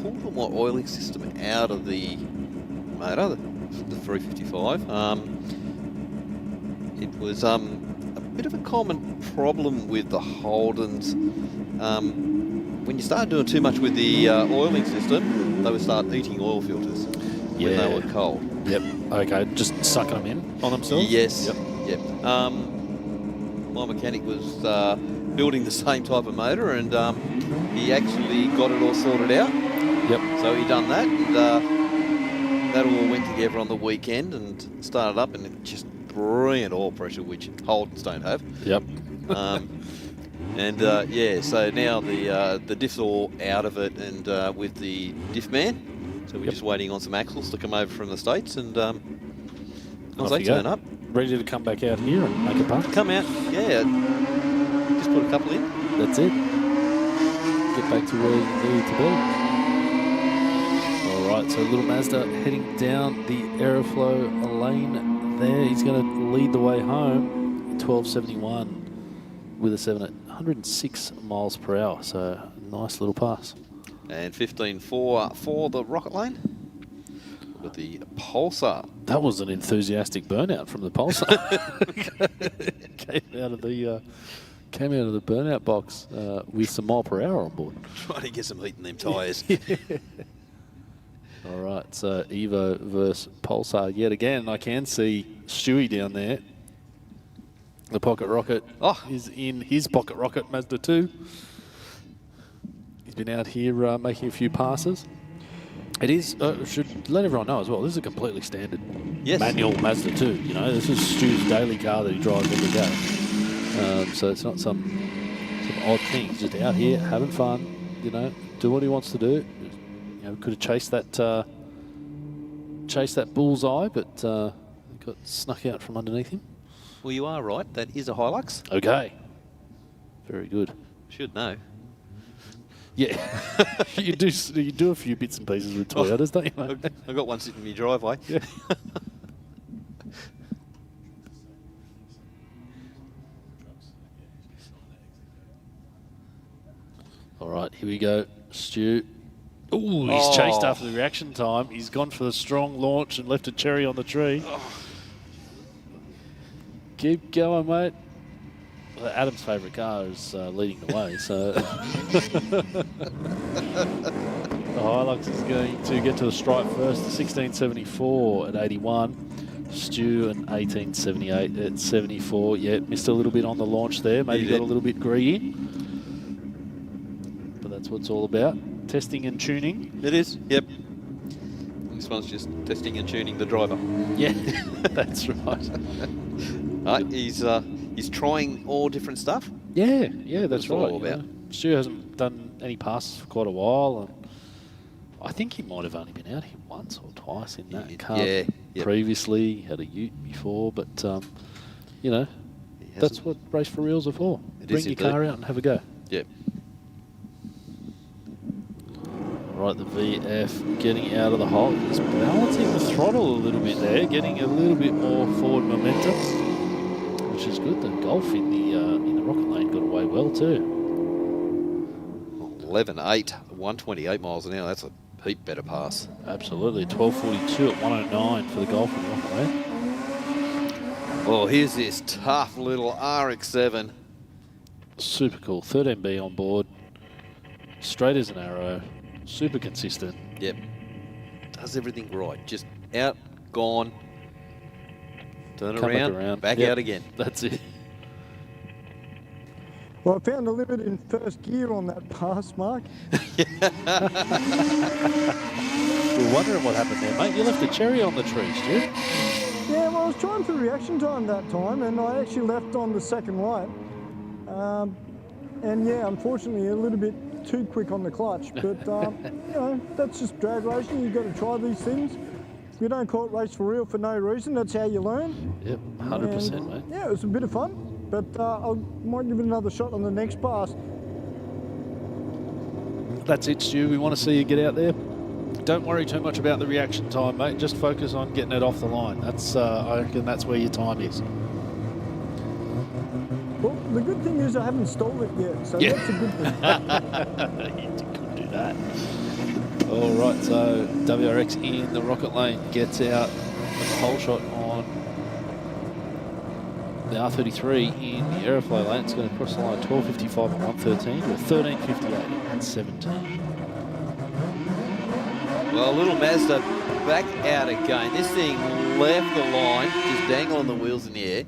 pulled my oiling system out of the motor, the 355. It was a bit of a common problem with the Holdens. When you start doing too much with the oiling system, they would start eating oil filters when they were cold. Yep. Okay, just sucking them in on themselves? Yes. Yep. My mechanic was building the same type of motor, and he actually got it all sorted out. Yep. So he done that, and that all went together on the weekend and started up, and it just brilliant oil pressure, which Holdens don't have. Yep. So now the diff's all out of it, and with the diff man, so we're just waiting on some axles to come over from the States, and once they turn up, ready to come back out here and make a punt. come out, just put a couple in. That's it. Get back to where you need to be. All right, so little Mazda heading down the Aeroflow lane there. He's going to lead the way home. 12.71 with a 7 at 106 miles per hour. So nice little pass. And 15.4 for the Rocket Lane with the Pulsar. That was an enthusiastic burnout from the Pulsar. Came out of the burnout box with some mile per hour on board. Trying to get some heat in them tyres. All right, so Evo versus Pulsar yet again. I can see Stewie down there. The Pocket Rocket is in his Pocket Rocket Mazda 2. He's been out here making a few passes. It is, should let everyone know as well, this is a completely standard manual Mazda 2. This is Stu's daily car that he drives every day. So it's not some odd thing. He's just out here having fun, do what he wants to do. Could have chased that bullseye, but got snuck out from underneath him. Well, you are right. That is a Hilux. Okay. Very good. Should know. Yeah. you do a few bits and pieces with Toyotas, don't you, mate? I've got one sitting in my driveway. Yeah. All right, here we go. Stu. Ooh, he's chased after the reaction time. He's gone for the strong launch and left a cherry on the tree. Keep going, mate. Well, Adam's favourite car is leading the way, so the Hilux is going to get to the stripe first. 16.74 at 81. Stu and 18.78 at 74. Yeah, missed a little bit on the launch there. Maybe got a little bit greedy. But that's what it's all about. Testing and tuning. It is, yep. This one's just testing and tuning the driver. Yeah, that's right. He's trying all different stuff. Yeah, that's right. All about. Stu hasn't done any passes for quite a while, and I think he might have only been out here once or twice in that car. Yeah, previously, he had a Ute before, but that's what Race for Reals are for. Bring your car out and have a go. Yep. Right, the VF getting out of the hole. He's balancing the throttle a little bit there, getting a little bit more forward momentum, which is good. The Golf in the Rocket Lane got away well too. 11.8, 128 miles an hour. That's a heap better pass. Absolutely. 12.42 at 109 for the golf in Rockaway. Oh, here's this tough little RX-7. Super cool. 13B on board. Straight as an arrow. Super consistent. Yep. Does everything right. Just out, gone. Turn around, back out again. That's it. Well, I found the limit in first gear on that pass, Mark. We're wondering what happened there, mate. You left a cherry on the tree, Stu. Yeah, well, I was trying for reaction time that time, and I actually left on the second light. And yeah, unfortunately, a little bit too quick on the clutch. But, you know, that's just drag racing. You've got to try these things. You don't call it race for real for no reason. That's how you learn. Yep, 100%, mate. Yeah, it was a bit of fun, but I might give it another shot on the next pass. That's it, Stu. We want to see you get out there. Don't worry too much about the reaction time, mate. Just focus on getting it off the line. That's, I reckon that's where your time is. Well, the good thing is I haven't stole it yet, so that's a good thing. You could do that. All right, so WRX in the rocket lane gets out the pole shot on the R33 in the AEROFLOW lane. It's going to cross the line 12.55 at 113 to 13.58 at 17. Well, little Mazda back out again. This thing left the line, just dangling the wheels in the air.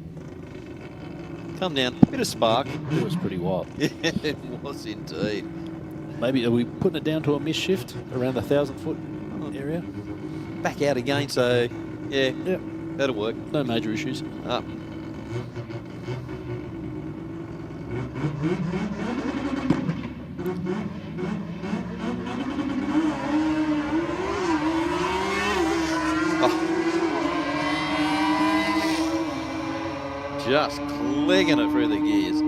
Come down, bit of spark. It was pretty wild. Yeah, it was indeed. Maybe are we putting it down to a miss shift around the 1,000-foot area? Back out again, so yeah, that'll work. No major issues. Up. Just clicking it through the gears.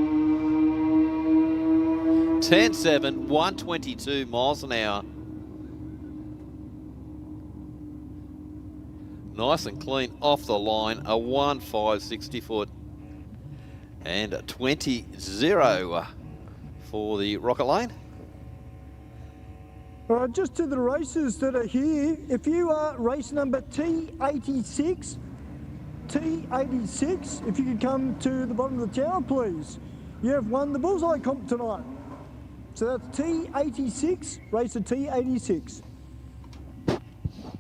10.7, 122 miles an hour. Nice and clean off the line, a 1.5 60 foot. And a 20.0 for the rocket lane. All right, just to the racers that are here, if you are race number T86, if you could come to the bottom of the tower, please. You have won the bullseye comp tonight. So that's T86, racer T86.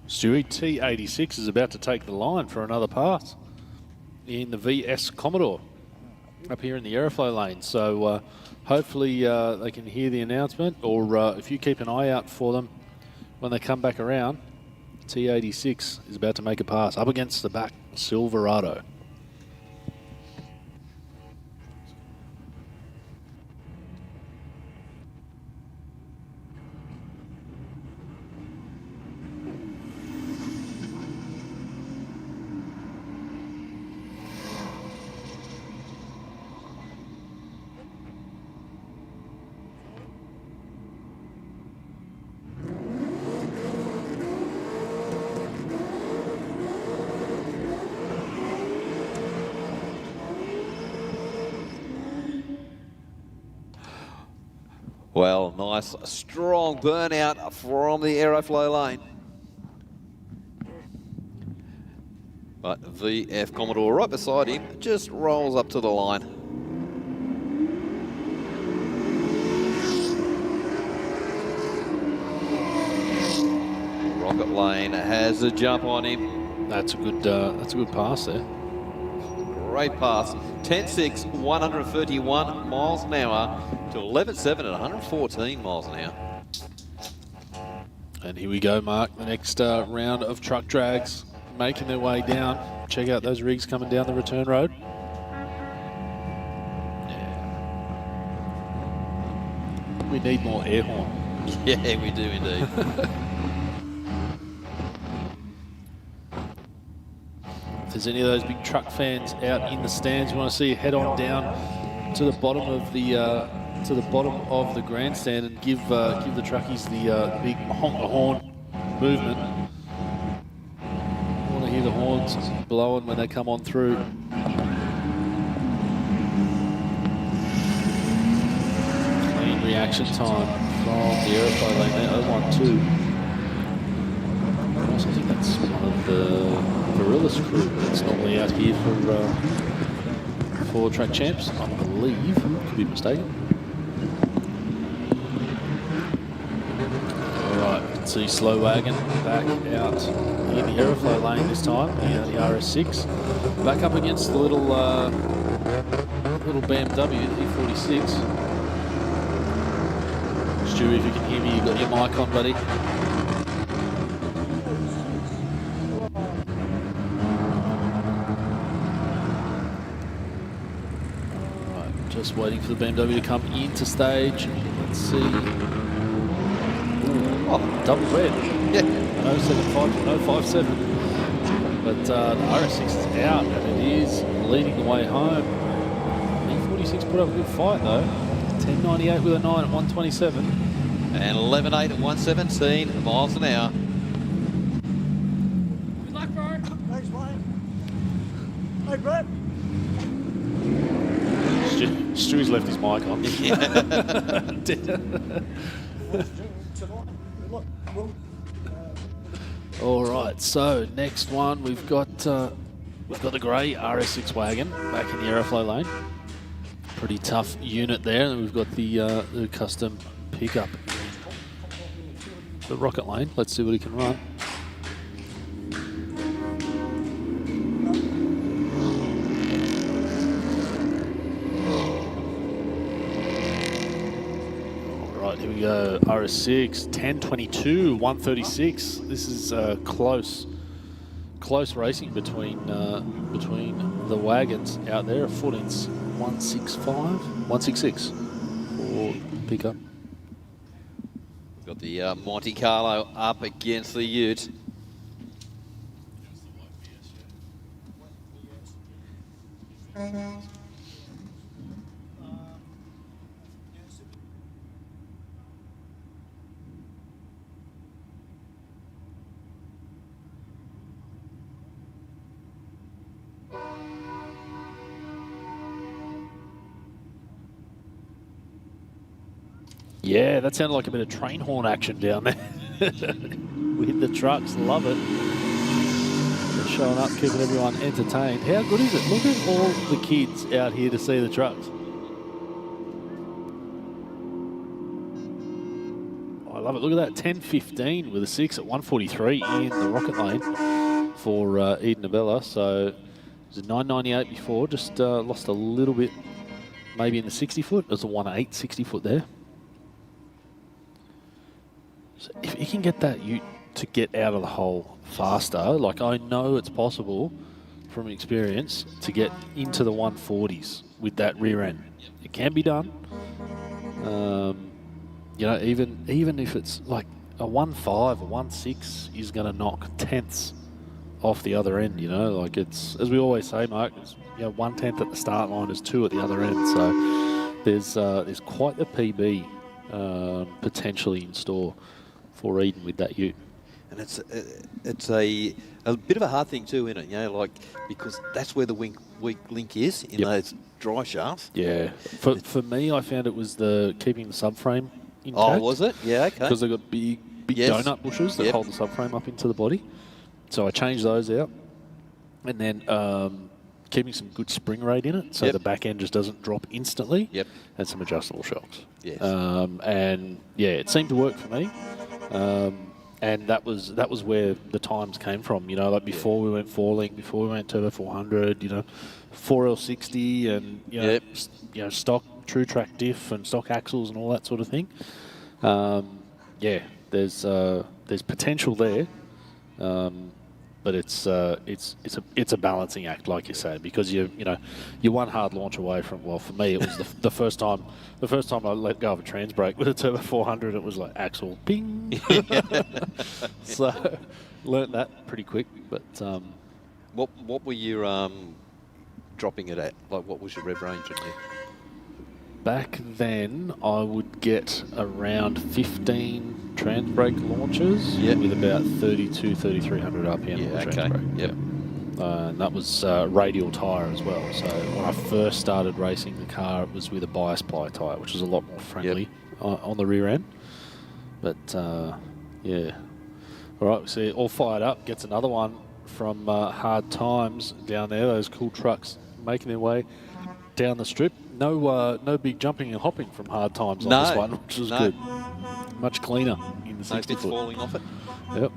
Stewie, T86 is about to take the line for another pass in the VS Commodore up here in the AEROFLOW lane. So hopefully they can hear the announcement, or if you keep an eye out for them when they come back around, T86 is about to make a pass up against the back Silverado. Well, nice, strong burnout from the AEROFLOW lane. But VF Commodore right beside him just rolls up to the line. Rocket lane has a jump on him. That's a good pass there. Great pass. 10.6, 131 miles an hour to 11.7 at 114 miles an hour. And here we go, Mark. The next round of truck drags making their way down. Check out those rigs coming down the return road. Yeah. We need more air horn. Yeah, we do indeed. If there's any of those big truck fans out in the stands, you want to see you head on down to the bottom of the grandstand and give the truckies the big honk the horn movement. You want to hear the horns blowing when they come on through. Clean reaction time from the Aeroflow lane there, 012. I also think that's one of the Gorillas crew that's normally out here for track champs, I believe. Could be mistaken. Alright, you can see Slow Wagon back out in the Aeroflow lane this time, the RS6. Back up against the little BMW E46. Stu, if you can hear me, you got your mic on, buddy. Alright, just waiting for the BMW to come into stage. Let's see. Ooh, oh, double red. Yeah. 075 to 057. But the RS6 is out and it is leading the way home. E46 put up a good fight though. 10.98 with a 9 at 127. And 11.8 at 117 miles an hour. Good luck, bro. Thanks, mate. Hey, Brett. Stu's left his mic on. All right, so next one we've got the grey RS6 wagon back in the Aeroflow lane. Pretty tough unit there, and we've got the custom pickup in the rocket lane. Let's see what he can run. Here we go, RS6, 10.22, 136. This is close racing between the wagons out there. A foot in 166 for pickup. Got the Monte Carlo up against the Ute. Yeah, that sounded like a bit of train horn action down there. With the trucks, love it. They're showing up, keeping everyone entertained. How good is it? Look at all the kids out here to see the trucks. I love it. Look at that, 10.15 with a 6 at 143 in the rocket lane for Eden Abella. So it was a 9.98 before, just lost a little bit maybe in the 60 foot. It was a 1.8 60 foot there. So if he can get that ute to get out of the hole faster, like I know it's possible from experience to get into the 140s with that rear end. It can be done. You know, even if it's like a 1.5 or 1.6 is going to knock tenths off the other end. You know, like it's, as we always say, Mark, it's, you know, 1/10 at the start line is 2 at the other end. So there's quite a PB potentially in store for Eden with that ute. And it's a bit of a hard thing too, isn't it? You know, like, because that's where the weak link is in those dry shafts. Yeah. For me, I found it was the keeping the subframe intact. Oh, was it? Yeah, okay. Because they've got big donut bushes that hold the subframe up into the body. So I changed those out. And then keeping some good spring rate in it so the back end just doesn't drop instantly. Yep. And some adjustable shocks. Yes. And yeah, it seemed to work for me. And that was where the times came from, you know, like before we went 4-link, before we went Turbo 400, you know, 4L60 and, you know, stock true track diff and stock axles and all that sort of thing. Yeah, there's potential there. But it's a balancing act, like you say, because you're one hard launch away from, well, for me it was the first time I let go of a trans brake with a Turbo 400, it was like axle ping. So learnt that pretty quick. But what were you dropping it at? Like, what was your rev range in there? Back then, I would get around 15 trans brake launches with about 3,200 RPM on the trans brake. Yep. And that was radial tyre as well. So when I first started racing the car, it was with a bias ply tyre, which was a lot more friendly on the rear end. But yeah. All right, we see it all fired up. Gets another one from Hard Times down there. Those cool trucks making their way down the strip. No big jumping and hopping from Hard Times on this one, which was good. Much cleaner in the 60 bits foot. falling off it. Yep.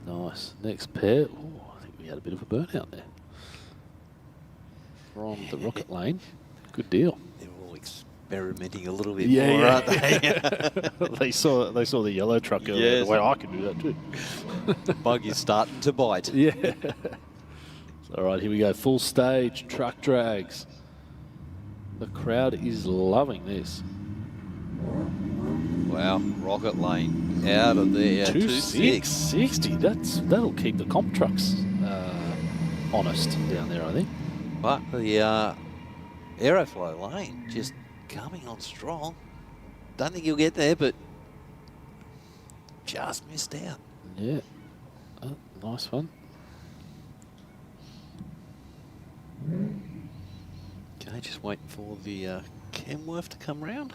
Nice. Next pair. Ooh, I think we had a bit of a burnout there. From the rocket lane. Good deal. They're all experimenting a little bit more, aren't they? They saw the yellow truck earlier. Yes. Well, I can do that too. Bug is starting to bite. Yeah. All right, here we go. Full stage truck drags. The crowd is loving this. Wow, rocket lane out of there. 260. That'll keep the comp trucks honest down there, I think. But the AEROFLOW lane just coming on strong. Don't think he'll get there, but just missed out. Yeah. Oh, nice one. Okay, just waiting for the Kenworth to come round.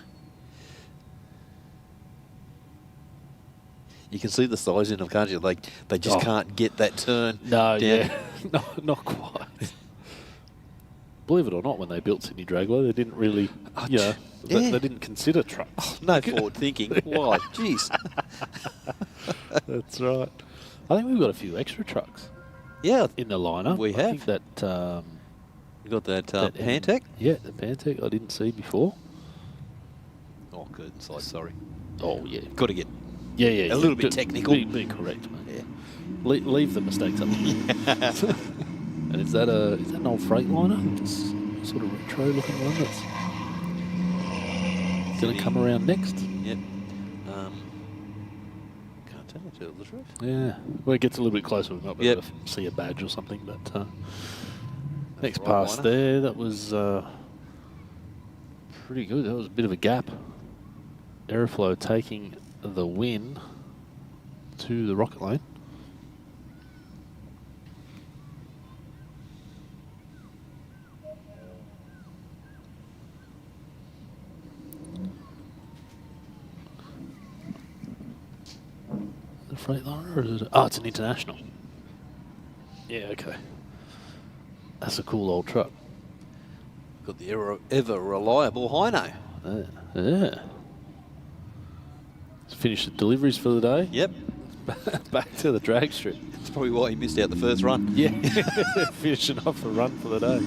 You can see the size in them, can't you? Like they just can't get that turn. No, down. yeah, no, not quite. Believe it or not, when they built Sydney Dragway, they didn't really, they didn't consider trucks. Oh, no forward thinking. Why? Jeez. That's right. I think we've got a few extra trucks. Yeah, in the lineup. We have. I think that. You got that Pantec? Yeah, the Pantec I didn't see before. Oh, curtain size, sorry. Oh, yeah. Got to get a little bit technical. Be correct, mate. Yeah. Leave the mistakes up to you. And is that an old Freightliner? This sort of retro looking one that's going to come around next? Yep. Can't tell the truth. Yeah. Well, it gets a little bit closer. We might be able to see a badge or something, but next pass there, that was pretty good. That was a bit of a gap. AEROFLOW taking the win to the rocket lane. The Freightliner, or is it? Oh, it's an International. Yeah, okay. That's a cool old truck. Got the ever reliable Hino. Yeah. Let's finish the deliveries for the day. Yep. Back to the drag strip. That's probably why he missed out the first run. Yeah. Finishing off the run for the day.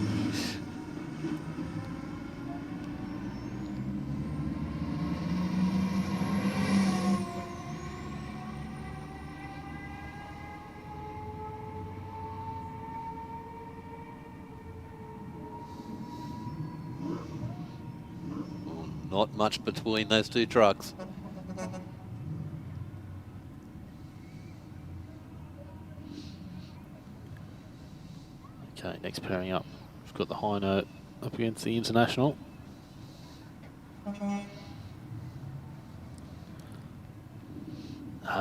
Not much between those two trucks. Okay, next pairing up. We've got the Hino up against the International.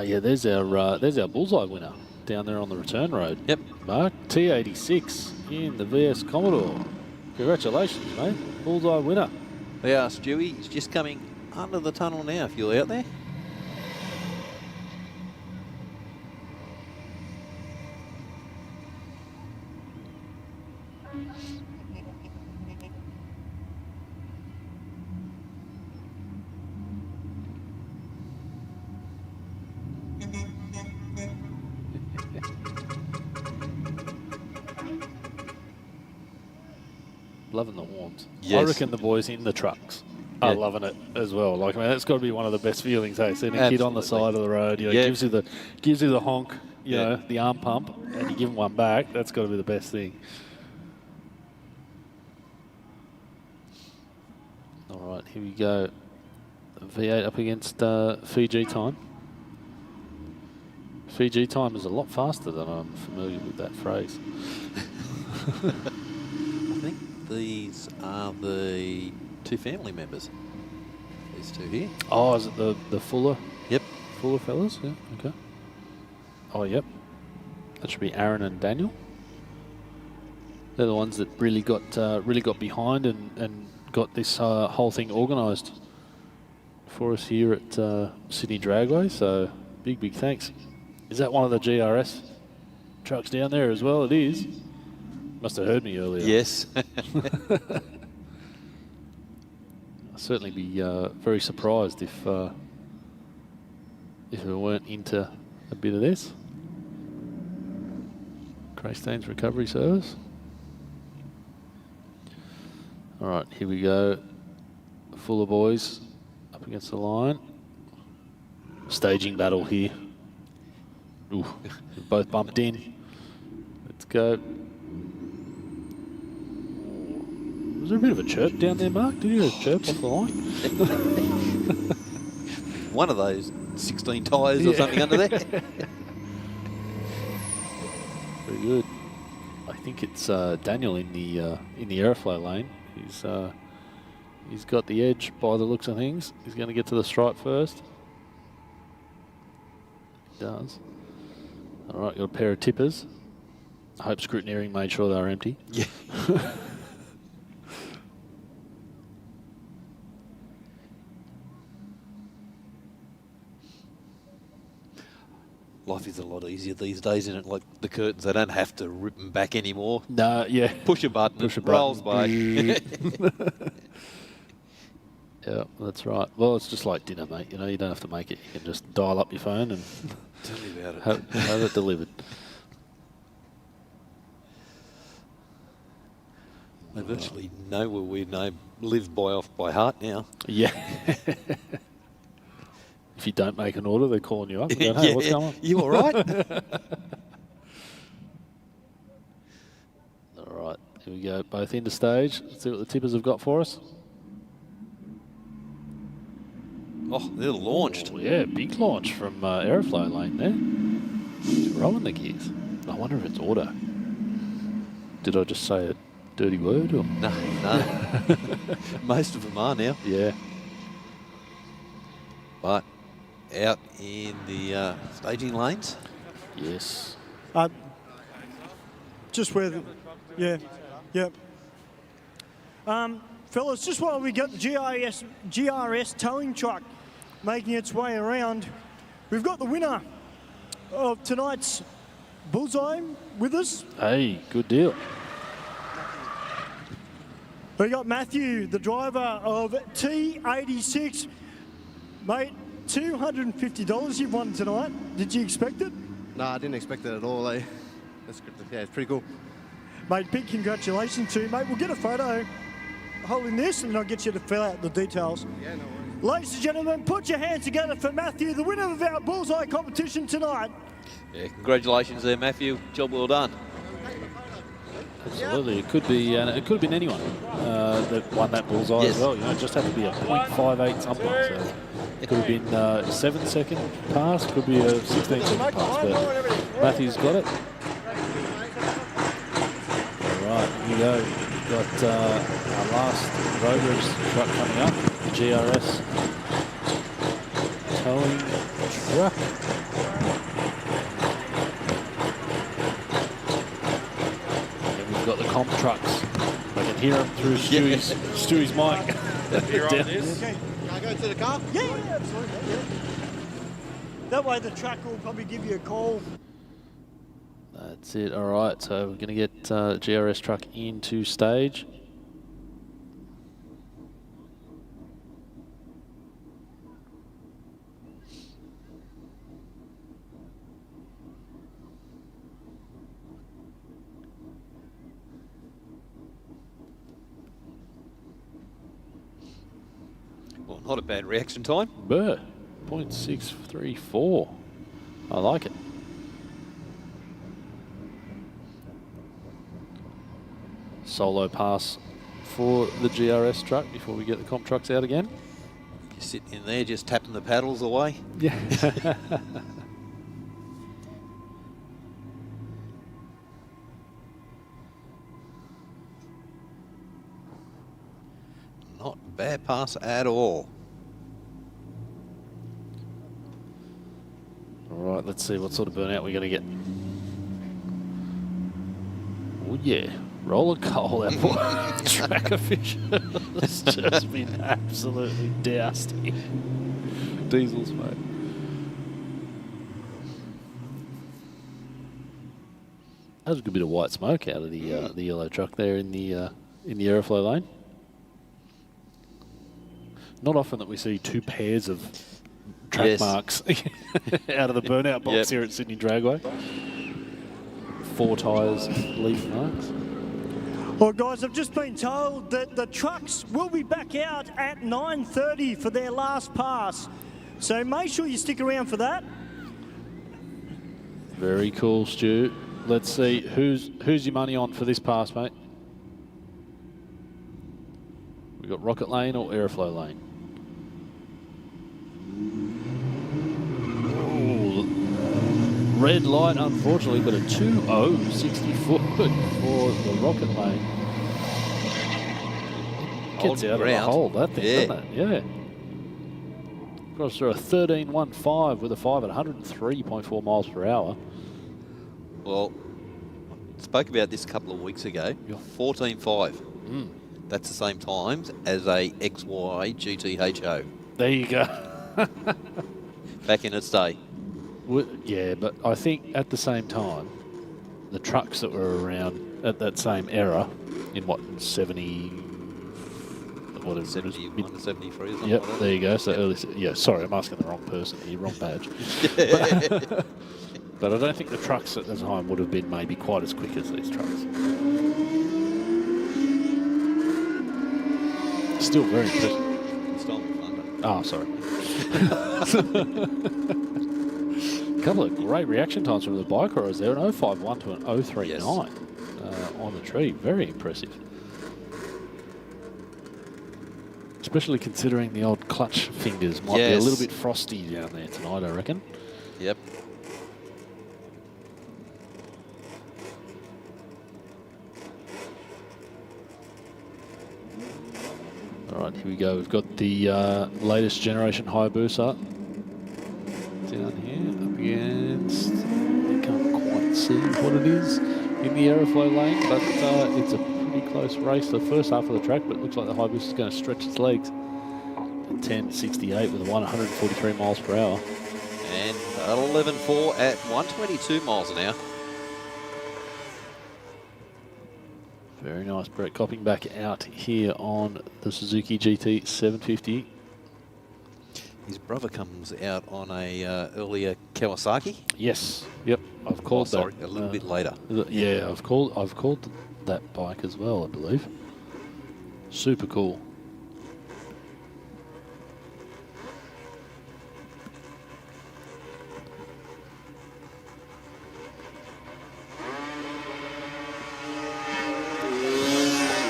Yeah, there's our bullseye winner down there on the return road. Yep. Mark, T86 in the VS Commodore. Congratulations, mate. Bullseye winner. Yeah, Stewie is just coming under the tunnel now, if you're out there. Loving the horns. Yes. I reckon the boys in the trucks are loving it as well. Like, I mean, that's got to be one of the best feelings, hey? Seeing a kid on the side of the road, gives you the honk, you know, the arm pump, and you give him one back. That's got to be the best thing. All right, here we go. V8 up against Fiji time. Fiji time is a lot faster than I'm familiar with that phrase. I think these are the two family members. These two here. Oh, is it the Fuller? Yep. Fuller fellas? Yeah, okay. Oh, yep. That should be Aaron and Daniel. They're the ones that really got behind and got this whole thing organised for us here at Sydney Dragway. So big thanks. Is that one of the GRS trucks down there as well? It is. Must have heard me earlier. Yes. I'll certainly be very surprised if we weren't into a bit of this. Craystain's recovery service. All right, here we go. Fuller boys up against the line. Staging battle here. Ooh, both bumped in. Let's go. Was there a bit of a chirp down there, Mark? Did you hear a chirp off the line? One of those 16 tyres or something under there. Very good. I think it's Daniel in the AEROFLOW lane. He's got the edge by the looks of things. He's going to get to the stripe first. He does. All right, got a pair of tippers. I hope scrutineering made sure they were empty. Yeah. Life is a lot easier these days, isn't it? Like the curtains, they don't have to rip them back anymore. No, yeah. Push a button, Push a it rolls by. Yeah, that's right. Well, it's just like dinner, mate. You know, you don't have to make it. You can just dial up your phone and Tell me about it. have it delivered. They virtually know where we live by heart now. Yeah. If you don't make an order, they're calling you up and going, hey, what's going on? You all right? All right, here we go. Both into stage. Let's see what the tippers have got for us. Oh, they're launched. Oh, yeah, big launch from AEROFLOW lane there. He's rolling the gears. I wonder if it's auto. Did I just say a dirty word? Or? No. Most of them are now. Yeah. But out in the staging lanes. Yes. Just where the, yeah. Fellas, just while we got the GRS towing truck making its way around, we've got the winner of tonight's bullseye with us. Hey, good deal. We got Matthew, the driver of T86. Mate, $250 you've won tonight. Did you expect it? No, I didn't expect it at all. That's, yeah, it's pretty cool. Mate, big congratulations to you, mate. We'll get a photo holding this and I'll get you to fill out the details. Yeah, no worries. Ladies and gentlemen, put your hands together for Matthew, the winner of our bullseye competition tonight. Yeah, congratulations there, Matthew. Job well done. Absolutely, it could be, and it could have been anyone that won that bullseye Yes. as well. You know, it just had to be a .58 something. So it could have been a 7-second pass, could be a 16-second pass, but Matthew's got it. All right, here we go. We've got our last road race truck coming up, the GRS towing truck. We've got the comp trucks. I can hear them through Stewie's mic. Okay. Can I go to the car? Yeah, absolutely. Yeah. That way the truck will probably give you a call. That's it. All right, so we're going to get GRS truck into stage. Well, not a bad reaction time. 0.634. I like it. Solo pass for the GRS truck before we get the comp trucks out again. You're sitting in there just tapping the paddles away. Yeah. Not a bad pass at all. All right, right, let's see what sort of burnout we're going to get. Oh, yeah. Roller coal, that boy. Track official has just been absolutely doused in diesel smoke. That was a good bit of white smoke out of the yellow truck there in the aeroflow lane. Not often that we see two pairs of track marks out of the burnout box here at Sydney Dragway. 4 tyres, leaf marks. Well, guys, I've just been told that the trucks will be back out at 9:30 for their last pass. So make sure you stick around for that. Very cool, Stu. Let's see, who's your money on for this pass, mate? We got Rocket Lane or Aeroflow Lane? Ooh, red light, unfortunately, but a 2:0.60 foot for the Rocket Lane. Gets out of the hole, that thing, doesn't it? Yeah. Cross through a 13.15 with a 5 at 103.4 miles per hour. Well, spoke about this a couple of weeks ago. 14.5. That's the same times as a XY GTHO. There you go. Back in its day. Yeah, but I think at the same time, the trucks that were around at that same era, in what, 70... What is 71 to 73 or something Yep, like that. there you go. So early, yeah, sorry, I'm asking the wrong person here, wrong badge. But I don't think the trucks at the time would have been maybe quite as quick as these trucks. Still very impressive. Stole my thunder. Oh, sorry. A couple of great reaction times from the bike riders there, an 0.51 to an 0.39 on the tree. Very impressive. Especially considering the old clutch fingers might be a little bit frosty down there tonight, I reckon. Yep. All right, here we go. We've got the latest generation Hayabusa down here up against. You can't quite see what it is in the aeroflow lane, but it's a pretty close race. The first half of the track, but it looks like the Hayabusa is going to stretch its legs. 10.68 with 143 miles per hour. And 11.4 at 122 miles an hour. Very nice. Brett Copping back out here on the Suzuki GT 750. His brother comes out on a earlier Kawasaki. Yes. Yep. I've called that. Sorry, a little bit later. Yeah, I've called that bike as well, I believe. Super cool.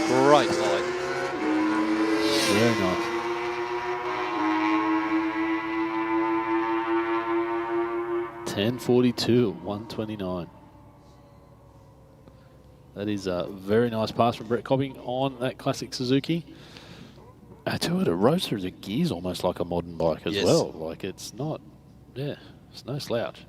Great light. Very nice. .10.42, 129. That is a very nice pass from Brett Copping on that classic Suzuki. I tell you what, it rose through the gears almost like a modern bike as well. Like it's not, it's no slouch.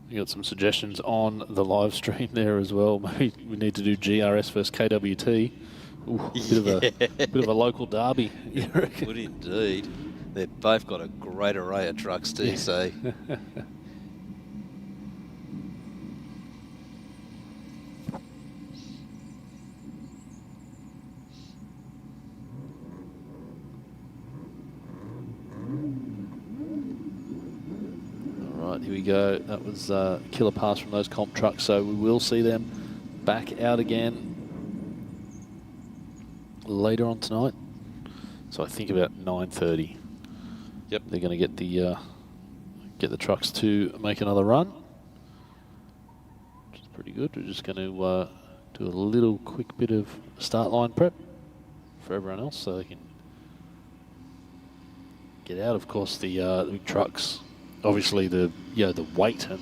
You got some suggestions on the live stream there as well. Maybe we need to do GRS versus KWT. Ooh, bit of a local derby. Would indeed. They've both got a great array of trucks too, so. Here we go. That was a killer pass from those comp trucks, so we will see them back out again later on tonight. So I think about 9:30. Yep. They're going to get the trucks to make another run. pretty good. We're just going to do a little quick bit of start line prep for everyone else so they can get out. Of course, the big trucks, obviously the weight and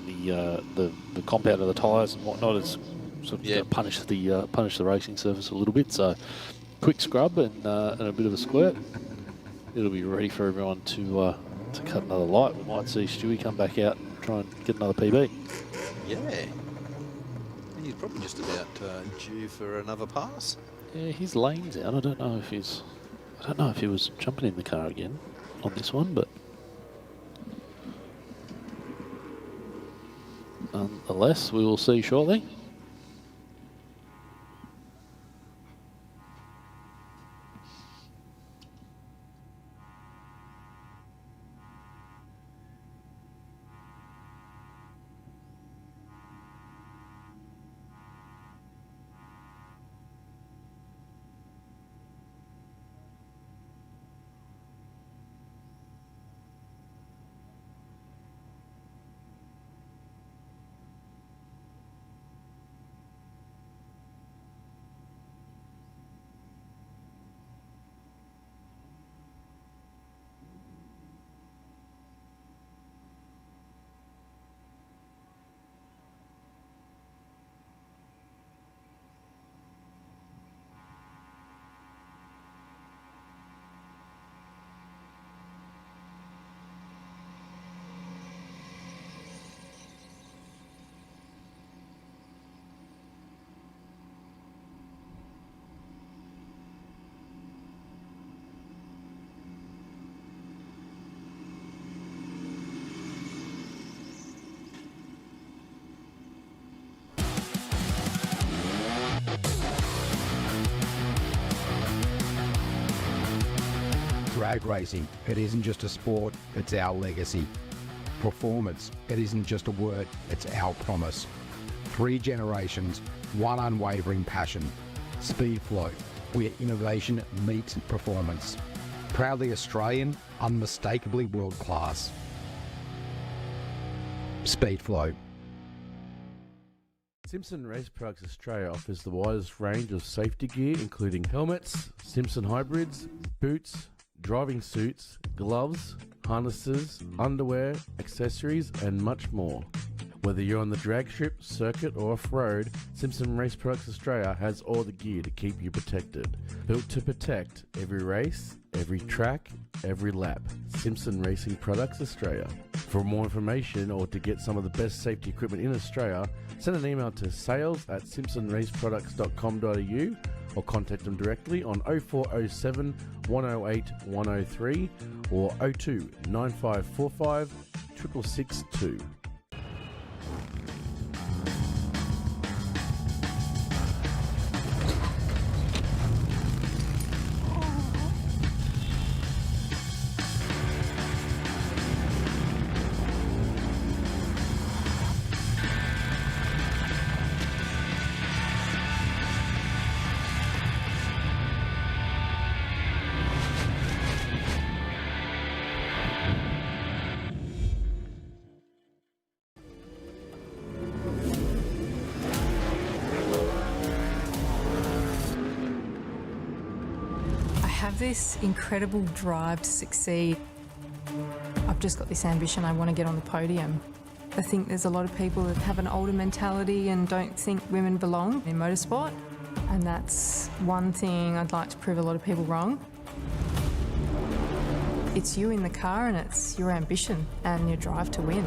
the compound of the tyres and whatnot is sort of going to punish the racing surface a little bit. So quick scrub and a bit of a squirt. It'll be ready for everyone to cut another light. We might see Stewie come back out and try and get another PB. Yeah. He's probably just about due for another pass. Yeah, his lane's out. I don't know if he was jumping in the car again on this one, but nonetheless, we will see shortly. Drag racing, it isn't just a sport, it's our legacy. Performance, it isn't just a word, it's our promise. 3 generations, 1 unwavering passion. Speedflow, where innovation meets performance. Proudly Australian, unmistakably world class. Speedflow. Simpson Race Products Australia offers the widest range of safety gear, including helmets, Simpson hybrids, boots, driving suits, gloves, harnesses, underwear, accessories, and much more. Whether you're on the drag strip, circuit, or off-road, Simpson Race Products Australia has all the gear to keep you protected. Built to protect every race, every track, every lap. Simpson Racing Products Australia. For more information or to get some of the best safety equipment in Australia, send an email to sales@simpsonraceproducts.com.au or contact them directly on 0407 108 103 or 02 9545 6662. I have this incredible drive to succeed. I've just got this ambition, I want to get on the podium. I think there's a lot of people that have an older mentality and don't think women belong in motorsport, and that's one thing I'd like to prove a lot of people wrong. It's you in the car and it's your ambition and your drive to win.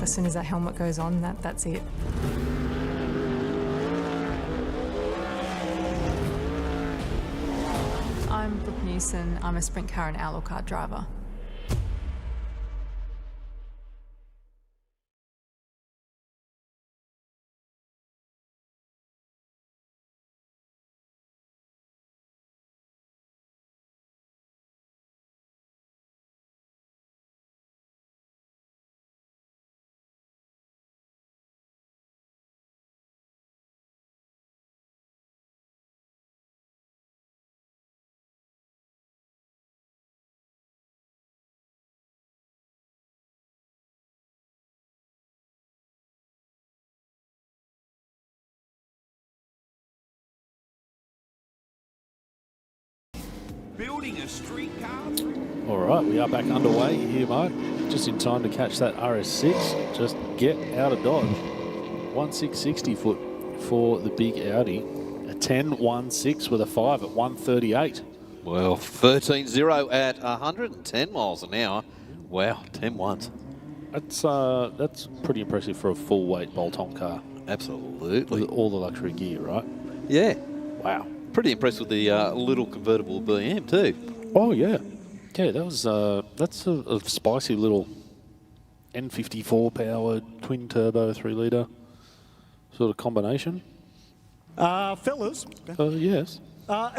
As soon as that helmet goes on, that's it. I'm Brooke Newson. I'm a sprint car and outlaw car driver. Building a streetcar. All right, we are back underway here, Mark. Just in time to catch that RS6. Just get out of Dodge. 1660 foot for the big Audi. A 10.16 with a 5 at 138. Well, 13.0 at 110 miles an hour. Wow, 10 ones. That's pretty impressive for a full weight bolt-on car. Absolutely. With all the luxury gear, right? Yeah. Wow. Pretty impressed with the little convertible BM too. Oh yeah, yeah. That's a spicy little N54 powered twin turbo 3 litre sort of combination. Fellas, Yes.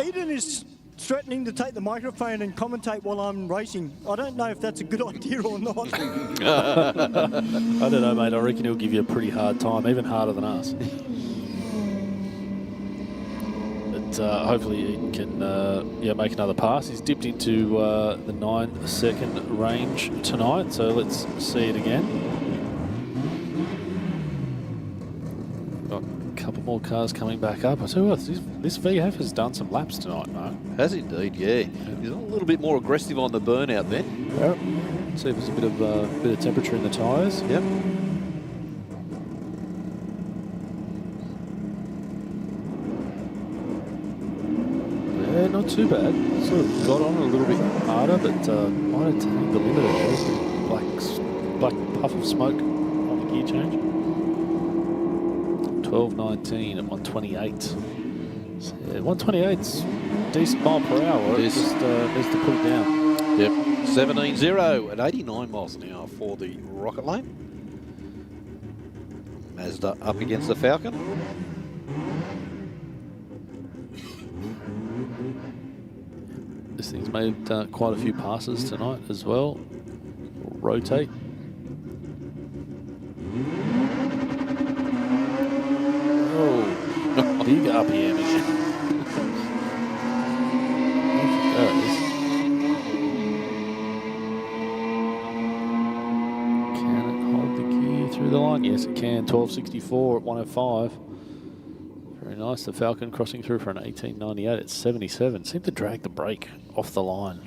Eden is threatening to take the microphone and commentate while I'm racing. I don't know if that's a good idea or not. I don't know, mate. I reckon he'll give you a pretty hard time, even harder than us. Hopefully Eden can make another pass. He's dipped into the 9-second range tonight, so let's see it again. Got a couple more cars coming back up. I tell you what, this VF has done some laps tonight, Mark. Has indeed, yeah. He's a little bit more aggressive on the burnout then. Yep. See if there's a bit of temperature in the tyres. Yep. Yeah, not too bad. Sort of got on a little bit harder, but might have taken the limit of it. Black puff of smoke on the gear change. 12.19 at 128. So, yeah, 128's decent mile per hour. It just needs to put it down. Yep. 17.0 at 89 miles an hour for the Rocket Lane. Mazda up against the Falcon. This thing's made quite a few passes tonight as well. We'll rotate. Oh, big RPM again. Can it hold the gear through the line? Yes, it can. 12.64 at 105. Very nice. The Falcon crossing through for an 18.98 at 77. Seemed to drag the brake off the line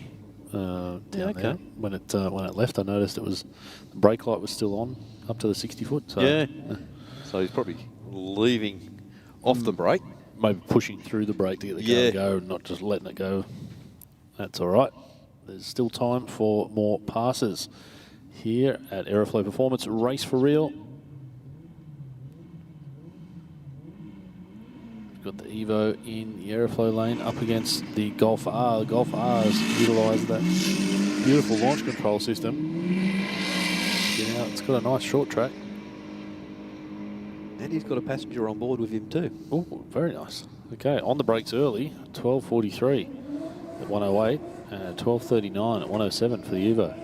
down there. When it left, I noticed the brake light was still on up to the 60 foot. So, yeah. So he's probably leaving off the brake. Maybe pushing through the brake to get the car to go, not just letting it go. That's all right. There's still time for more passes here at AEROFLOW Performance. Race for real. Got the Evo in the AEROFLOW lane up against the Golf R. The Golf R has utilised that beautiful launch control system. Yeah, it's got a nice short track. And he's got a passenger on board with him too. Oh, very nice. Okay, on the brakes early, 12.43 at 108 and 12.39 at 107 for the Evo.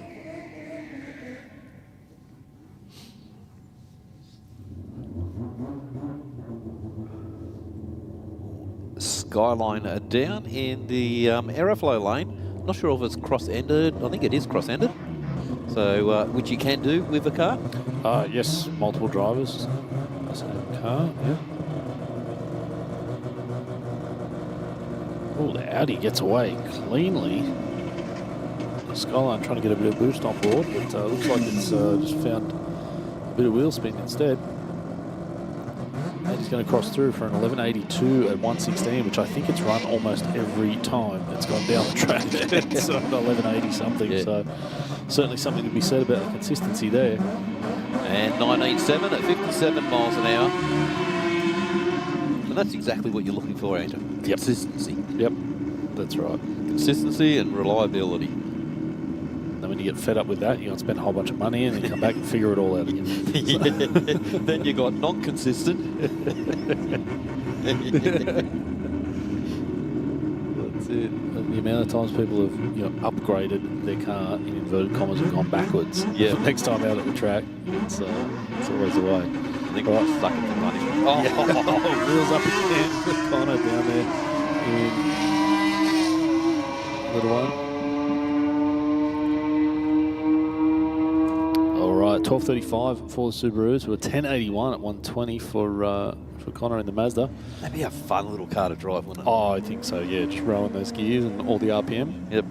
Skyline down in the AEROFLOW lane. Not sure if it's cross-ended. I think it is cross-ended. So, which you can do with a car. Yes, multiple drivers. Same car, yeah. Oh, the Audi gets away cleanly. The Skyline trying to get a bit of boost on board, but looks like it's just found a bit of wheel spin instead. And he's going to cross through for an 11.82 at 116, which I think it's run almost every time it's gone down the track. It's 11.80 something, so certainly something to be said about the consistency there. And 9.87 at 57 miles an hour. And that's exactly what you're looking for, ain't it? Yep. Consistency. Yep, that's right. Consistency and reliability. Then when you get fed up with that, you're going to spend a whole bunch of money and then come back and figure it all out again. Then you got non-consistent. That's it. And the amount of times people have upgraded their car in inverted commas and gone backwards. Yeah. Next time out at the track, it's always the way. I think we're sucking for money. Oh, wheels up again. Connor down there in little one. All right, 12.35 for the Subarus. We're 10.81 at 120 for Connor in the Mazda. That'd be a fun little car to drive, wouldn't it? Oh, I think so, yeah. Just rolling those gears and all the RPM. Yep.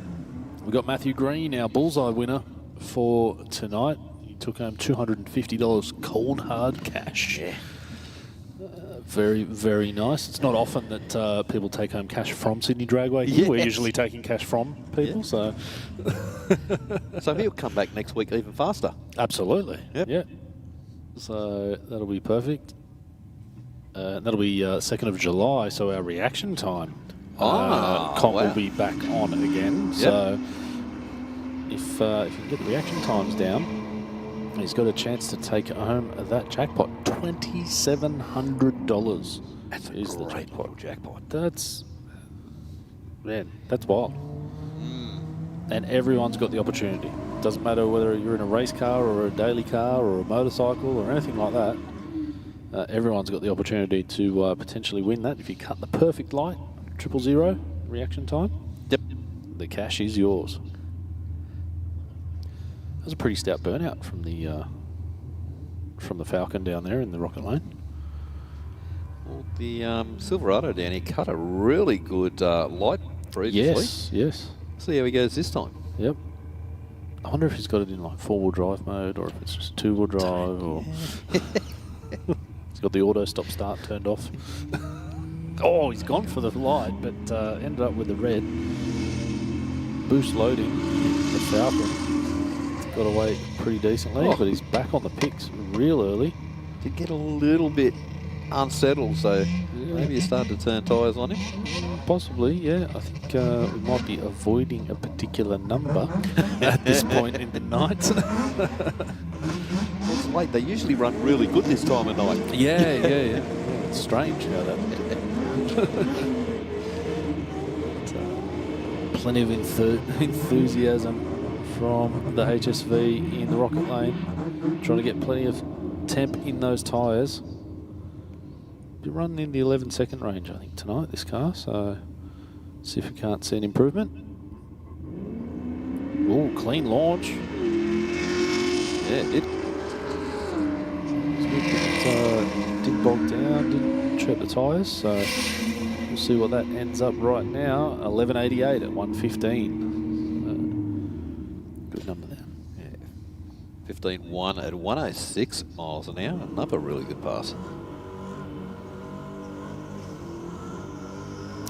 We've got Matthew Green, our bullseye winner for tonight. He took home $250 cold hard cash. Yeah. Very, very nice. It's not often that people take home cash from Sydney Dragway. Yes. We're usually taking cash from people, so... So he'll come back next week even faster. Absolutely. Yep. Yeah. So that'll be perfect. That'll be 2nd of July, so our reaction time comp will be back on again. Yep. So if you can get the reaction times down, he's got a chance to take home that jackpot. $2,700. That's is a the great jackpot. jackpot. That's wild. And everyone's got the opportunity. Doesn't matter whether you're in a race car or a daily car or a motorcycle or anything like that. Everyone's got the opportunity to potentially win that if you cut the perfect light, 000 reaction time. Yep. The cash is yours. That was a pretty stout burnout from the Falcon down there in the Rocket Lane. Well, the Silverado down here cut a really good light previously. Yes. See how he goes this time. Yep. I wonder if he's got it in like 4-wheel drive mode or if it's just 2-wheel drive or... He's got the auto stop start turned off. Oh, he's gone for the light, but ended up with the red. Boost loading. The Falcon got away pretty decently, but he's back on the picks real early. Did get a little bit unsettled, so maybe you start to turn tyres on him. Possibly, yeah. I think we might be avoiding a particular number at this point in the night. Well, it's late. They usually run really good this time of night. Yeah. It's strange how that. Plenty of enthusiasm from the HSV in the Rocket Lane. Trying to get plenty of temp in those tyres. Be running in the 11-second range, I think, tonight, this car. So, see if we can't see an improvement. Oh, clean launch. Yeah, it did. Didn't bog down, didn't chirp the tyres. So, we'll see what that ends up right now. 11.88 at 1:15. Good number there. Yeah. 15.1 at 106 miles an hour. Another really good pass.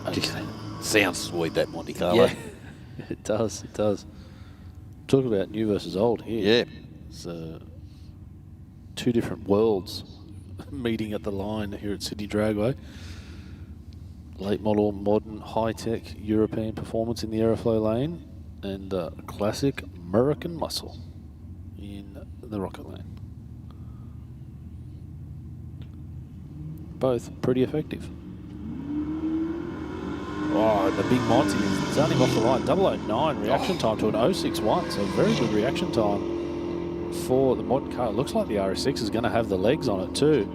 Okay. Sounds sweet, that Monte Carlo. Yeah, it does. Talk about new versus old here. Yeah. It's two different worlds meeting at the line here at Sydney Dragway. Late model, modern, high-tech European performance in the AEROFLOW lane and classic American muscle in the Rocket Lane. Both pretty effective. Oh, the big Monty is zoning off the line. 009 reaction time to an 061, so very good reaction time for the modern car. It looks like the RS6 is going to have the legs on it too.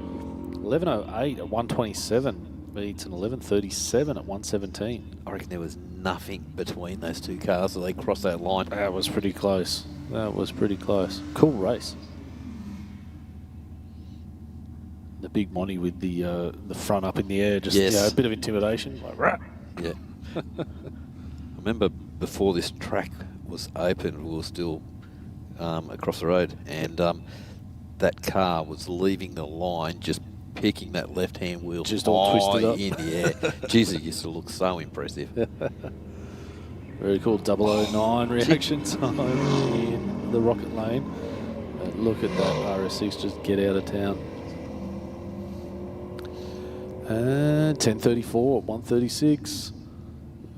11.08 at 127 beats an 11.37 at 117. I reckon there was nothing between those two cars as they crossed that line. That was pretty close. Cool race. The big Monty with the front up in the air, just a bit of intimidation. Like, rah. Yeah. I remember before this track was open, we were still across the road, and that car was leaving the line, just picking that left-hand wheel just all twisted up in the air. Jeez, it used to look so impressive. Very cool. 009 reaction time in the Rocket Lane. Look at that RS6 just get out of town. And 10.34 at 136.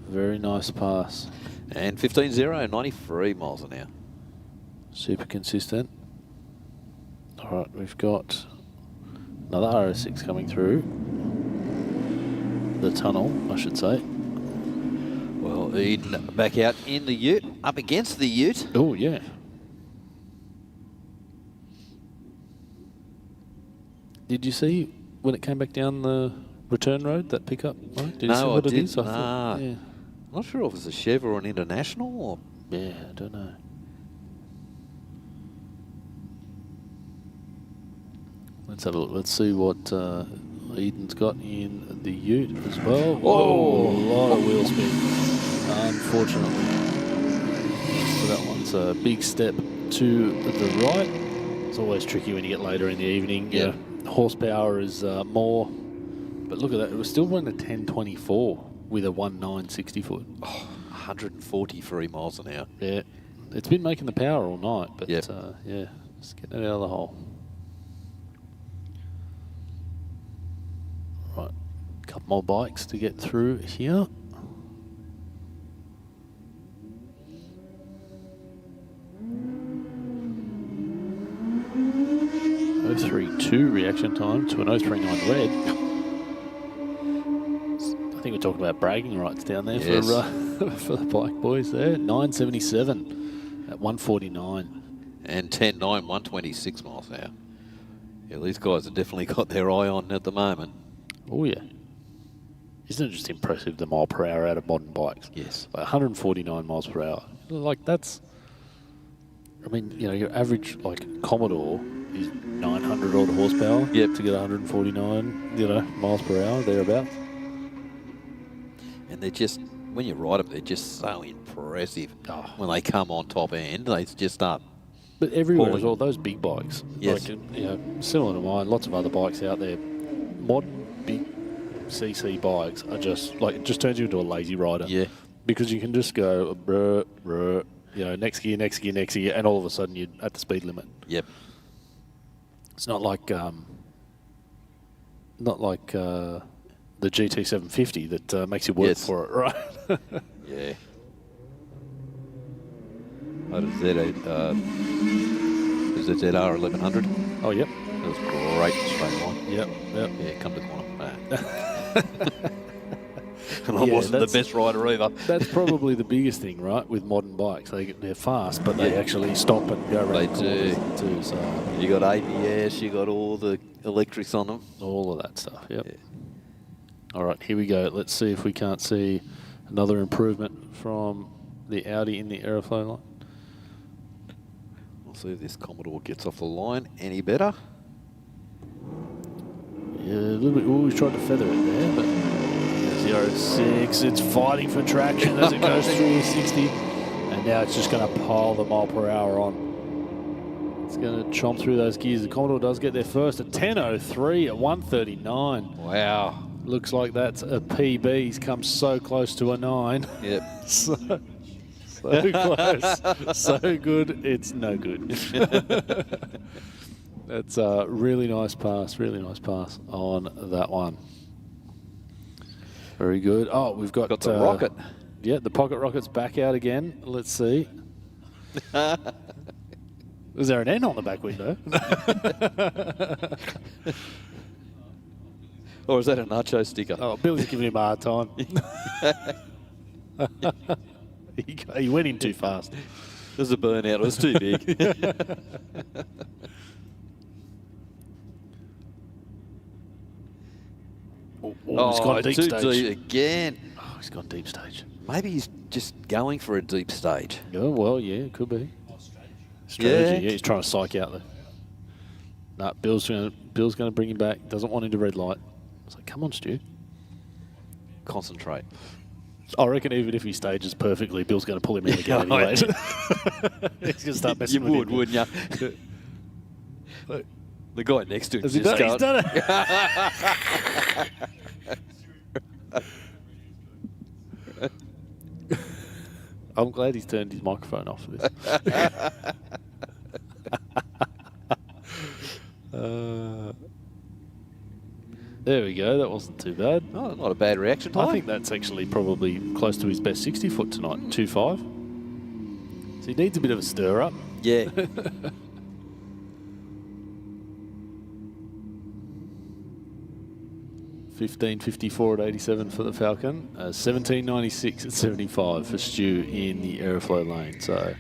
Very nice pass. And 15.0, 93 miles an hour. Super consistent. All right, we've got another RS6 coming through the tunnel, I should say. Well, Eden back out in the ute, up against the ute. Oh, yeah. Did you see when it came back down the return road, that pickup? Right? Did you see what it is? I thought, yeah. I'm not sure if it's a Chev or an International. Or yeah, I don't know. Let's have a look. Let's see what Eden's got in the Ute as well. Whoa, a lot of wheel spin, unfortunately. So that one's a big step to the right. It's always tricky when you get later in the evening. Yeah. Horsepower is more, but look at that. It was still running a 1024 with a 1960 foot. Oh, 143 miles an hour. Yeah, it's been making the power all night, but Yep. yeah, just getting it out of the hole. Right, a couple more bikes to get through here. .032 reaction time to an 039 red. I think we're talking about bragging rights down there Yes. for the bike boys there. 977 at 149. And 10.9, 126 miles an hour. Yeah, these guys have definitely got their eye on at the moment. Oh yeah. Isn't it just impressive, the mile per hour out of modern bikes? Yes. Like 149 miles per hour. Like that's, I mean, you know, your average like Commodore is 900 odd horsepower. Yep. To get 149, you know, miles per hour, thereabouts. And they're just, when you ride them, they're just so impressive. Oh. When they come on top end, they just start. But everywhere Pulling. as well, those big bikes. Yes. Like, you know, similar to mine, lots of other bikes out there. Modern big CC bikes are just, like, it just turns you into a lazy rider. Yeah. Because you can just go, brr, brr, you know, next gear, next gear, next gear, and all of a sudden you're at the speed limit. Yep. It's not like the GT750 that makes you work Yes. for it, right? Yeah. What is that? Is it ZR 1100? Oh, yep. That was great straight line. Yep, yep. Yeah, come to the corner. And I Yeah, wasn't the that's- best rider either. That's probably the biggest thing, right, with modern bikes. They're fast, but they Yeah. actually stop and go around They the corners do. too. So You got ABS, you got all the electrics on them. all of that stuff, yep. All right, here we go. Let's see if we can't see another improvement from the Audi in the Aeroflow line. We'll see if this Commodore gets off the line any better. Yeah, a little bit. Oh, we tried to feather it there, but 0.6. It's fighting for traction as it goes through 60, and now it's just going to pile the mile per hour on. It's going to chomp through those gears. The Commodore does get there first at 10.03 at 139. Wow. Looks like that's a PB. He's come so close to a 9. Yep. so close. So good, it's no good. That's a really nice pass on that one. Very good. Oh, we've got the rocket. Yeah, the pocket rocket's back out again. Let's see. Is there an N on the back window? Or is that a nacho sticker? Oh, Billy's giving him a hard time. He went in too fast. There's a burnout. It was too big. He's gone deep too stage. deep again. Oh, he's gone deep stage. Maybe he's just going for a deep stage. Oh, well, yeah, it could be. Strategy, yeah, he's trying to psych out there. No, Bill's going to bring him back. Doesn't want him to red light. It's like, come on, Stu. Concentrate. I reckon even if he stages perfectly, Bill's going to pull him in again Yeah, anyway. He's going to start messing with him. You would, wouldn't you? The guy next to him Has he just done it? He's done it. I'm glad he's turned his microphone off for this. There we go. That wasn't too bad. Oh, not a bad reaction time. I think that's actually probably close to his best 60 foot tonight. 2.5. So he needs a bit of a stir up. Yeah. 15.54 at 87 for the Falcon. 17.96 at 75 for Stu in the Aeroflow lane. So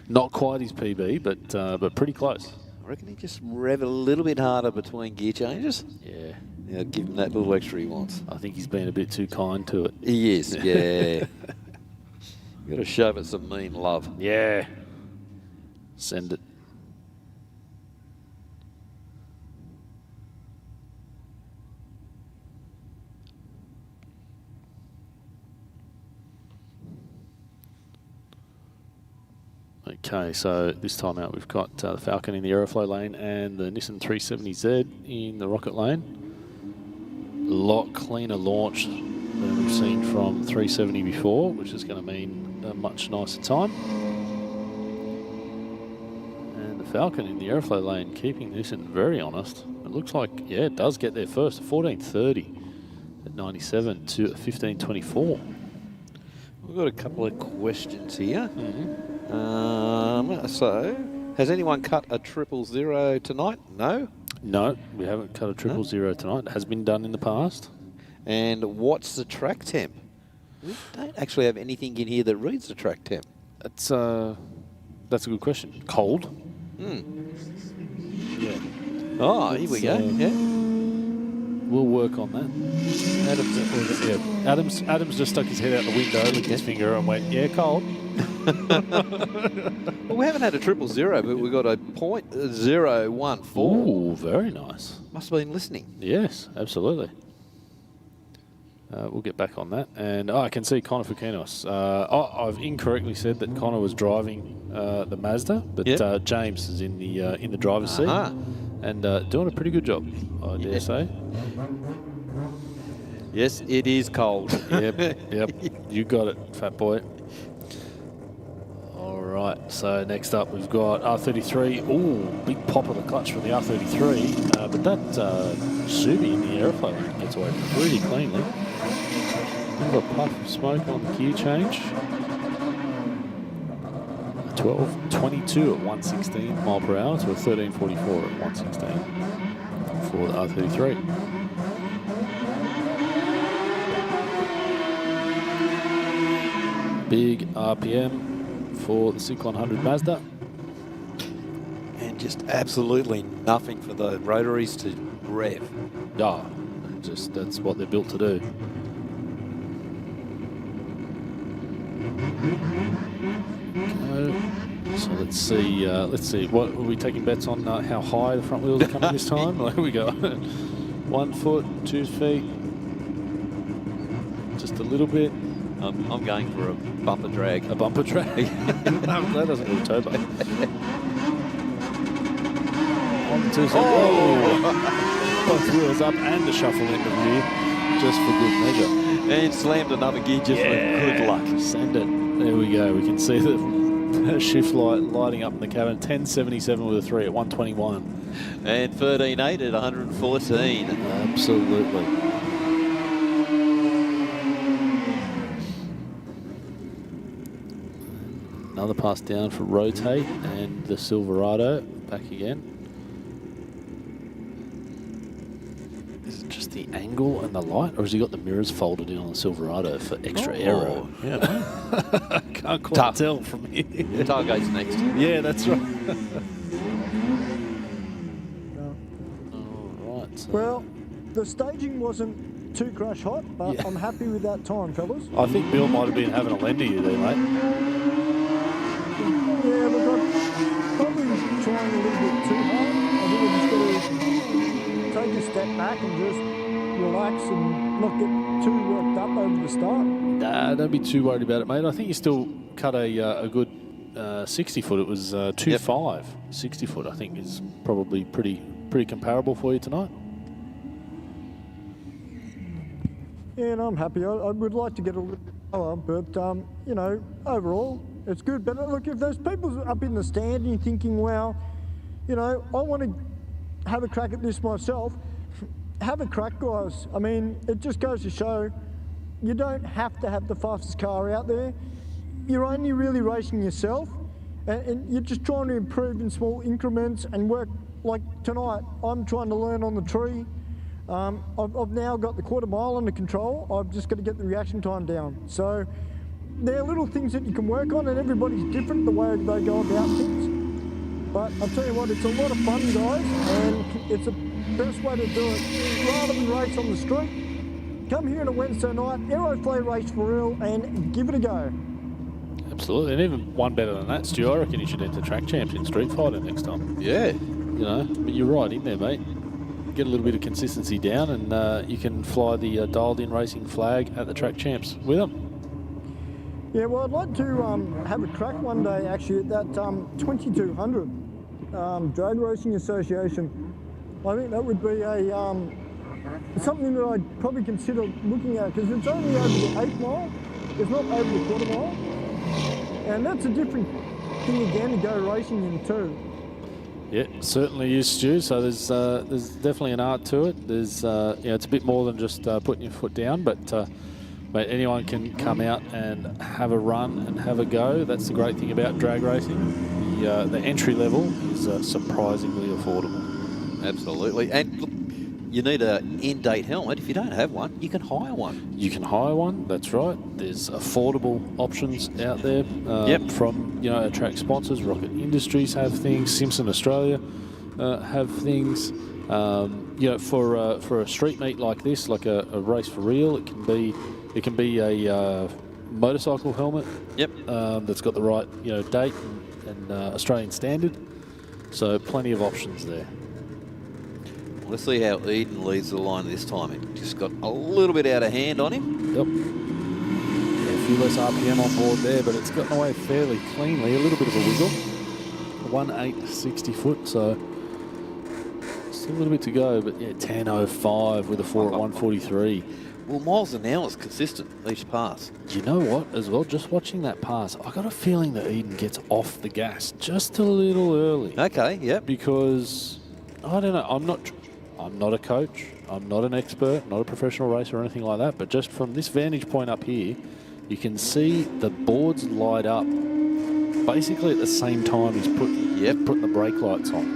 not quite his PB, but pretty close. I reckon he just rev a little bit harder between gear changes. Yeah. Yeah, give him that little extra he wants. I think he's been a bit too kind to it. He is, yeah. Got to shove it some mean love. Yeah. Send it. Okay, so this time out we've got the Falcon in the Aeroflow lane and the Nissan 370Z in the Rocket lane. A lot cleaner launch than we've seen from 370 before, which is going to mean a much nicer time. And the Falcon in the Aeroflow lane keeping Nissan very honest. It looks like, yeah, it does get there first, 14.30 at 97 to 15.24. We've got a couple of questions here. So, has anyone cut a 000 tonight? No. No, we haven't cut a 000 tonight. It has been done in the past. And what's the track temp? We don't actually have anything in here that reads the track temp. That's a good question. Cold. Yeah. Oh, here we go. We'll work on that. Adam's just stuck his head out the window, licked his finger, and went, "Yeah, cold." Well, we haven't had a 000, but we've got a .014. Ooh, very nice. Must have been listening. Yes, absolutely. We'll get back on that. And I can see Connor Fukinos. I've incorrectly said that Connor was driving the Mazda, but James is in the driver's seat and doing a pretty good job, I dare say. Yes, it is cold. Yep. You got it, fat boy. All right, so next up we've got R33. Ooh, big pop of the clutch from the R33. But that Subi in the Aeroflow gets away pretty cleanly. Bit of a puff of smoke on the gear change. 12.22 at 116 mile per hour to a 13.44 at 116 for the R33. Big RPM for the SICK 100 Mazda. And just absolutely nothing for the rotaries to rev. That's what they're built to do. So let's see. What are we taking bets on? How high the front wheels are coming this time? Here we go. 1 foot, 2 feet, just a little bit. I'm going for a bumper drag. A bumper drag? That doesn't go turbo. 1, 2, 3. Oh! Both wheels up and a shuffle into view, just for good measure. And slammed another gear just for good luck. Send it. There we go. We can see the shift light lighting up in the cabin. 1077 with a 3 at 121. And 13.8 at 114. Absolutely. Another pass down for Rotate and the Silverado back again. Is it just the angle and the light, or has he got the mirrors folded in on the Silverado for extra aero? Yeah, can't quite tell from here. Targate's next. Yeah, that's right. All right. So Well, the staging wasn't too crash hot, but I'm happy with that time, fellas. I think Bill might have been having a lend to you there, mate. Yeah, look, I'm probably trying a little bit too hard. I think I just got to take a step back and just relax and not get too worked up over the start. Nah, don't be too worried about it, mate. I think you still cut a good 60 foot. It was 2.5. 60 foot, I think, is probably pretty comparable for you tonight. Yeah, and I'm happy. I would like to get a little bit lower, but, you know, overall, it's good. But look, if there's people up in the stand and you're thinking, well, you know, I want to have a crack at this myself, have a crack, guys. I mean, it just goes to show you don't have to have the fastest car out there. You're only really racing yourself, and you're just trying to improve in small increments and work. Like tonight, I'm trying to learn on the tree. I've now got the quarter mile under control. I've just got to get the reaction time down. So there are little things that you can work on, and everybody's different the way they go about things. But I'll tell you what, it's a lot of fun, guys, and it's the best way to do it. Rather than race on the street, come here on a Wednesday night, AEROFLOW race for real, and give it a go. Absolutely, and even one better than that, Stu, I reckon you should enter Track Champs in Street Fighter next time. Yeah. You know, but you're right in there, mate. Get a little bit of consistency down, and you can fly the dialed-in racing flag at the Track Champs with them. Yeah, well, I'd like to have a crack one day actually at that 2200 Drag Racing Association. I think that would be a something that I'd probably consider looking at, because it's only over the 8 mile, it's not over the quarter mile, and that's a different thing again to go racing in too. Yeah, certainly is, Stu. So there's definitely an art to it. There's it's a bit more than just putting your foot down, but anyone can come out and have a run and have a go. That's the great thing about drag racing. The entry level is surprisingly affordable. Absolutely. And look, you need an in-date helmet. If you don't have one, you can hire one. You can hire one, that's right. There's affordable options out there from our track sponsors. Rocket Industries have things, Simpson Australia have things. For a street meet like this, like a race for real, it can be a motorcycle helmet. Yep. That's got the right date and Australian standard. So plenty of options there. Let's see how Eden leads the line this time. It just got a little bit out of hand on him. Yep. Yeah, a few less RPM on board there, but it's gotten away fairly cleanly. A little bit of a wiggle. 1.860 foot, so still a little bit to go, but yeah, 10.05 with a 4 at 143. Well, miles an hour is consistent each pass. You know what, as well, just watching that pass, I got a feeling that Eden gets off the gas just a little early. Okay, yep. Because, I don't know, I'm not a coach, I'm not an expert, not a professional racer or anything like that, but just from this vantage point up here, you can see the boards light up basically at the same time he's putting the brake lights on,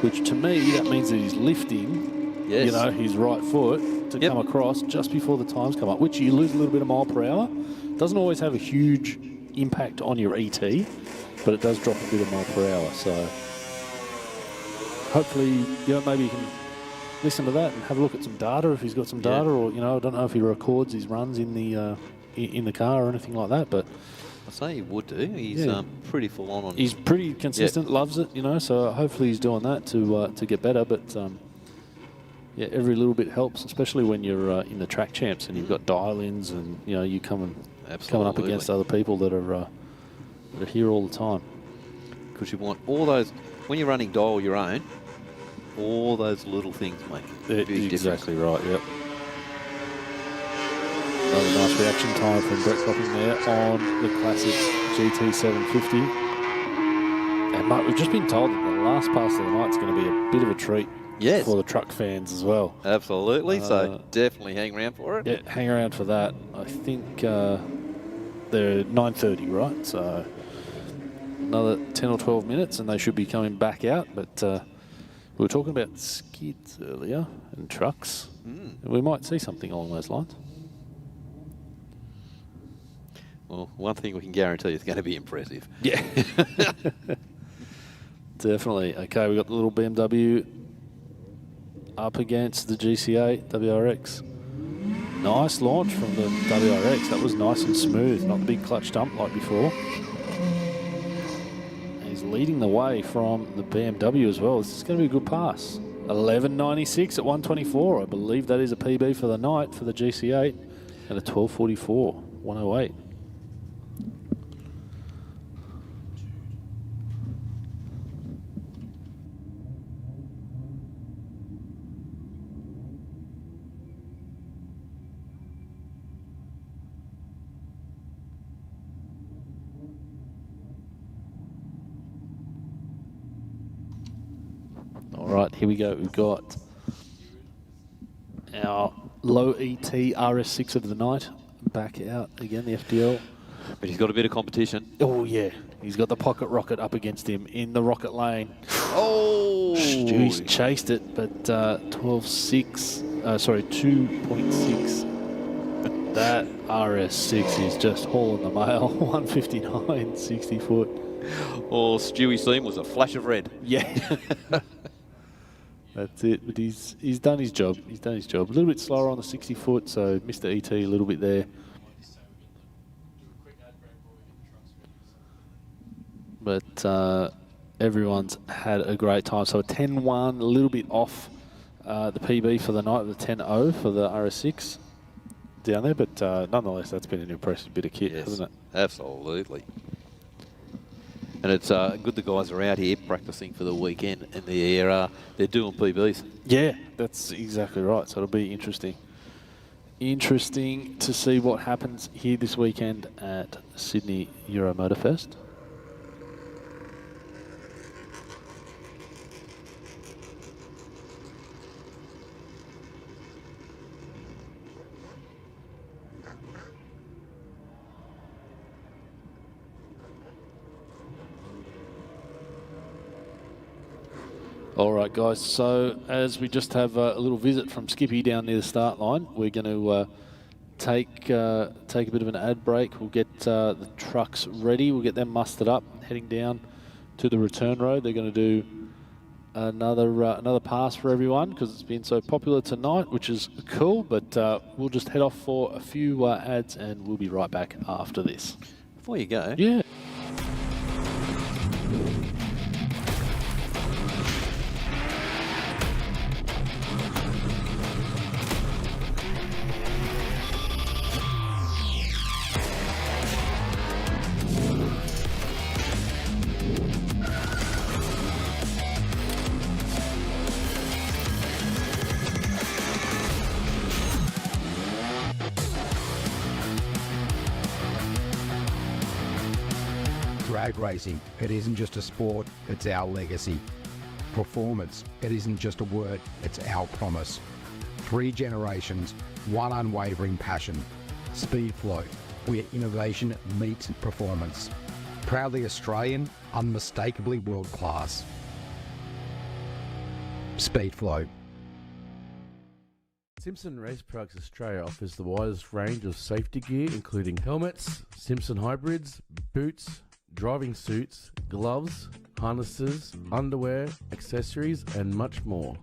which to me, that means that he's lifting, his right foot to come across just before the times come up, which you lose a little bit of mile per hour. Doesn't always have a huge impact on your ET, but it does drop a bit of mile per hour. So hopefully, maybe you can listen to that and have a look at some data if he's got some data, or I don't know if he records his runs in the car or anything like that, but I say he would do. He's pretty full on. He's pretty consistent, loves it, so hopefully he's doing that to get better. But every little bit helps, especially when you're in the track champs and you've got dial-ins and you coming up against other people that are here all the time. Because you want all those when you're running dial your own. All those little things make a big difference. Exactly right, yep. Another nice reaction time from Brett Copping there on the classic GT750. And Mark, we've just been told that the last pass of the night is going to be a bit of a treat for the truck fans as well. Absolutely, so definitely hang around for it. Yeah, hang around for that. I think they're 9:30, right? So another 10 or 12 minutes and they should be coming back out, but we were talking about skids earlier and trucks. We might see something along those lines. Well, one thing we can guarantee is going to be impressive. Yeah. Definitely. Okay, we've got the little BMW up against the GC8 WRX. Nice launch from the WRX. That was nice and smooth, not the big clutch dump like before. Leading the way from the BMW as well. This is going to be a good pass. 11.96 at 124. I believe that is a PB for the night for the GC8, and a 12.44, 108. All right, here we go. We've got our low ET RS6 of the night back out again, the FDL. But he's got a bit of competition. Oh, yeah. He's got the pocket rocket up against him in the rocket lane. Oh! He's chased it, but 2.6. That RS6 is just hauling the mail. 159, 60 foot. Oh, Stewie's seam was a flash of red. Yeah. That's it, but he's done his job. He's done his job. A little bit slower on the 60 foot, so missed the ET a little bit there. But everyone's had a great time. So a 10.1, a little bit off the PB for the night, the 10.0 for the RS6. down there, but nonetheless, that's been an impressive bit of kit, hasn't it? Absolutely. And it's good the guys are out here practicing for the weekend, and they're doing PBs. Yeah, that's exactly right. So it'll be interesting. Interesting to see what happens here this weekend at Sydney Euro Motorfest. All right, guys, so as we just have a little visit from Skippy down near the start line, we're going to take a bit of an ad break. We'll get the trucks ready. We'll get them mustered up, heading down to the return road. They're going to do another pass for everyone because it's been so popular tonight, which is cool. But we'll just head off for a few ads, and we'll be right back after this. Before you go. Yeah. Drag racing, it isn't just a sport, it's our legacy. Performance, it isn't just a word, it's our promise. 3 generations, 1 unwavering passion. Speedflow, where innovation meets performance. Proudly Australian, unmistakably world class. Speedflow. Simpson Race Products Australia offers the widest range of safety gear, including helmets, Simpson hybrids, boots, driving suits, gloves, harnesses, underwear, accessories, and much more.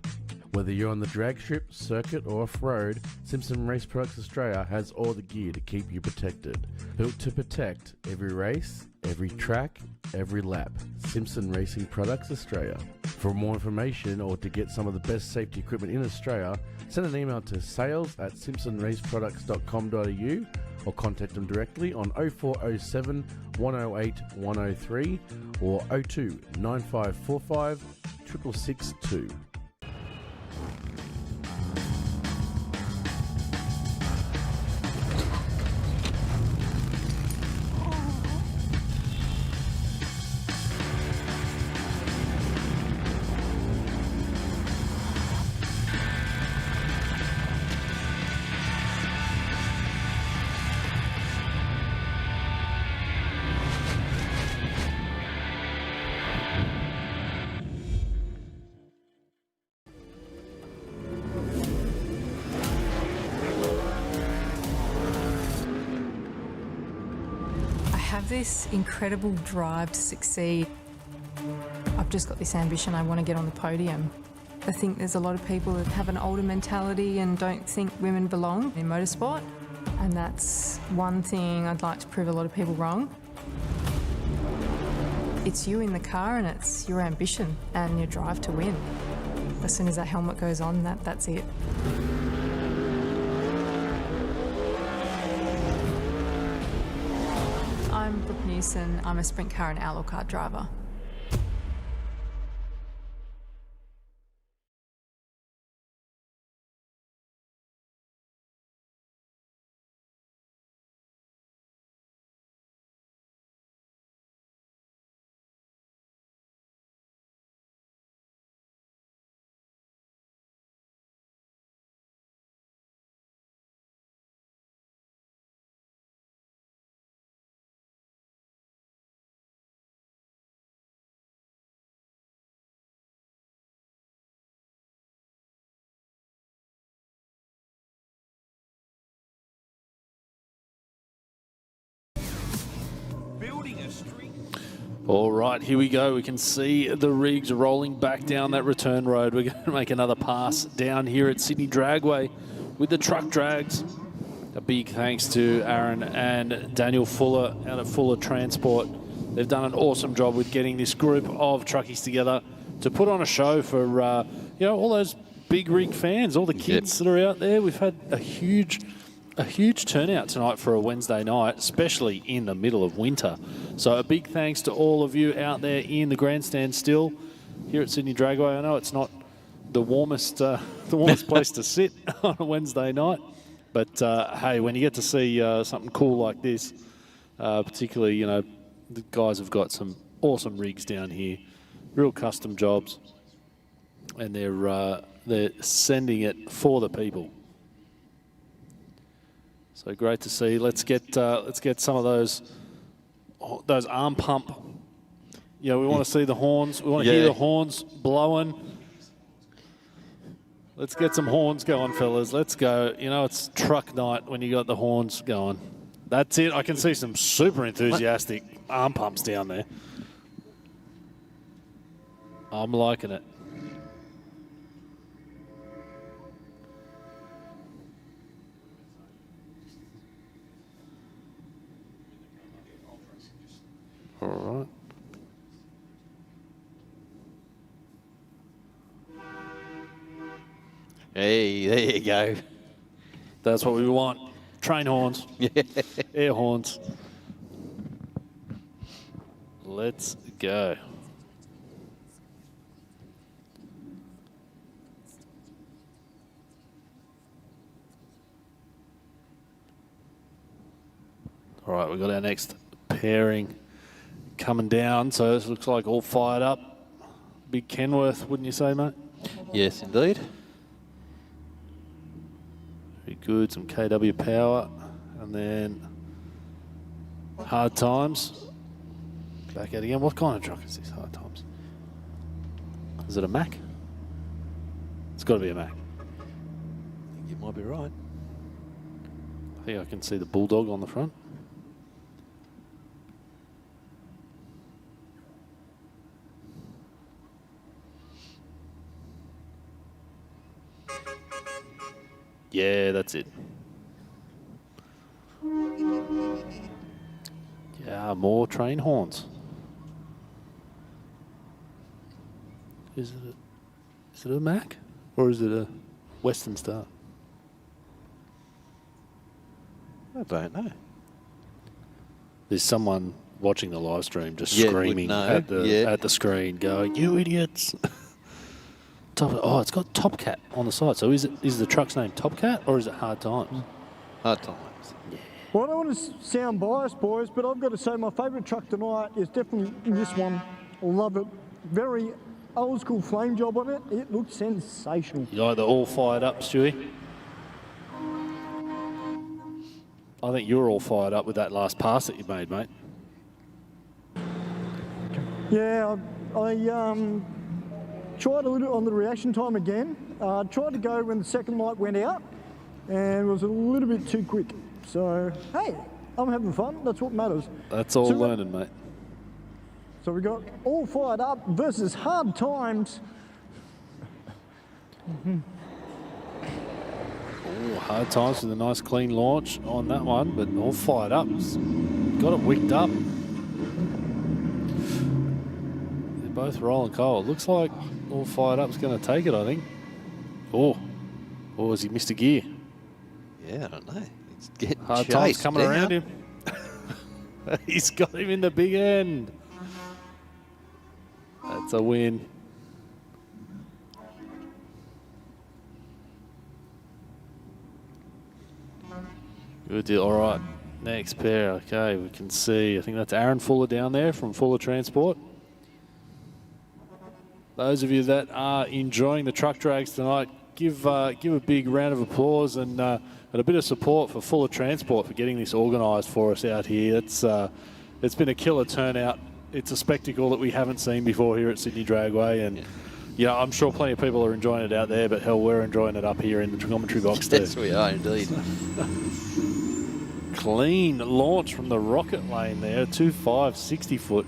Whether you're on the drag strip, circuit, or off-road, Simpson Race Products Australia has all the gear to keep you protected. Built to protect every race, every track, every lap. Simpson Racing Products Australia. For more information or to get some of the best safety equipment in Australia, send an email to sales@simpsonraceproducts.com.au or contact them directly on 0407 108 103 or 02 9545 6662. This incredible drive to succeed. I've just got this ambition, I want to get on the podium. I think there's a lot of people that have an older mentality and don't think women belong in motorsport, and that's one thing I'd like to prove a lot of people wrong. It's you in the car and it's your ambition and your drive to win. As soon as that helmet goes on, that's it. I'm Brooke Newson. I'm a sprint car and outlaw kart driver. All right, here we go. We can see the rigs rolling back down that return road. We're going to make another pass down here at Sydney Dragway with the truck drags. A big thanks to Aaron and Daniel Fuller out at Fuller Transport. They've done an awesome job with getting this group of truckies together to put on a show for, all those big rig fans, all the kids that are out there. We've had a huge a huge turnout tonight for a Wednesday night, especially in the middle of winter. So a big thanks to all of you out there in the grandstand still here at Sydney Dragway. I know it's not the warmest place to sit on a Wednesday night, but hey, when you get to see something cool like this, particularly, you know, the guys have got some awesome rigs down here, real custom jobs, and they're sending it for the people. So great to see. Let's get some of those arm pump. You know, we want to see the horns. We want to hear the horns blowing. Let's get some horns going, fellas. Let's go. You know, it's truck night when you got the horns going. That's it. I can see some super enthusiastic arm pumps down there. I'm liking it. All right. Hey, there you go. That's what we want. Train horns. Yeah. Air horns. Let's go. All right, we've got our next pairing coming down, so this looks like all fired up. Big Kenworth, wouldn't you say, mate? Yes, indeed. Very good, some KW power, and then Hard Times. Back out again. What kind of truck is this, Hard Times? Is it a Mack? It's got to be a Mack. I think you might be right. I think I can see the Bulldog on the front. Yeah, that's it. Yeah, more train horns. Is it a Mack or is it a Western Star? I don't know. There's someone watching the live stream just Yeah, screaming would know. at the screen, going, "You idiots!" Oh, it's got Top Cat on the side. So is the truck's name Top Cat or is it Hard Times? Hard Times. Yeah. Well, I don't want to sound biased, boys, but I've got to say my favourite truck tonight is definitely this one. Love it. Very old school flame job on it. It looks sensational. You like the all fired up, Stewie? I think you're all fired up with that last pass that you made, mate. Yeah, I tried a little on the reaction time again. Tried to go when the second light went out and was a little bit too quick. So, hey, I'm having fun. That's what matters. That's all learning, mate. So we got all fired up versus Hard Times. Oh, Hard Times with a nice clean launch on that one, but all fired up. Got it wicked up. They're both rolling coal. Looks like all fired up's going to take it, I think. Oh, has he missed a gear? Yeah, I don't know. It's getting Hard Times chased coming down. around him. He's got him in the big end. That's a win. Good deal. All right. Next pair. Okay, we can see. I think that's Aaron Fuller down there from Fuller Transport. Those of you that are enjoying the truck drags tonight, give a big round of applause and a bit of support for Fuller Transport for getting this organised for us out here. It's been a killer turnout. It's a spectacle that we haven't seen before here at Sydney Dragway, and yeah, I'm sure plenty of people are enjoying it out there, but hell, we're enjoying it up here in the commentary box too. Yes, we are indeed. Clean launch from the rocket lane there, 2.5, 60 foot.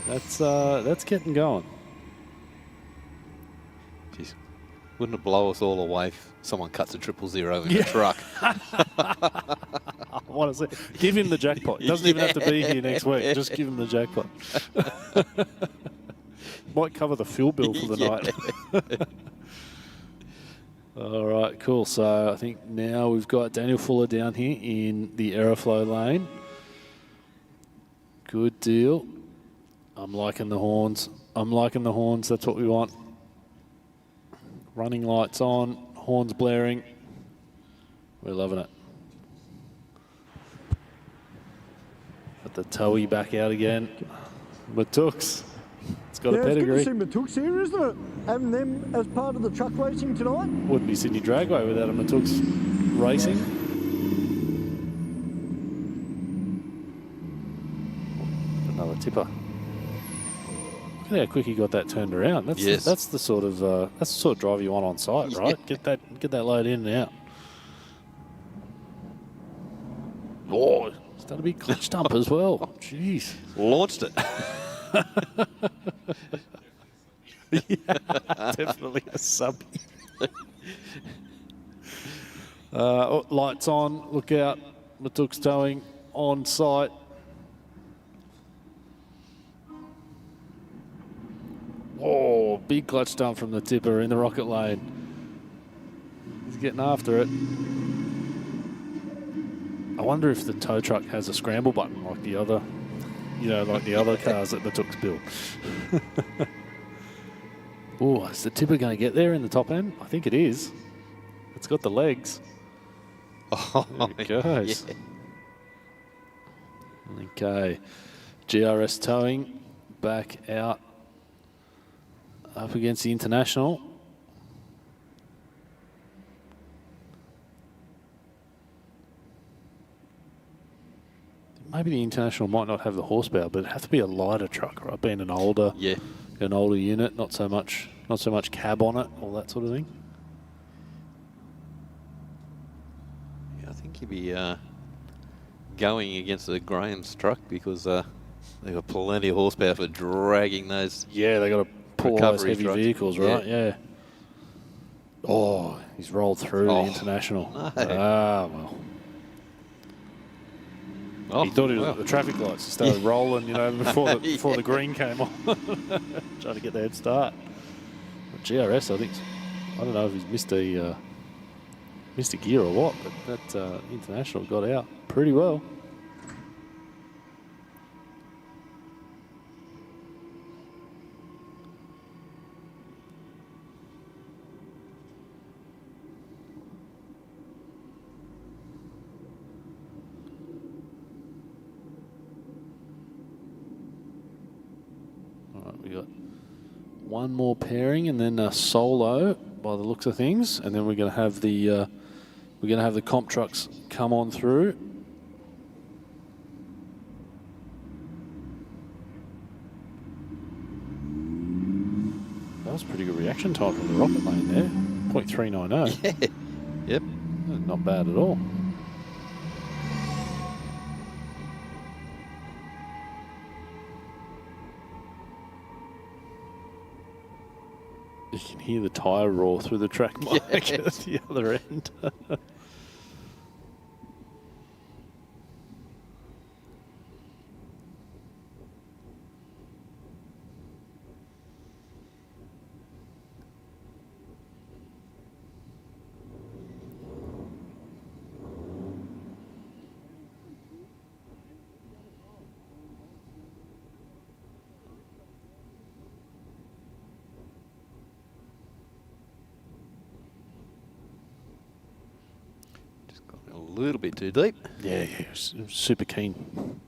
That's getting going. Jeez, wouldn't it blow us all away if someone cuts a 000 in the truck? I want to say, give him the jackpot. He doesn't even have to be here next week. Just give him the jackpot. Might cover the fuel bill for the night. All right, cool. So I think now we've got Daniel Fuller down here in the AEROFLOW lane. Good deal. I'm liking the horns. I'm liking the horns. That's what we want. Running lights on, horns blaring. We're loving it. Got the towie back out again. Matooks. It's got a pedigree. It's good to see Matooks here, isn't it? Having them as part of the truck racing tonight. Wouldn't be Sydney Dragway without a Matooks racing. Another tipper. Look at how quick he got that turned around. That's the sort of driver you want on site, right? Get that load in and out. Oh, it's done a big clutch dump as well. Jeez, Launched it. Yeah, definitely a sub. Lights on. Look out. Matooks towing on site. Oh, big clutch dump from the tipper in the rocket lane. He's getting after it. I wonder if the tow truck has a scramble button like the other, like the other cars that Matooks built. Oh, is the tipper going to get there in the top end? I think it is. It's got the legs. Oh, there it goes. Yeah. Okay. GRS towing back out up against the International. Maybe the International might not have the horsepower, but it'd have to be a lighter truck, right? Being an older unit, not so much cab on it, all that sort of thing. Yeah, I think he'd be going against the Graham's truck because they've got plenty of horsepower for dragging those. Yeah, they got to pull those heavy trucks. vehicles, right? Yeah. Oh, he's rolled through the International. No. Ah, well. Oh, he thought he was at the traffic lights. He started rolling, before the green came on. Trying to get the head start. But GRS, I think, I don't know if he's missed a gear or what, but that International got out pretty well. We got one more pairing and then a solo by the looks of things, and then we're going to have the comp trucks come on through. That was a pretty good reaction time from the rocket lane there. 0.390. Yeah. Yep. Not bad at all. You can hear the tyre roar through the track mic at the other end. A little bit too deep. Yeah, super keen.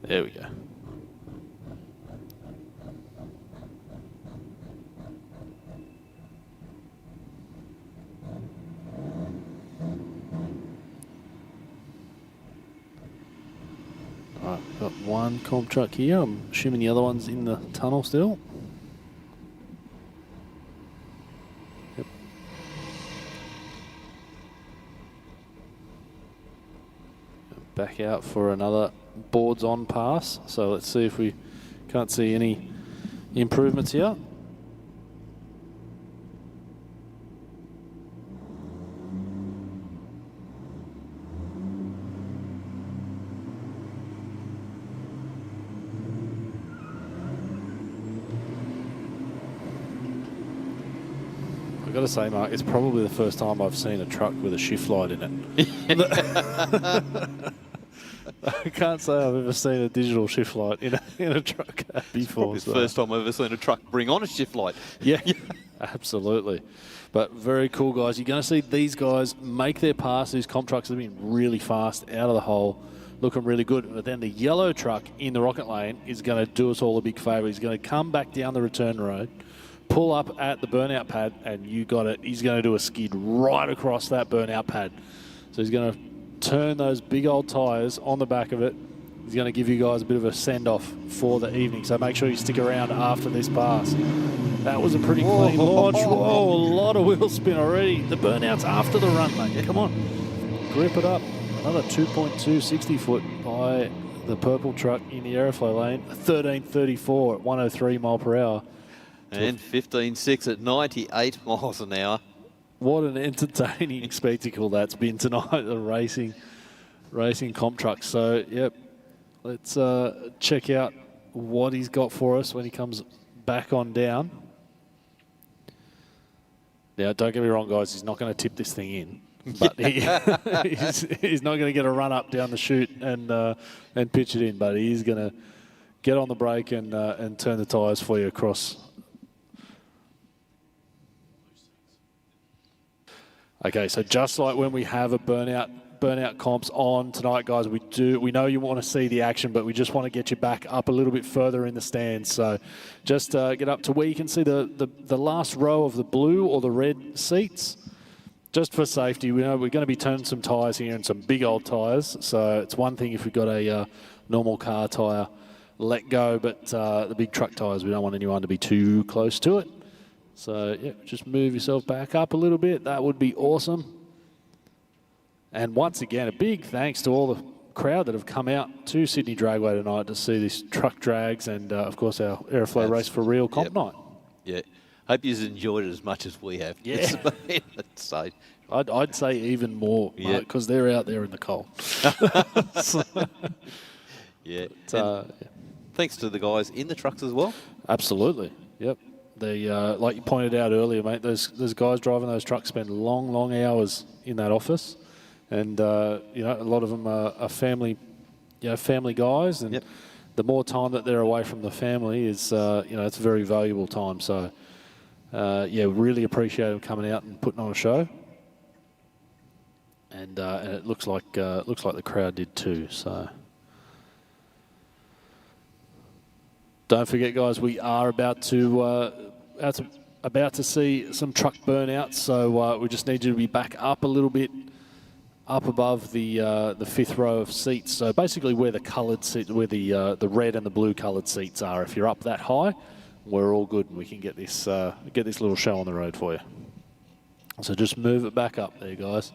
There we go. All right, got one comp truck here. I'm assuming the other one's in the tunnel still. Back out for another boards on pass. So let's see if we can't see any improvements here. I've got to say, Mark, it's probably the first time I've seen a truck with a shift light in it. I can't say I've ever seen a digital shift light in a truck before. It's the first time I've ever seen a truck bring on a shift light. Yeah, absolutely. But very cool, guys. You're going to see these guys make their pass. These comp trucks have been really fast out of the hole, looking really good. But then the yellow truck in the rocket lane is going to do us all a big favour. He's going to come back down the return road, pull up at the burnout pad, and you got it. He's going to do a skid right across that burnout pad. So he's going to turn those big old tyres on the back of it. He's going to give you guys a bit of a send-off for the evening, so make sure you stick around after this pass. That was a pretty clean launch. Whoa, a lot of wheel spin already. The burnout's after the run, mate. Come on. Grip it up. Another 2.2 60 foot by the purple truck in the Aeroflow lane. 13.34 at 103 mile per hour. And 15.6 at 98 miles an hour. What an entertaining spectacle that's been tonight, the racing comp truck. So, yep, let's check out what he's got for us when he comes back on down. Now, don't get me wrong, guys, he's not going to tip this thing in. But he's not going to get a run up down the chute and pitch it in, but he's going to get on the brake and turn the tyres for you across. Okay, so just like when we have a burnout comps on tonight, guys, we know you want to see the action, but we just want to get you back up a little bit further in the stands. So just get up to where you can see the last row of the blue or the red seats. Just for safety, we know we're going to be turning some tyres here and some big old tyres. So it's one thing if we've got a normal car tyre let go, but the big truck tyres, we don't want anyone to be too close to it. So, yeah, just move yourself back up a little bit. That would be awesome. And once again, a big thanks to all the crowd that have come out to Sydney Dragway tonight to see this truck drags and, of course, our Aeroflow Race for Real comp night. Yeah. Hope you've enjoyed it as much as we have. Yeah. I'd say even more, because they're out there in the cold. Yeah. Thanks to the guys in the trucks as well. Absolutely. Yep. They, like you pointed out earlier, mate, those guys driving those trucks spend long hours in that office, and you know, a lot of them are family guys, and the more time that they're away from the family is, you know, it's very valuable time. So, yeah, really appreciate them coming out and putting on a show, and it looks like the crowd did too. So. Don't forget, guys, we are about to see some truck burnouts, so we just need you to be back up a little bit, up above the fifth row of seats. So basically, where the coloured seats, where the red and the blue coloured seats are. If you're up that high, we're all good, and we can get this little show on the road for you. So just move it back up there, guys.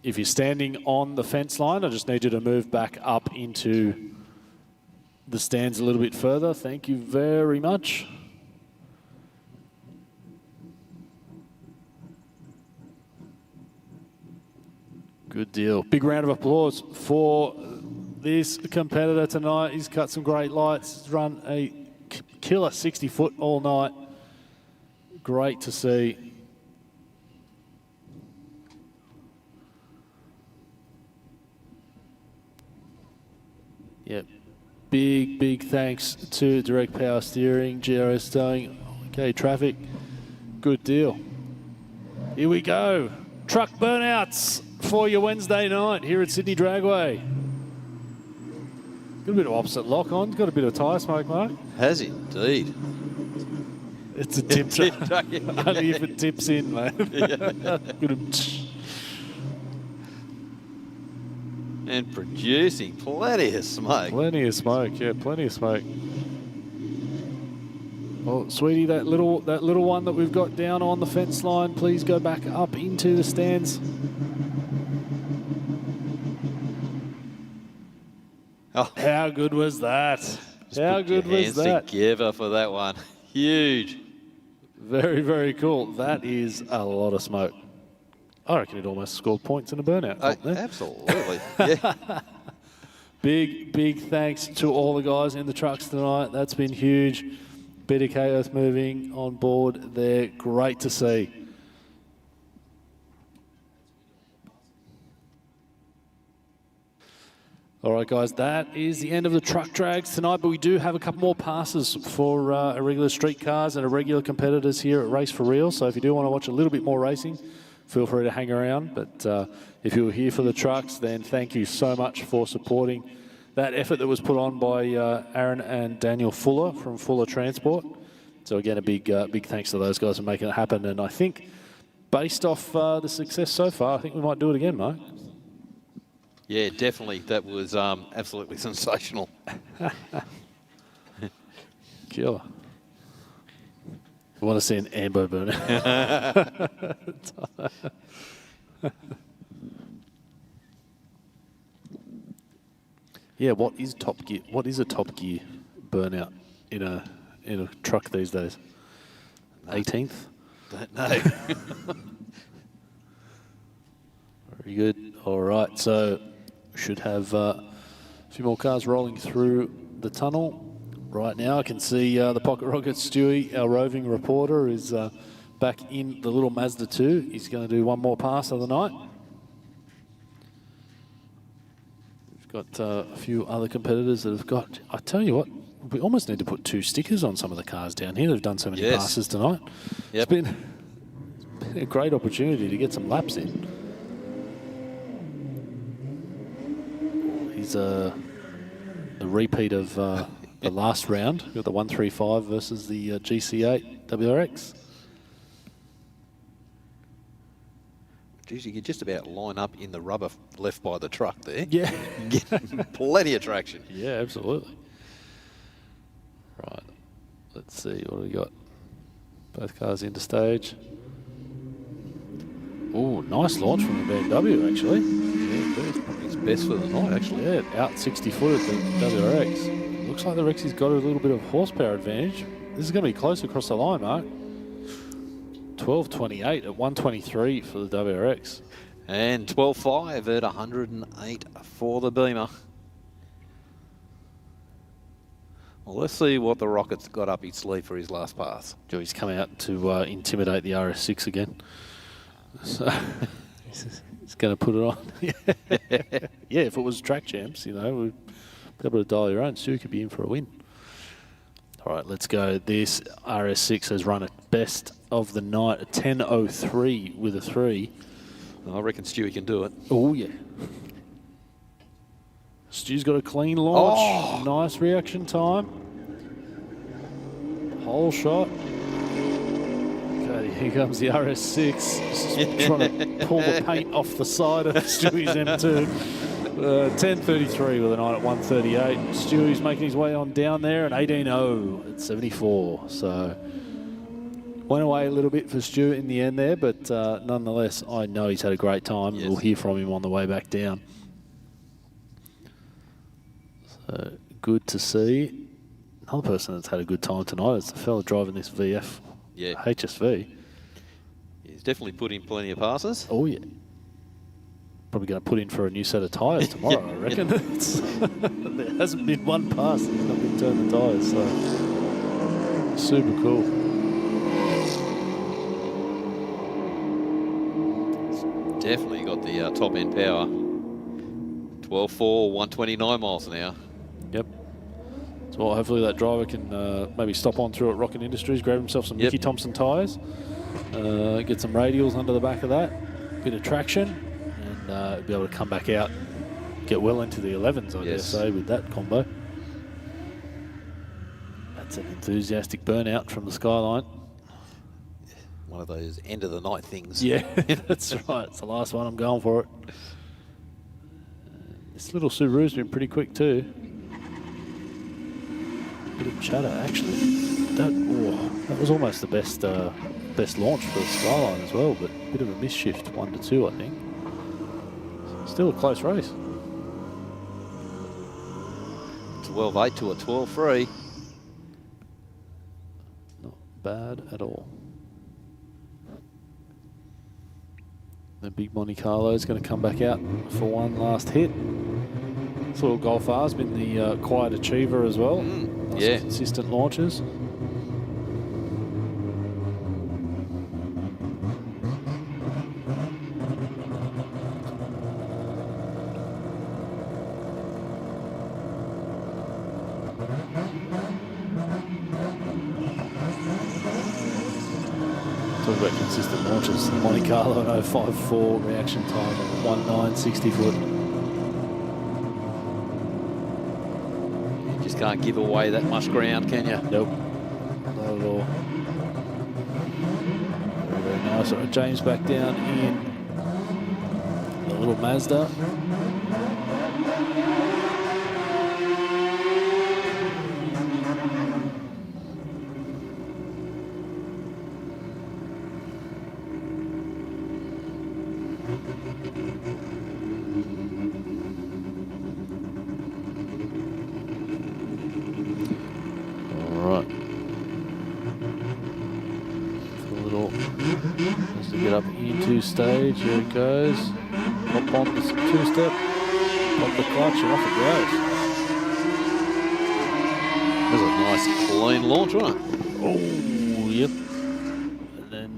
If you're standing on the fence line, I just need you to move back up into the stands a little bit further. Thank you very much. Good deal. Big round of applause for this competitor tonight. He's cut some great lights. He's run a killer 60 foot all night. Great to see. Yep. Big thanks to Direct Power Steering, GRS Towing, OK Traffic. Good deal. Here we go. Truck burnouts for your Wednesday night here at Sydney Dragway. Got a bit of opposite lock on. Got a bit of tyre smoke, Mark. Has indeed. It's a tip truck. Only if it tips in, mate. And producing plenty of smoke. Plenty of smoke, yeah, plenty of smoke. Well, sweetie, that little one that we've got down on the fence line, please go back up into the stands. Oh. How good was that? How good was that? Hands together for that one. Huge. Very cool. That is a lot of smoke. I reckon it almost scored points in a burnout. Absolutely. Yeah. Big thanks to all the guys in the trucks tonight. That's been huge. Bit of chaos moving on board there. Great to see. All right, guys, that is the end of the truck drags tonight, but we do have a couple more passes for irregular street cars and irregular competitors here at Race for Real. So if you do want to watch a little bit more racing, feel free to hang around. But if you were here for the trucks, then thank you so much for supporting that effort that was put on by Aaron and Daniel Fuller from Fuller Transport. So again, a big thanks to those guys for making it happen. And I think based off the success so far, I think we might do it again, Mark. Yeah, definitely. That was absolutely sensational. Killer. I want to see an ambo burner. Yeah, what is Top Gear? What is a Top Gear burnout in a truck these days? 18th? Don't know. Very good. All right, so we should have a few more cars rolling through the tunnel. Right now I can see the Pocket Rocket Stewie, our roving reporter, is back in the little Mazda 2. He's going to do one more pass of the night. We've got a few other competitors that have got, I tell you what, we almost need to put 2 stickers on some of the cars down here. They've done so many passes tonight. Yep. It's been a great opportunity to get some laps in. He's a repeat of the last round. We've got the 135 versus the GC8 WRX. Geez, you could just about line up in the rubber left by the truck there. Yeah. Plenty of traction. Yeah, absolutely. Right. Let's see, what do we got? Both cars into stage. Oh, nice launch from the BMW, actually. Yeah, good. It's best for the night, actually. Yeah, out 60-foot at the WRX. Looks like the Rexy's got a little bit of horsepower advantage. This is going to be close across the line, Mark. 12.28 at 123 for the WRX. And 12.5 at 108 for the Beamer. Well, let's see what the Rocket's got up his sleeve for his last pass. He's come out to intimidate the RS6 again. So he's going to put it on. Yeah, if it was track champs, you know, we'd be able to dial your own. Stu could be in for a win. All right, let's go. This RS6 has run at best of the night, a 10.03 with a 3. I reckon Stewie can do it. Oh, yeah. Stu's got a clean launch. Oh. Nice reaction time. Whole shot. Okay, here comes the RS6. Just trying to pull the paint off the side of Stewie's M2. 10.33 with a night at 138. Stewie's making his way on down there, and 18.0 at 74. So went away a little bit for Stu in the end there, but nonetheless, I know he's had a great time. Yes. We'll hear from him on the way back down. So good to see. Another person that's had a good time tonight is the fella driving this VF HSV. He's definitely put in plenty of passes. Oh, yeah. Probably going to put in for a new set of tyres tomorrow, I reckon. There hasn't been one pass that's not been turned the tyres, so super cool. It's definitely got the top end power. 12.4, 129 miles an hour. Yep. So hopefully that driver can maybe stop on through at Rocket Industries, grab himself some Nicky Thompson tyres, get some radials under the back of that, bit of traction, and be able to come back out, get well into the 11s, I dare say, with that combo. That's an enthusiastic burnout from the Skyline. One of those end of the night things. Yeah, that's right. It's the last one. I'm going for it. This little Subaru's been pretty quick too. Bit of chatter, actually. That was almost the best launch for the Skyline as well, but a bit of a misshift, 1-2, I think. Still a close race. 12.8 to a 12.3. Not bad at all. The big Monte Carlo is going to come back out for one last hit. This little Golf R's been the quiet achiever as well. Nice consistent launches. Talk about consistent launches. Monte Carlo at 0.54, reaction time at 1960 foot. You just can't give away that much ground, can you? Nope, not at all. Very, very nice. All right, James back down in the little Mazda. Up into stage, here it goes. Hop on the two-step, pop the clutch, and off it goes. That was a nice clean launch, wasn't it? Oh, yep. And then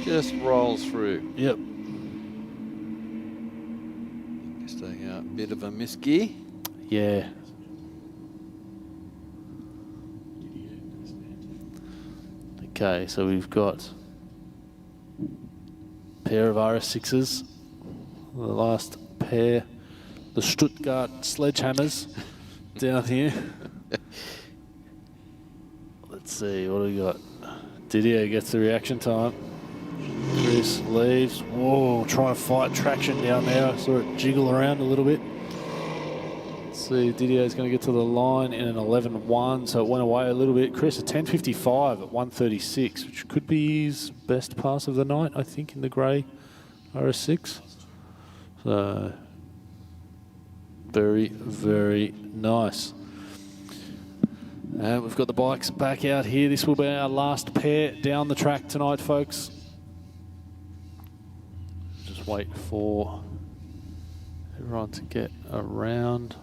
just rolls through. Yep. Just a bit of a misgear. Yeah. Okay, so we've got pair of RS6s, the last pair, the Stuttgart sledgehammers down here. Let's see, what do we got? Didier gets the reaction time. Chris leaves. Whoa, trying to fight traction down there. I saw it jiggle around a little bit. Let's see, Didier's going to get to the line in an 11.1, so it went away a little bit. Chris, a 10.55 at 1:36, which could be his best pass of the night, I think, in the grey RS6. So, very, very nice. And we've got the bikes back out here. This will be our last pair down the track tonight, folks. Just wait for everyone to get around.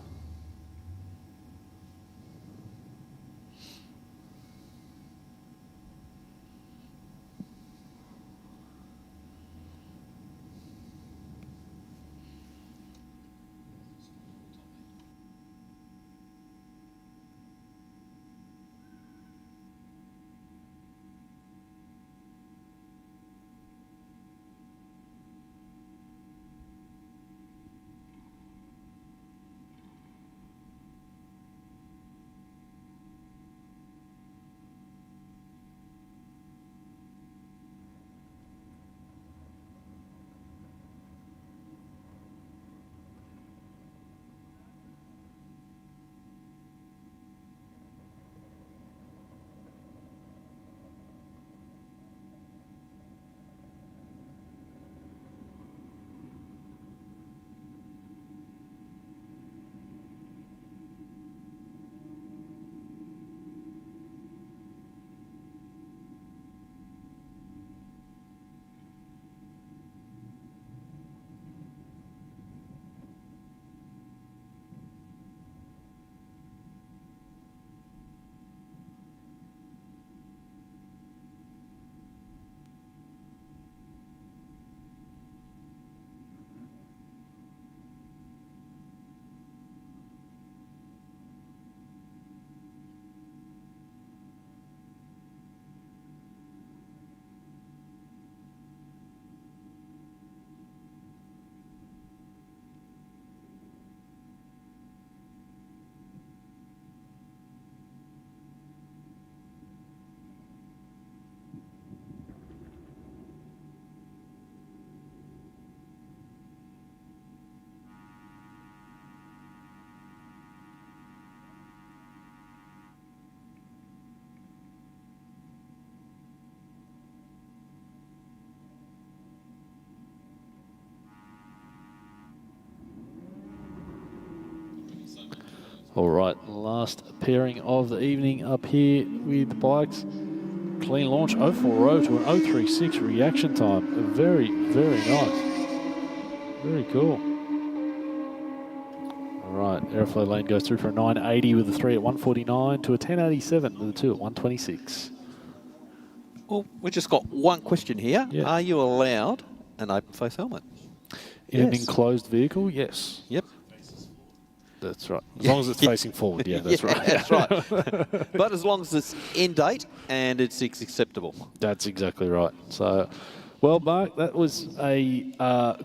All right, last pairing of the evening up here with the bikes. Clean launch, 040 to an 036 reaction time. Very, very nice. Very cool. All right, Aeroflow lane goes through for a 980 with the 3 at 149 to a 1087 with the 2 at 126. Well, we've just got one question here. Yeah. Are you allowed an open face helmet? In an enclosed vehicle, yes. Yep. That's right. As long as it's facing forward, yeah, that's right. That's right. But as long as it's in date and it's acceptable. That's exactly right. So, well, Mark, that was a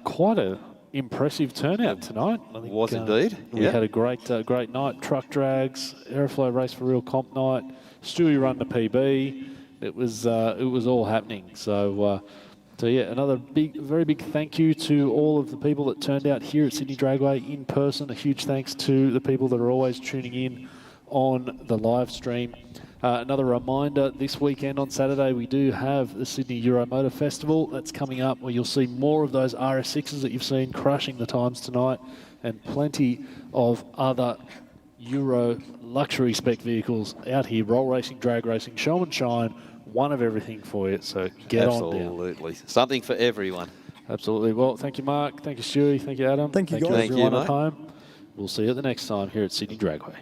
quite a impressive turnout tonight. I think, was indeed. We had a great night. Truck drags, AEROFLOW race for real comp night. Stewie run the PB. It was all happening. So yeah, another very big thank you to all of the people that turned out here at Sydney Dragway in person. A huge thanks to the people that are always tuning in on the live stream. Another reminder, this weekend on Saturday, we do have the Sydney Euro Motor Festival. That's coming up, where you'll see more of those RS6s that you've seen crushing the times tonight, and plenty of other Euro luxury spec vehicles out here, roll racing, drag racing, show and shine, one of everything for you. So get on down. Absolutely. Something for everyone. Absolutely. Well, thank you, Mark. Thank you, Stewie. Thank you, Adam. Thank you, guys. everyone Thank you, at home. We'll see you at the next time here at Sydney Dragway.